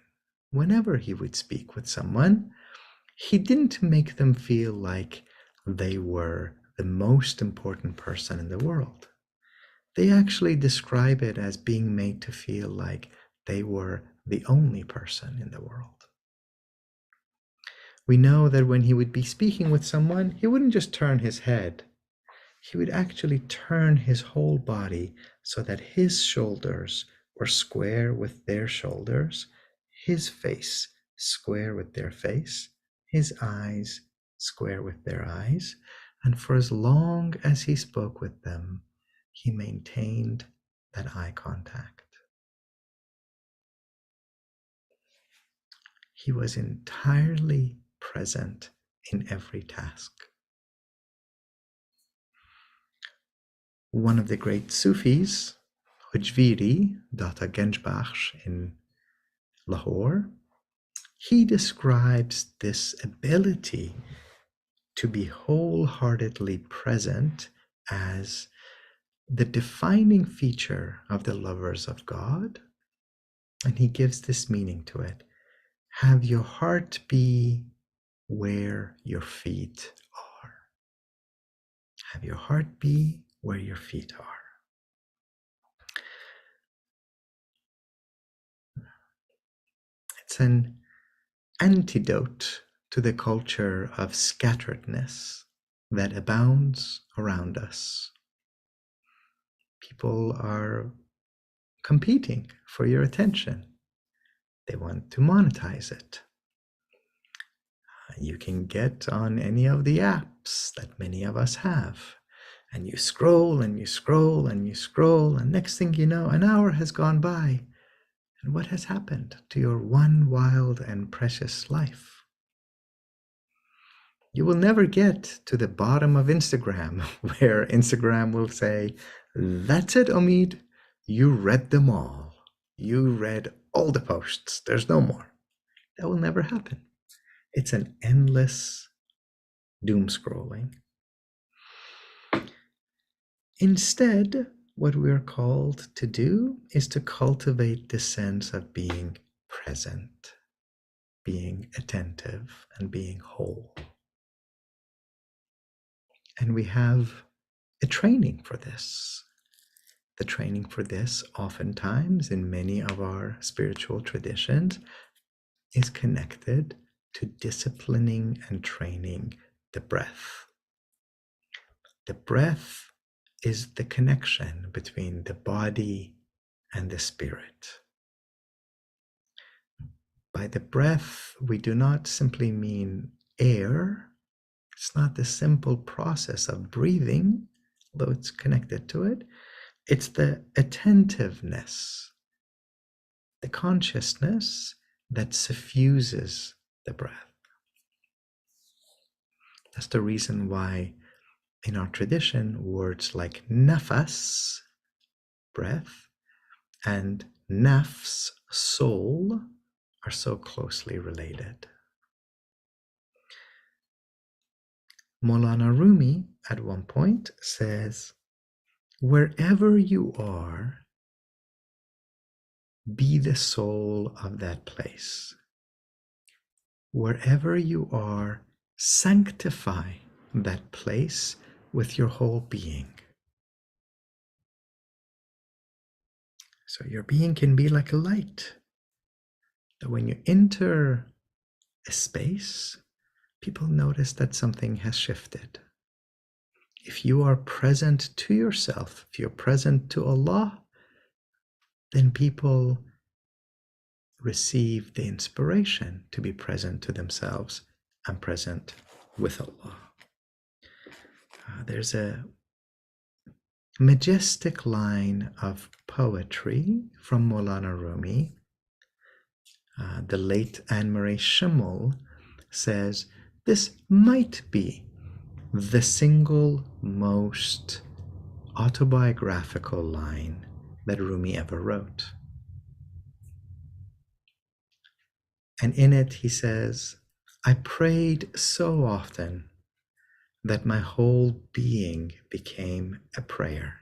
whenever he would speak with someone, he didn't make them feel like they were the most important person in the world. They actually describe it as being made to feel like they were the only person in the world. We know that when he would be speaking with someone, he wouldn't just turn his head. He would actually turn his whole body so that his shoulders were square with their shoulders, his face square with their face, his eyes square with their eyes. And for as long as he spoke with them, he maintained that eye contact. He was entirely present in every task. One of the great Sufis, Hujviri, Data Ganjbakhsh in Lahore, he describes this ability to be wholeheartedly present as the defining feature of the lovers of God. And he gives this meaning to it. Have your heart be where your feet are. Have your heart be where your feet are. It's an antidote to the culture of scatteredness that abounds around us. People are competing for your attention. They want to monetize it. You can get on any of the apps that many of us have, and you scroll and you scroll and you scroll, and next thing you know, an hour has gone by. And what has happened to your one wild and precious life? You will never get to the bottom of Instagram where Instagram will say, that's it, Omid. You read them all. You read all the posts. There's no more. That will never happen. It's an endless doom scrolling. Instead, what we're called to do is to cultivate the sense of being present, being attentive, and being whole. And we have a training for this. The training for this, oftentimes in many of our spiritual traditions, is connected to disciplining and training the breath. The breath is the connection between the body and the spirit. By the breath, we do not simply mean air. It's not the simple process of breathing, though it's connected to it. It's the attentiveness, the consciousness that suffuses the breath. That's the reason why in our tradition, words like nafas, breath, and nafs, soul, are so closely related. Maulana Rumi at one point says, wherever you are, be the soul of that place. Wherever you are, sanctify that place with your whole being. So your being can be like a light. That when you enter a space, people notice that something has shifted. If you are present to yourself, if you're present to Allah, then people receive the inspiration to be present to themselves and present with Allah. There's a majestic line of poetry from Maulana Rumi. The late Anne-Marie Schimmel says this might be the single most autobiographical line that Rumi ever wrote. And in it he says, I prayed so often that my whole being became a prayer.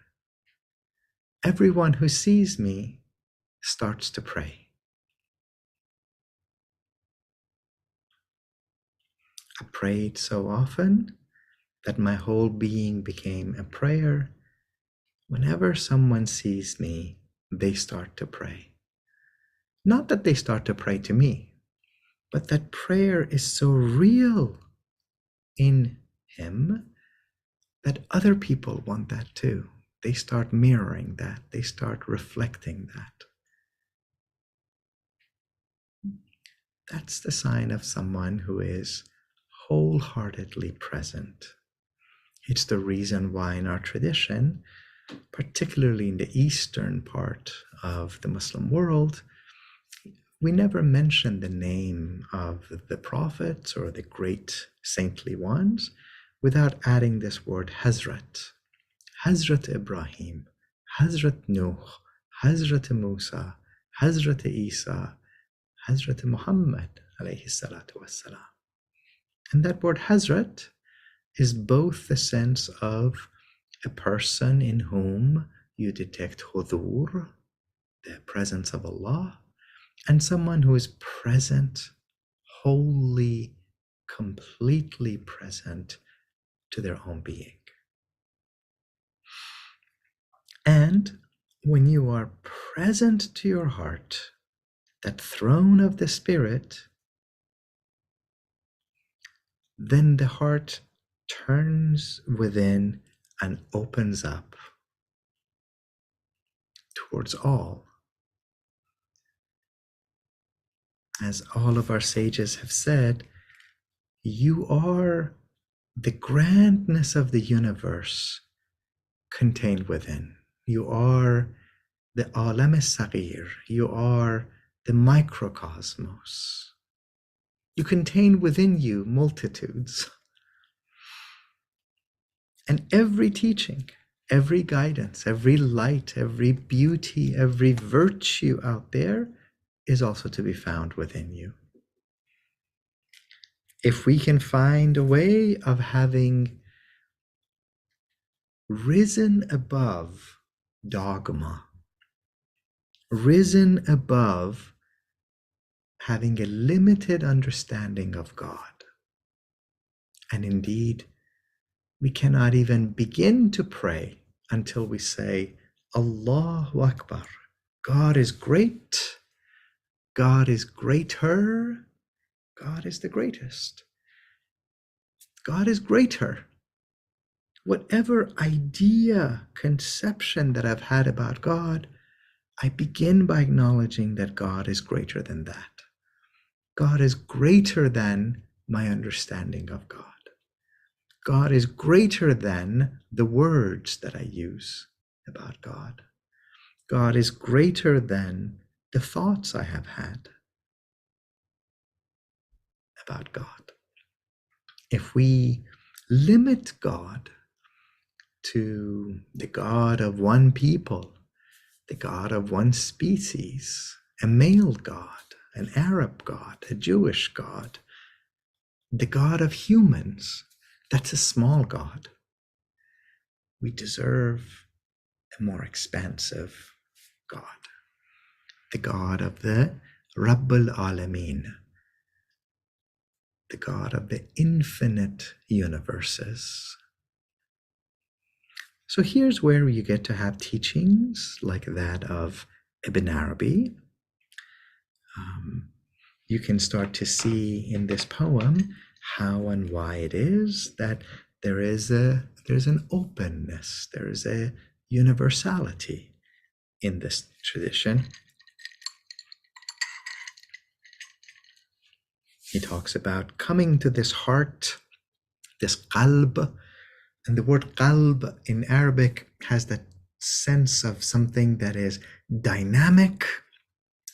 Everyone who sees me starts to pray. I prayed so often that my whole being became a prayer. Whenever someone sees me, they start to pray. Not that they start to pray to me, but that prayer is so real in him that other people want that too. They start mirroring that. They start reflecting that. That's the sign of someone who is wholeheartedly present. It's the reason why in our tradition, particularly in the eastern part of the Muslim world, we never mention the name of the prophets or the great saintly ones without adding this word Hazrat. Hazrat Ibrahim, Hazrat Nuh, Hazrat Musa, Hazrat Isa, Hazrat Muhammad alayhi salatu wassalam. And that word Hazrat is both the sense of a person in whom you detect hudur, the presence of Allah, and someone who is present, wholly, completely present to their own being. And when you are present to your heart, that throne of the Spirit, then the heart turns within and opens up towards all. As all of our sages have said, you are the grandness of the universe contained within. You are the alam as-saghir. You are the microcosmos. You contain within you multitudes. And every teaching, every guidance, every light, every beauty, every virtue out there is also to be found within you. If we can find a way of having risen above dogma, risen above having a limited understanding of God, and indeed, we cannot even begin to pray until we say, Allahu Akbar. God is great. God is greater. God is the greatest. God is greater. Whatever idea, conception that I've had about God, I begin by acknowledging that God is greater than that. God is greater than my understanding of God. God is greater than the words that I use about God. God is greater than the thoughts I have had about God. If we limit God to the God of one people, the God of one species, a male God, an Arab God, a Jewish God, the God of humans, that's a small God. We deserve a more expansive God, the God of the Rabbul Alameen, the God of the infinite universes. So here's where you get to have teachings like that of Ibn Arabi. You can start to see in this poem how and why it is that there's an openness, there is a universality in this tradition. He talks about coming to this heart, this qalb, And the word qalb in Arabic has that sense of something that is dynamic,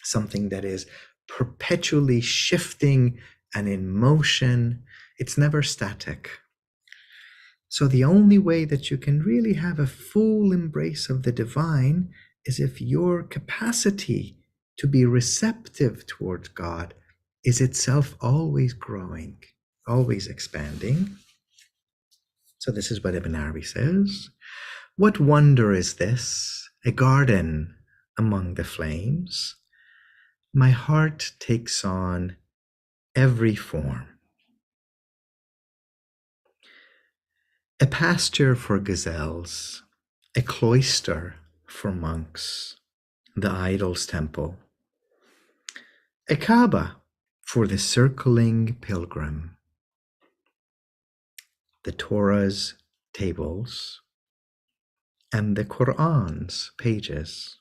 something that is perpetually shifting and in motion. It's never static. So the only way that you can really have a full embrace of the divine is if your capacity to be receptive towards God is itself always growing, always expanding. So this is what Ibn Arabi says. What wonder is this, a garden among the flames? My heart takes on every form. A pasture for gazelles, a cloister for monks, the idol's temple, a Kaaba for the circling pilgrim, the Torah's tables, and the Quran's pages.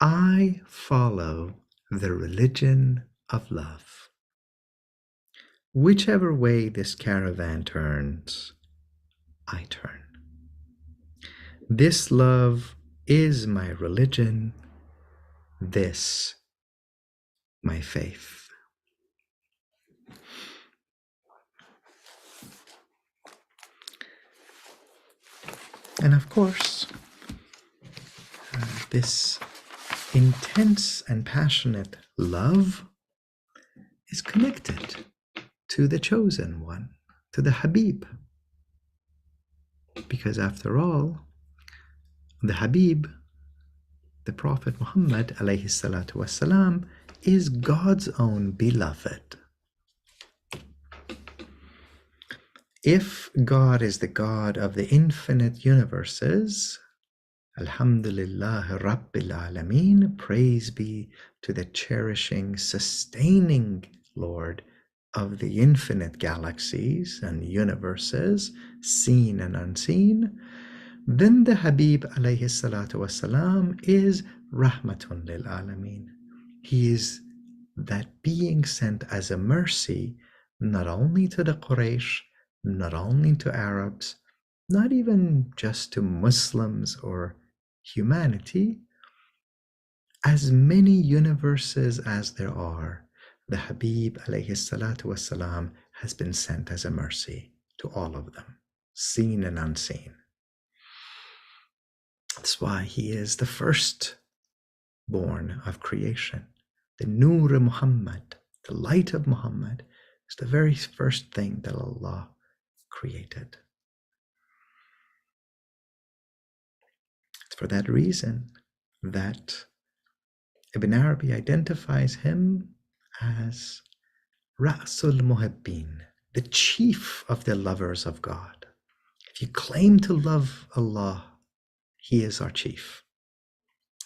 I follow the religion of love. Whichever way this caravan turns, I turn. This love is my religion, this my faith. And of course, this intense and passionate love is connected to the chosen one, to the Habib. Because after all, the Habib, the Prophet Muhammad alayhi salatu wasalam, is God's own beloved. If God is the God of the infinite universes, Alhamdulillah Rabbil Alameen, praise be to the cherishing, sustaining Lord of the infinite galaxies and universes, seen and unseen, then the Habib alayhi salatu wasalam is Rahmatun lil Alameen. He is that being sent as a mercy, not only to the Quraysh, not only to Arabs, not even just to Muslims or humanity, as many universes as there are, the Habib alayhi salatu wasalam has been sent as a mercy to all of them, seen and unseen. That's why he is the first born of creation. The Nur Muhammad, the light of Muhammad, is the very first thing that Allah created. It's for that reason that Ibn Arabi identifies him as Ra'sul Muhibbin, the chief of the lovers of God. If you claim to love Allah, He is our chief.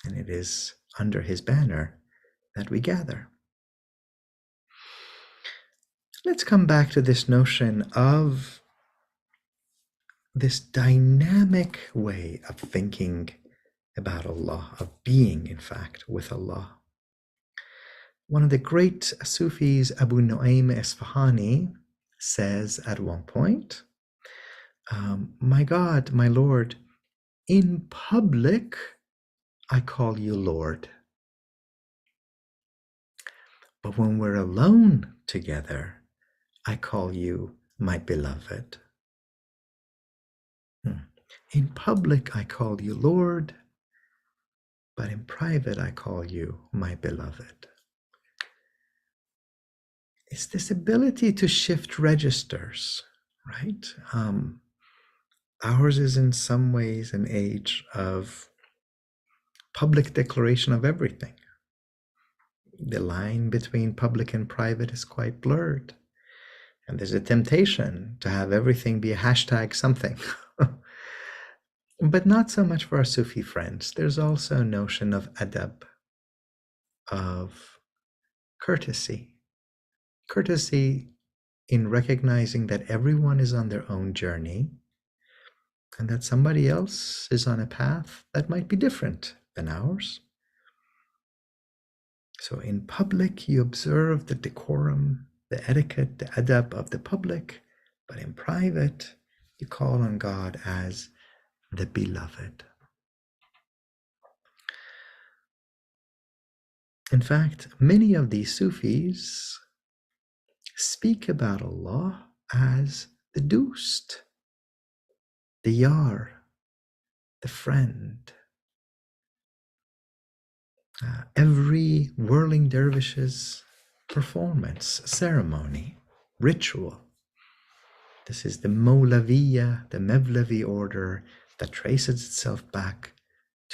And it is under His banner that we gather. Let's come back to this notion of this dynamic way of thinking about Allah, of being, in fact, with Allah. One of the great Sufis, Abu Nu'aym Isfahani, says at one point, my God, my Lord, in public, I call you Lord. But when we're alone together, I call you my beloved. In public, I call you Lord, but in private, I call you my beloved. It's this ability to shift registers, right? Ours is in some ways an age of public declaration of everything. The line between public and private is quite blurred. And there's a temptation to have everything be a hashtag something. But not so much for our Sufi friends. There's also a notion of adab, of courtesy. Courtesy in recognizing that everyone is on their own journey and that somebody else is on a path that might be different than ours. So in public, you observe the decorum, the etiquette, the adab of the public, but in private, You call on God as the beloved. In fact, many of these Sufis speak about Allah as the Dost, the Yar, the friend. Every whirling dervish's performance, ceremony, ritual. This is the Mawlaviya, the Mevlevi order that traces itself back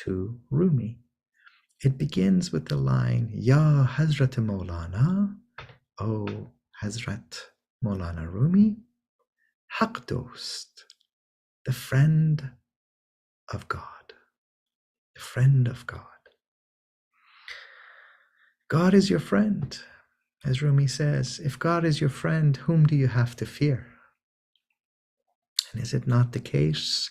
to Rumi. It begins with the line, Ya Hazrat Maulana, O Hazrat Maulana Rumi, Haq Dost, the friend of God, the friend of God. God is your friend. As Rumi says, if God is your friend, whom do you have to fear? And is it not the case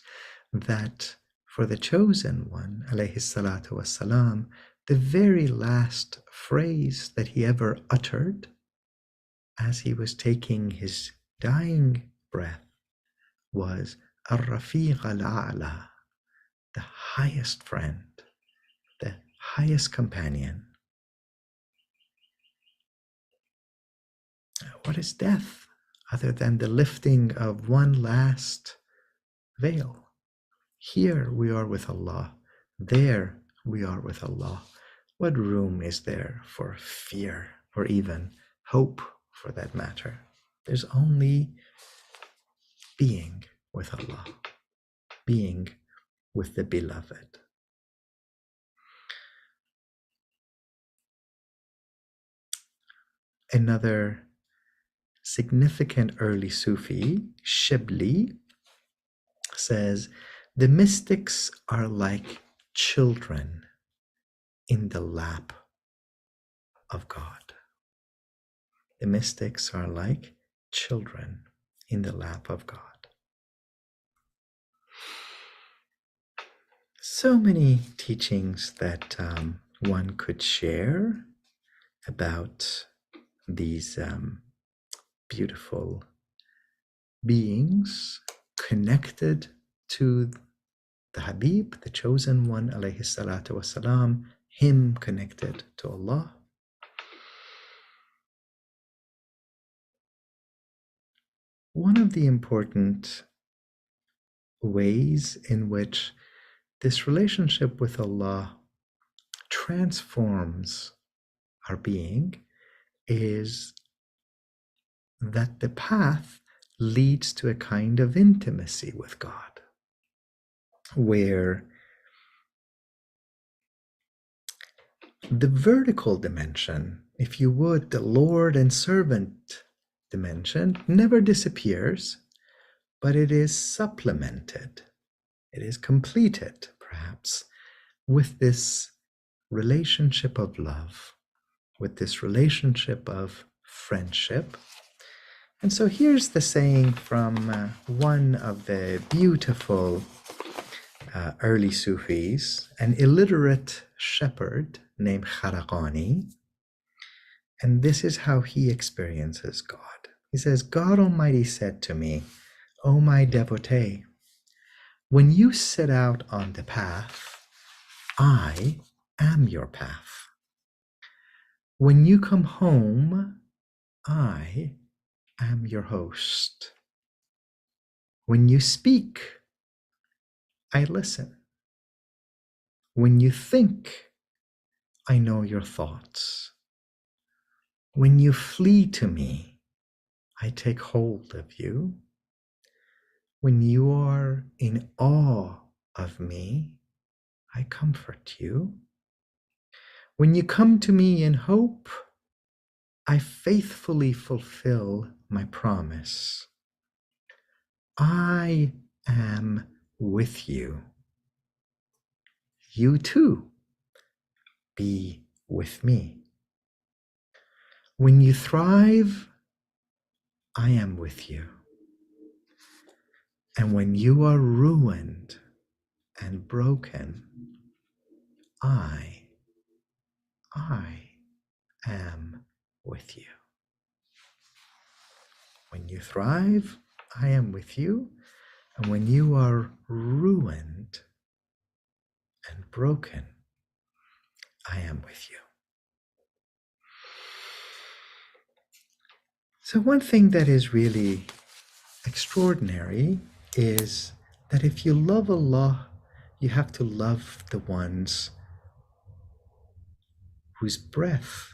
that for the chosen one, alayhi salatu wassalam, the very last phrase that he ever uttered as he was taking his dying breath was Ar-Rafiq al-A'la, the highest friend, the highest companion. What is death other than the lifting of one last veil? Here we are with Allah. There we are with Allah. What room is there for fear or even hope for that matter? There's only being with Allah, being with the beloved. Another significant early Sufi, Shibli, says, the mystics are like children in the lap of God. The mystics are like children in the lap of God. So many teachings that one could share about these beautiful beings connected to the Habib, the chosen one, alayhi salatu wasalam, him connected to Allah. One of the important ways in which this relationship with Allah transforms our being is that the path leads to a kind of intimacy with God, where the vertical dimension, if you would, the Lord and servant dimension, never disappears, but it is supplemented, it is completed, perhaps, with this relationship of love, with this relationship of friendship. And so here's the saying from one of the beautiful early Sufis, an illiterate shepherd named Kharaqani. And this is how he experiences God. He says, God Almighty said to me, O my devotee, when you set out on the path, I am your path. When you come home, I am your host. When you speak, I listen. When you think, I know your thoughts. When you flee to me, I take hold of you. When you are in awe of me, I comfort you. When you come to me in hope, I faithfully fulfill my promise. I am with you. You too, be with me. When you thrive, I am with you. And when you are ruined and broken, I am with you. When you thrive, I am with you. And when you are ruined and broken, I am with you. So one thing that is really extraordinary is that if you love Allah, you have to love the ones whose breath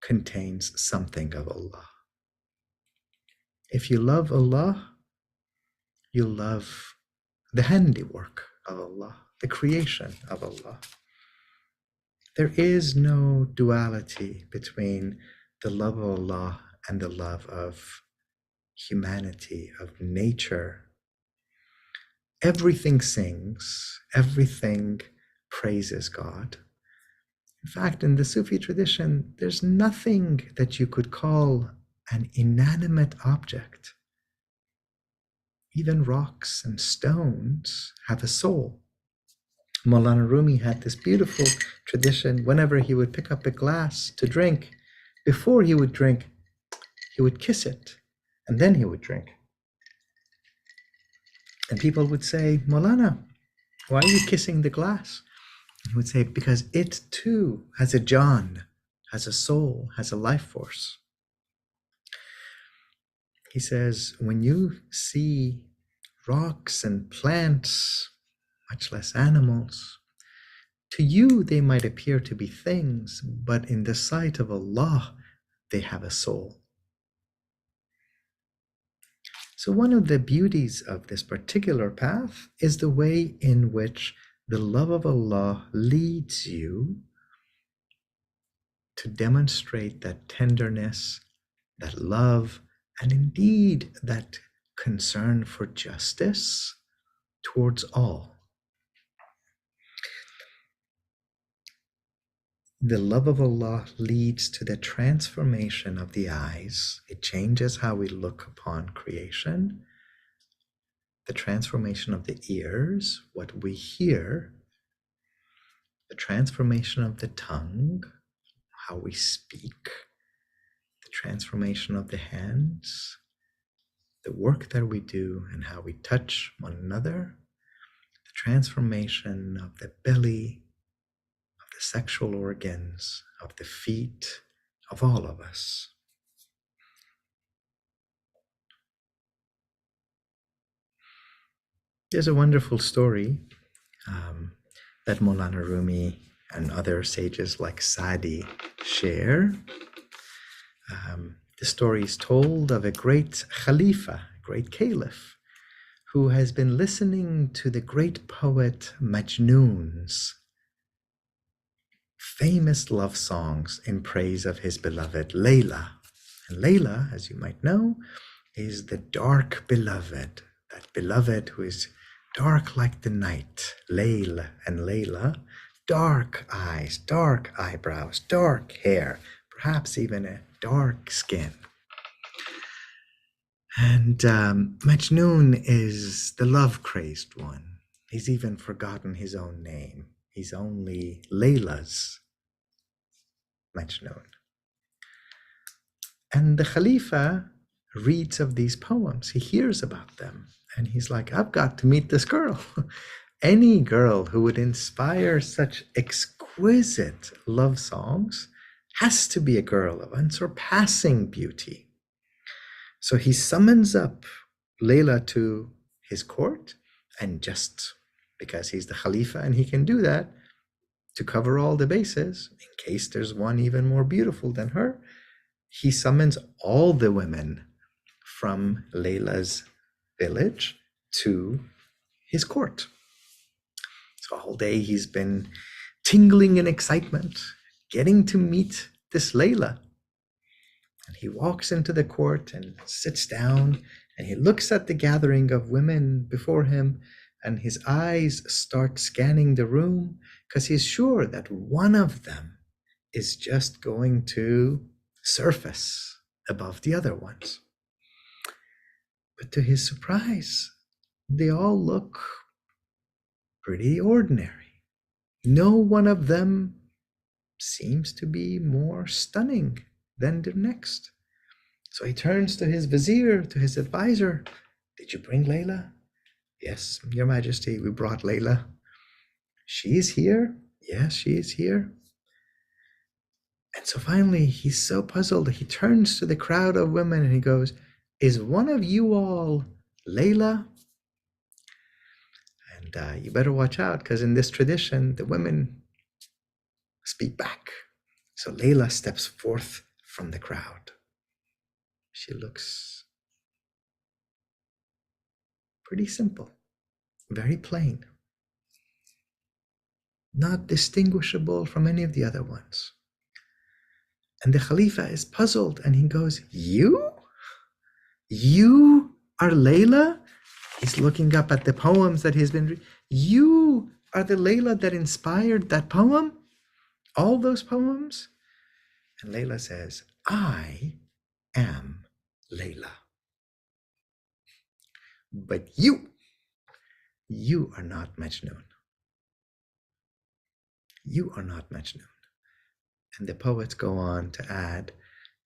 contains something of Allah. If you love Allah, you love the handiwork of Allah, the creation of Allah. There is no duality between the love of Allah and the love of humanity, of nature. Everything sings, everything praises God. In fact, in the Sufi tradition, there's nothing that you could call an inanimate object. Even rocks and stones have a soul. Maulana Rumi had this beautiful tradition. Whenever he would pick up a glass to drink, before he would drink, he would kiss it, and then he would drink. And people would say, Maulana, why are you kissing the glass? He would say, because it too has a John, has a soul, has a life force. He says, when you see rocks and plants, much less animals, to you they might appear to be things, but in the sight of Allah, they have a soul. So one of the beauties of this particular path is the way in which the love of Allah leads you to demonstrate that tenderness, that love, and indeed that concern for justice towards all. The love of Allah leads to the transformation of the eyes. It changes how we look upon creation. The transformation of the ears, what we hear. The transformation of the tongue, how we speak. The transformation of the hands, the work that we do and how we touch one another. The transformation of the belly, the sexual organs, of the feet, of all of us. There's a wonderful story that Maulana Rumi and other sages like Sadi share. The story is told of a great Khalifa, a great Caliph, who has been listening to the great poet Majnun's famous love songs in praise of his beloved Layla. And Layla, as you might know, is the dark beloved, that beloved who is dark like the night, Layla and Layla, dark eyes, dark eyebrows, dark hair, perhaps even a dark skin. And Majnun is the love-crazed one. He's even forgotten his own name. He's only Layla's Majnun. And the Khalifa reads of these poems. He hears about them. And he's like, I've got to meet this girl. Any girl who would inspire such exquisite love songs has to be a girl of unsurpassing beauty. So he summons up Layla to his court, and just because he's the Khalifa and he can do that, to cover all the bases, in case there's one even more beautiful than her, he summons all the women from Layla's village to his court. So all day he's been tingling in excitement, getting to meet this Layla. And he walks into the court and sits down, and he looks at the gathering of women before him, and his eyes start scanning the room because he's sure that one of them is just going to surface above the other ones. But to his surprise, they all look pretty ordinary. No one of them seems to be more stunning than the next. So he turns to his vizier, to his advisor. Did you bring Layla? Yes, Your Majesty, we brought Layla. She is here? Yes, she is here. And so finally, he's so puzzled that he turns to the crowd of women and he goes, is one of you all Layla? And you better watch out, because in this tradition, the women speak back. So Layla steps forth from the crowd. She looks pretty simple, very plain, not distinguishable from any of the other ones. And the Khalifa is puzzled and he goes, You? You are Layla? He's looking up at the poems that he's been reading. You are the Layla that inspired that poem? All those poems? And Layla says, I am Layla. But you are not Majnun. You are not Majnun. And the poets go on to add,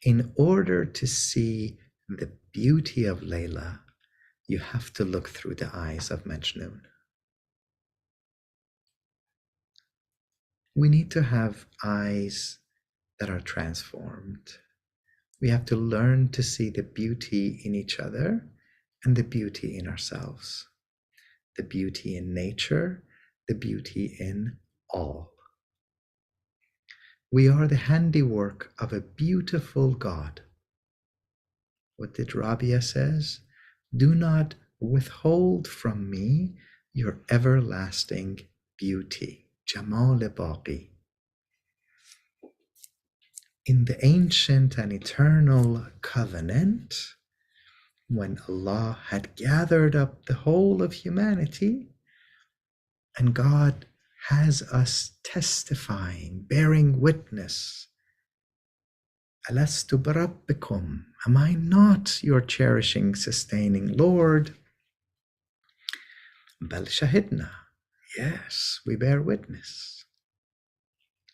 in order to see the beauty of Layla, you have to look through the eyes of Majnun. We need to have eyes that are transformed. We have to learn to see the beauty in each other and the beauty in ourselves, the beauty in nature, the beauty in all. We are the handiwork of a beautiful God. What did Rabia says? Do not withhold from me your everlasting beauty. Jamal Baqi. In the ancient and eternal covenant, when Allah had gathered up the whole of humanity, and God has us testifying, bearing witness, Alastu barabbikum, am I not your cherishing, sustaining Lord? Bal shahidna, yes, we bear witness.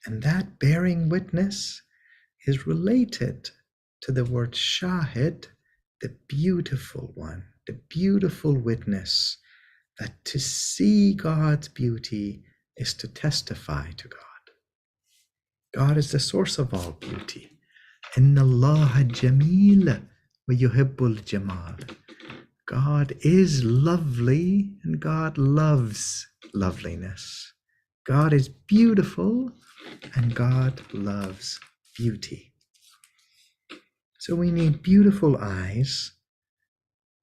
And that bearing witness is related to the word shahid, the beautiful one, the beautiful witness, that to see God's beauty is to testify to God. God is the source of all beauty. Inna Allah jameel wa yuhibbul jamal. God is lovely and God loves loveliness. God is beautiful and God loves beauty. So we need beautiful eyes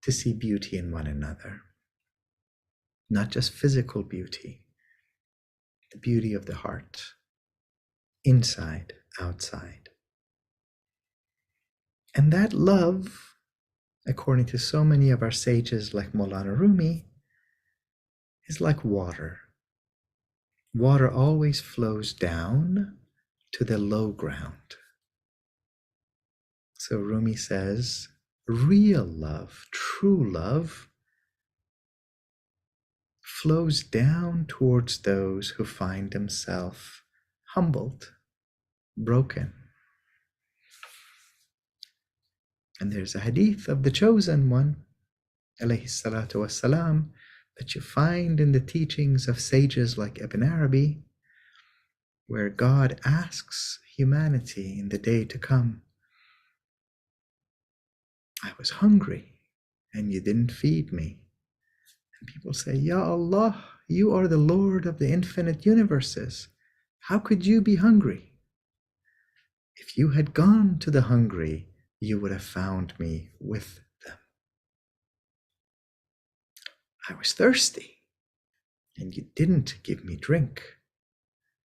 to see beauty in one another. Not just physical beauty, the beauty of the heart, inside, outside. And that love, according to so many of our sages like Maulana Rumi, is like water. Water always flows down to the low ground. So Rumi says, real love, true love, flows down towards those who find themselves humbled, broken. And there's a hadith of the chosen one, alayhi salatu wassalam, that you find in the teachings of sages like Ibn Arabi, where God asks humanity in the day to come, I was hungry and you didn't feed me. And people say, Ya Allah, you are the Lord of the infinite universes. How could you be hungry? If you had gone to the hungry, you would have found me with them. I was thirsty and you didn't give me drink.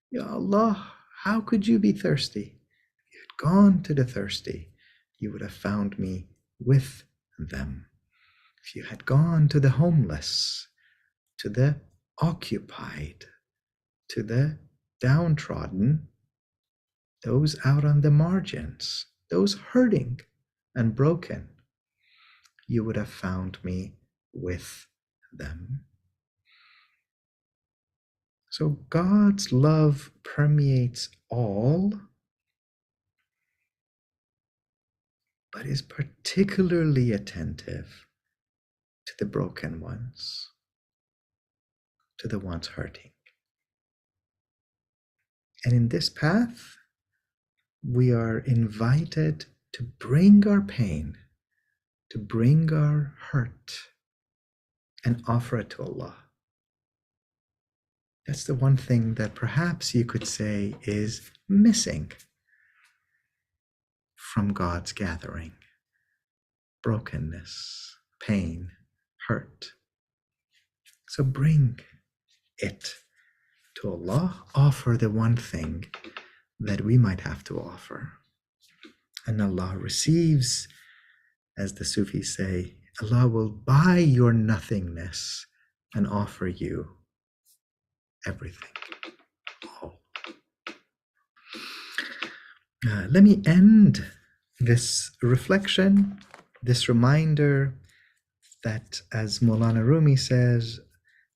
Ya Allah, how could you be thirsty? If you had gone to the thirsty, you would have found me with them. If you had gone to the homeless, to the occupied, to the downtrodden, those out on the margins, those hurting and broken, you would have found me with them. So God's love permeates all, but is particularly attentive to the broken ones. to the ones hurting. And in this path, we are invited to bring our pain, to bring our hurt, and offer it to Allah. That's the one thing that perhaps you could say is missing from God's gathering. Brokenness, pain, hurt. So bring it to Allah. Offer the one thing that we might have to offer. And Allah receives, as the Sufis say, Allah will buy your nothingness and offer you everything. All. Let me end this reflection, this reminder that, as Maulana Rumi says,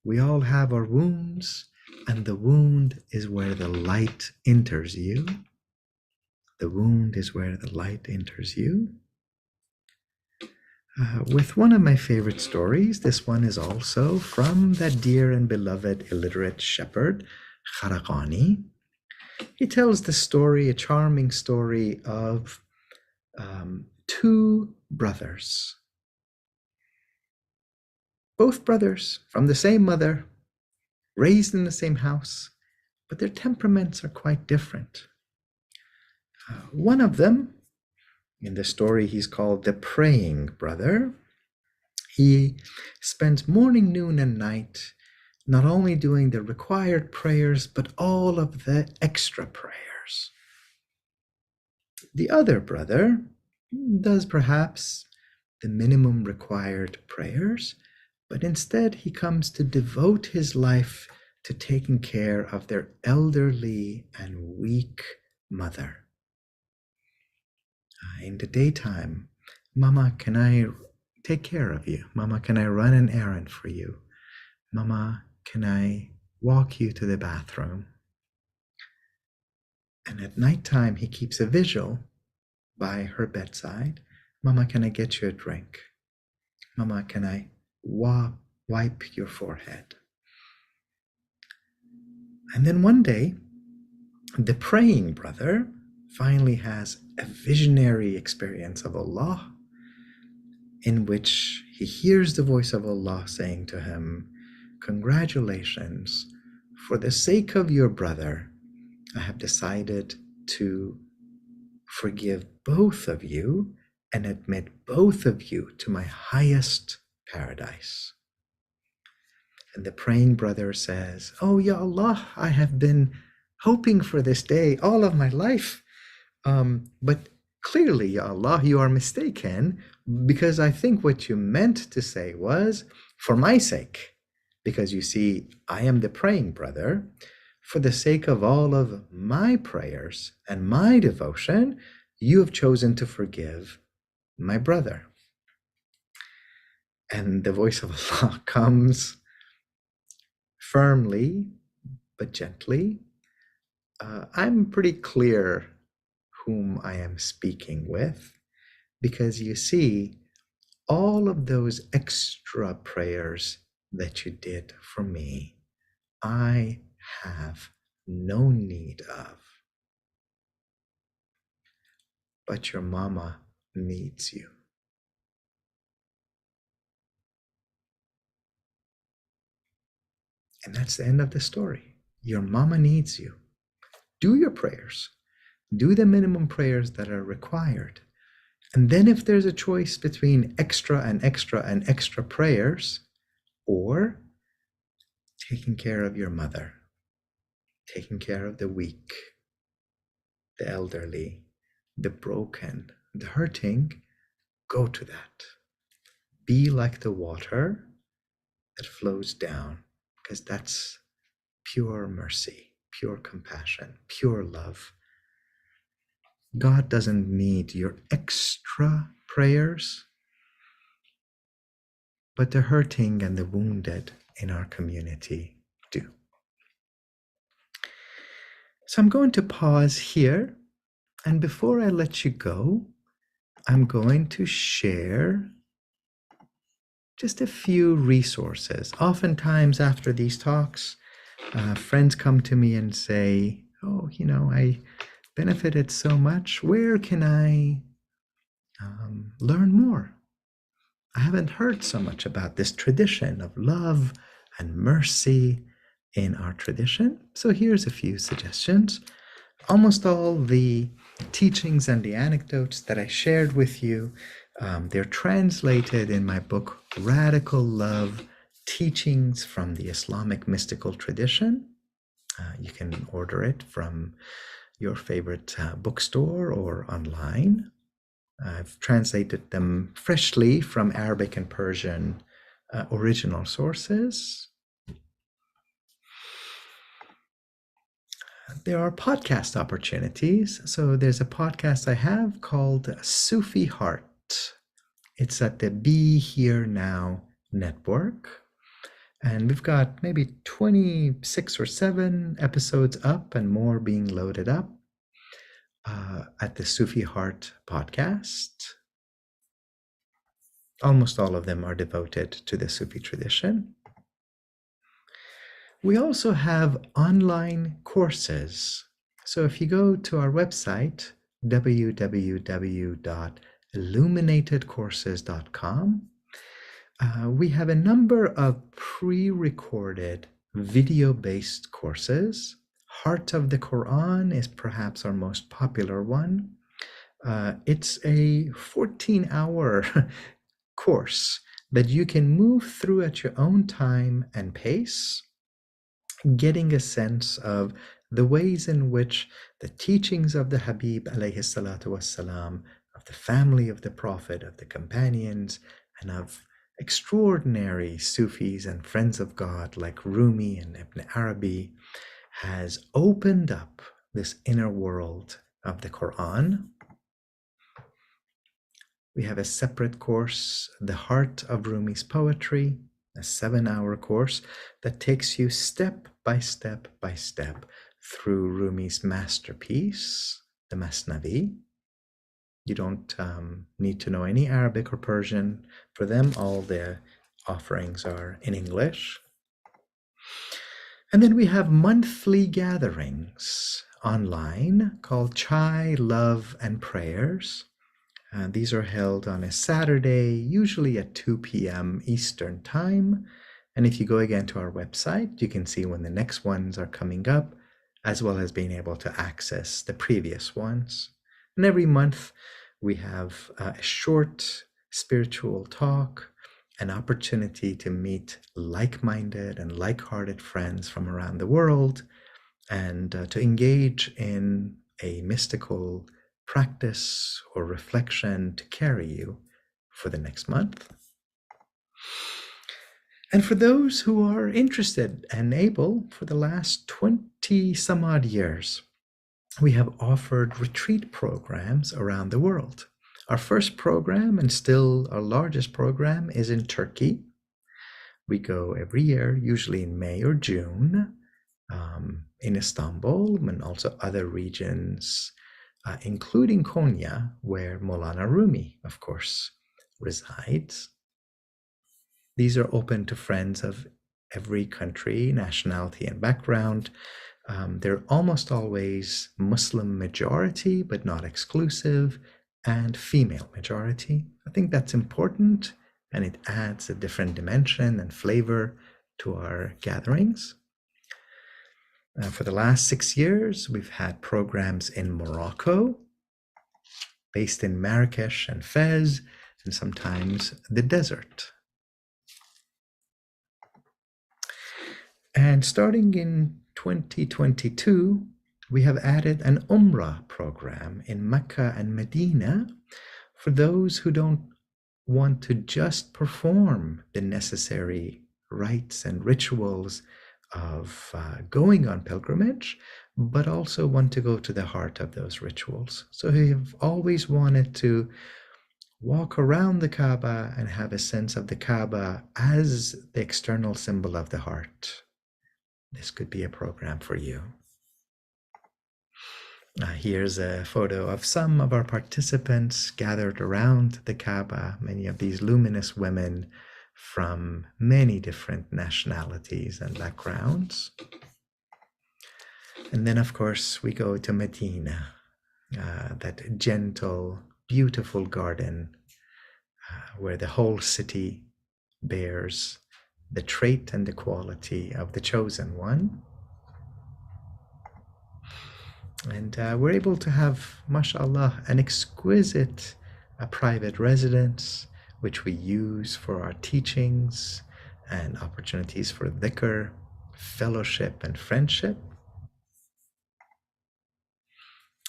we all have our wounds, and the wound is where the light enters you. The wound is where the light enters you. With one of my favorite stories, this one is also from that dear and beloved illiterate shepherd, Kharaqani. He tells the story, a charming story of two brothers. Both brothers from the same mother, raised in the same house, but their temperaments are quite different. One of them, in the story, he's called the praying brother. He spends morning, noon, and night not only doing the required prayers, but all of the extra prayers. The other brother does perhaps the minimum required prayers, but instead he comes to devote his life to taking care of their elderly and weak mother. In the daytime, Mama, can I take care of you? Mama, can I run an errand for you? Mama, can I walk you to the bathroom? And at nighttime, he keeps a vigil by her bedside. Mama, can I get you a drink? Mama, can I wipe your forehead? And then one day, the praying brother finally has a visionary experience of Allah, in which he hears the voice of Allah saying to him, congratulations, for the sake of your brother, I have decided to forgive both of you and admit both of you to my highest paradise. And the praying brother says, oh, Ya Allah, I have been hoping for this day all of my life. But clearly, Ya Allah, you are mistaken, because I think what you meant to say was, for my sake, because you see, I am the praying brother, for the sake of all of my prayers and my devotion, you have chosen to forgive my brother. And the voice of Allah comes firmly but gently. I'm pretty clear whom I am speaking with, because you see, all of those extra prayers that you did for me, I have no need of. But your mama needs you. And that's the end of the story. Your mama needs you. Do your prayers. Do the minimum prayers that are required. And then if there's a choice between extra and extra and extra prayers, or taking care of your mother, taking care of the weak, the elderly, the broken, the hurting, go to that. Be like the water that flows down, because that's pure mercy, pure compassion, pure love. God doesn't need your extra prayers, but the hurting and the wounded in our community do. So I'm going to pause here, and before I let you go, I'm going to share just a few resources. Oftentimes after these talks, friends come to me and say, oh, I benefited so much. Where can I learn more? I haven't heard so much about this tradition of love and mercy in our tradition. So here's a few suggestions. Almost all the teachings and the anecdotes that I shared with you, they're translated in my book, Radical Love, Teachings from the Islamic Mystical Tradition. You can order it from your favorite bookstore or online. I've translated them freshly from Arabic and Persian original sources. There are podcast opportunities. So there's a podcast I have called Sufi Heart. It's at the Be Here Now network. And we've got maybe 26 or 7 episodes up and more being loaded up at the Sufi Heart podcast. Almost all of them are devoted to the Sufi tradition. We also have online courses. So if you go to our website, www.illuminatedcourses.com, we have a number of pre-recorded video-based courses. Heart of the Quran is perhaps our most popular one. It's a 14-hour course that you can move through at your own time and pace, getting a sense of the ways in which the teachings of the Habib alayhi salatu wassalam, of the family of the Prophet, of the companions, and of extraordinary Sufis and friends of God like Rumi and Ibn Arabi, has opened up this inner world of the Quran. We have a separate course, The Heart of Rumi's Poetry, a 7-hour course that takes you step by step by step through Rumi's masterpiece, the Masnavi. You don't need to know any Arabic or Persian. For them, all the offerings are in English. And then we have monthly gatherings online called Chai, Love, and Prayers. These are held on a Saturday, usually at 2 p.m. Eastern Time. And if you go again to our website, you can see when the next ones are coming up, as well as being able to access the previous ones. And every month, we have a short spiritual talk, an opportunity to meet like-minded and like-hearted friends from around the world, and to engage in a mystical practice or reflection to carry you for the next month. And for those who are interested and able, for the last 20 some odd years, we have offered retreat programs around the world. Our first program, and still our largest program, is in Turkey. We go every year, usually in May or June, in Istanbul and also other regions, including Konya, where Maulana Rumi, of course, resides. These are open to friends of every country, nationality, and background. They're almost always Muslim majority, but not exclusive, and female majority. I think that's important, and it adds a different dimension and flavor to our gatherings. For the last 6 years, we've had programs in Morocco, based in Marrakesh and Fez, and sometimes the desert. And starting in 2022, we have added an Umrah program in Mecca and Medina for those who don't want to just perform the necessary rites and rituals of going on pilgrimage, but also want to go to the heart of those rituals. So we have always wanted to walk around the Kaaba and have a sense of the Kaaba as the external symbol of the heart. This could be a program for you. Here's a photo of some of our participants gathered around the Kaaba, many of these luminous women from many different nationalities and backgrounds. And then, of course, we go to Medina, that gentle, beautiful garden where the whole city bears the trait and the quality of the chosen one. And we're able to have, mashallah, an exquisite private residence, which we use for our teachings and opportunities for dhikr, fellowship, and friendship.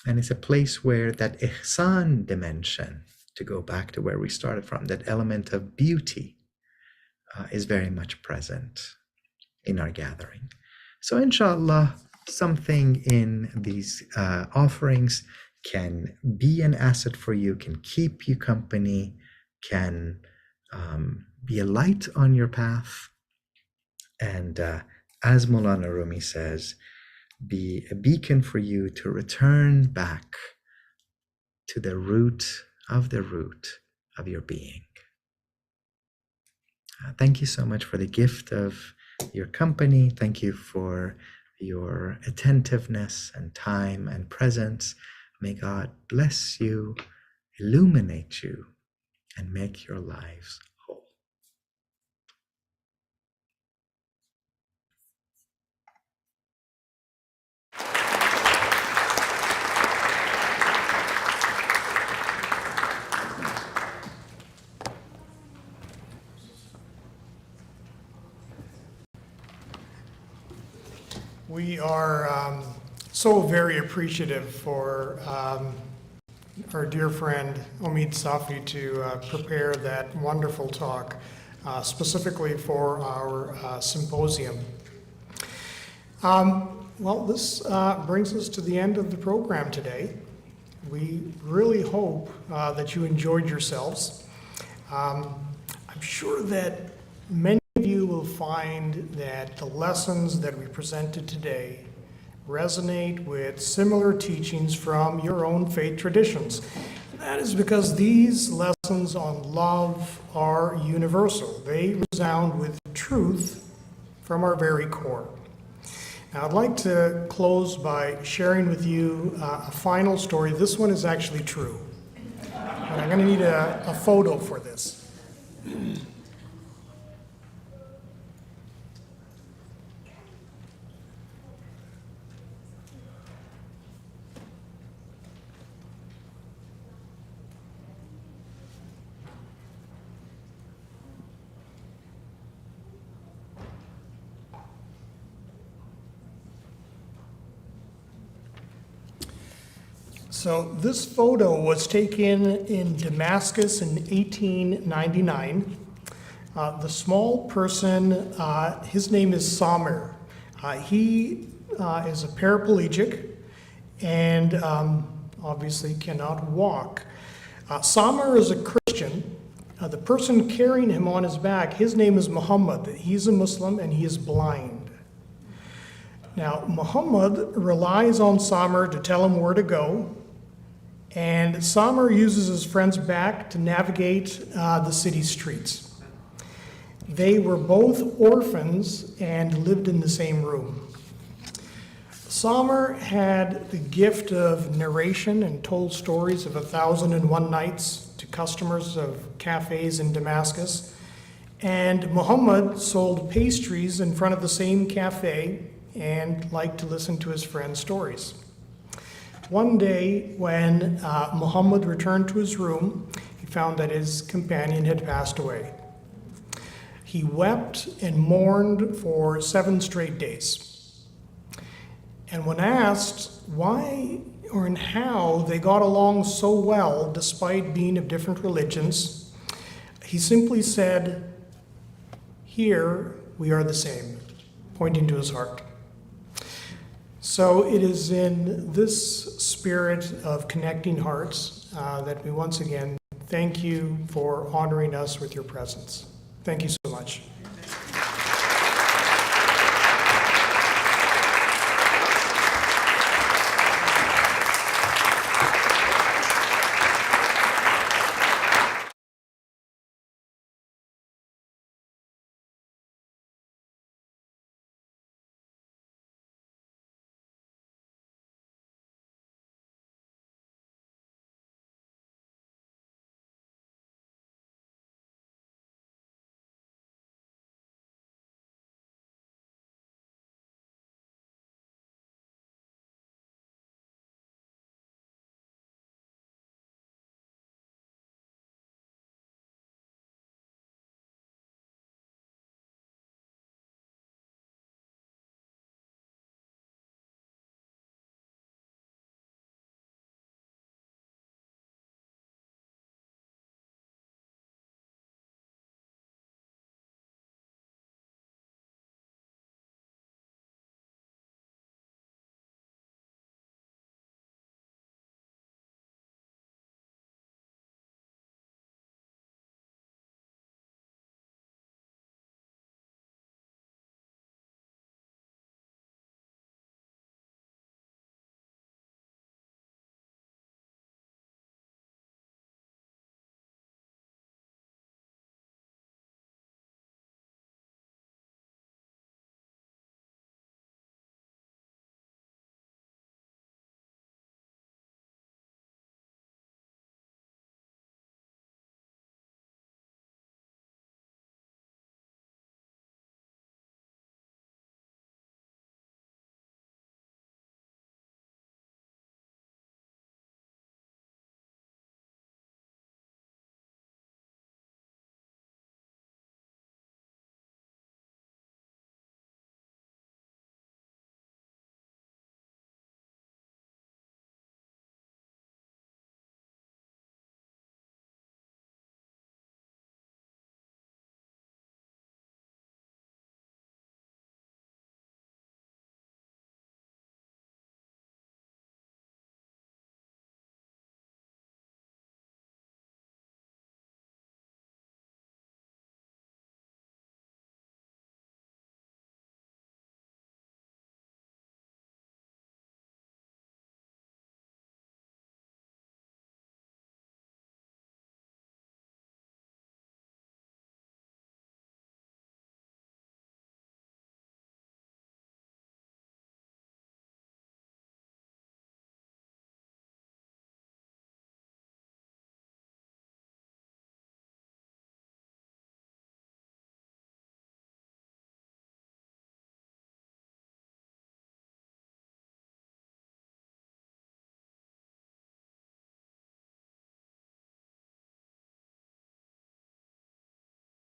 And it's a place where that ihsan dimension, to go back to where we started from, that element of beauty is very much present in our gathering. So inshallah, something in these offerings can be an asset for you, can keep you company, can be a light on your path, and as Maulana Rumi says, be a beacon for you to return back to the root of your being. Thank you so much for the gift of your company. Thank you for your attentiveness and time and presence. May God bless you, illuminate you, and make your lives whole. We are so very appreciative for our dear friend Omid Safi to prepare that wonderful talk specifically for our symposium. Well, this brings us to the end of the program today. We really hope that you enjoyed yourselves. I'm sure that many of you will find that the lessons that we presented today resonate with similar teachings from your own faith traditions. That is because these lessons on love are universal. They resound with truth from our very core. Now, I'd like to close by sharing with you a final story. This one is actually true, but I'm going to need a photo for this. So this photo was taken in Damascus in 1899. The small person, his name is Samir. He is a paraplegic and obviously cannot walk. Samir is a Christian. The person carrying him on his back, his name is Muhammad. He's a Muslim and he is blind. Now, Muhammad relies on Samir to tell him where to go. And Samir uses his friend's back to navigate the city streets. They were both orphans and lived in the same room. Samir had the gift of narration and told stories of 1,001 nights to customers of cafes in Damascus. And Muhammad sold pastries in front of the same cafe and liked to listen to his friend's stories. One day, when Muhammad returned to his room, he found that his companion had passed away. He wept and mourned for 7 straight days. And when asked why or and how they got along so well despite being of different religions, he simply said, "Here we are the same," pointing to his heart. So it is in this spirit of connecting hearts that we once again thank you for honoring us with your presence. Thank you so much.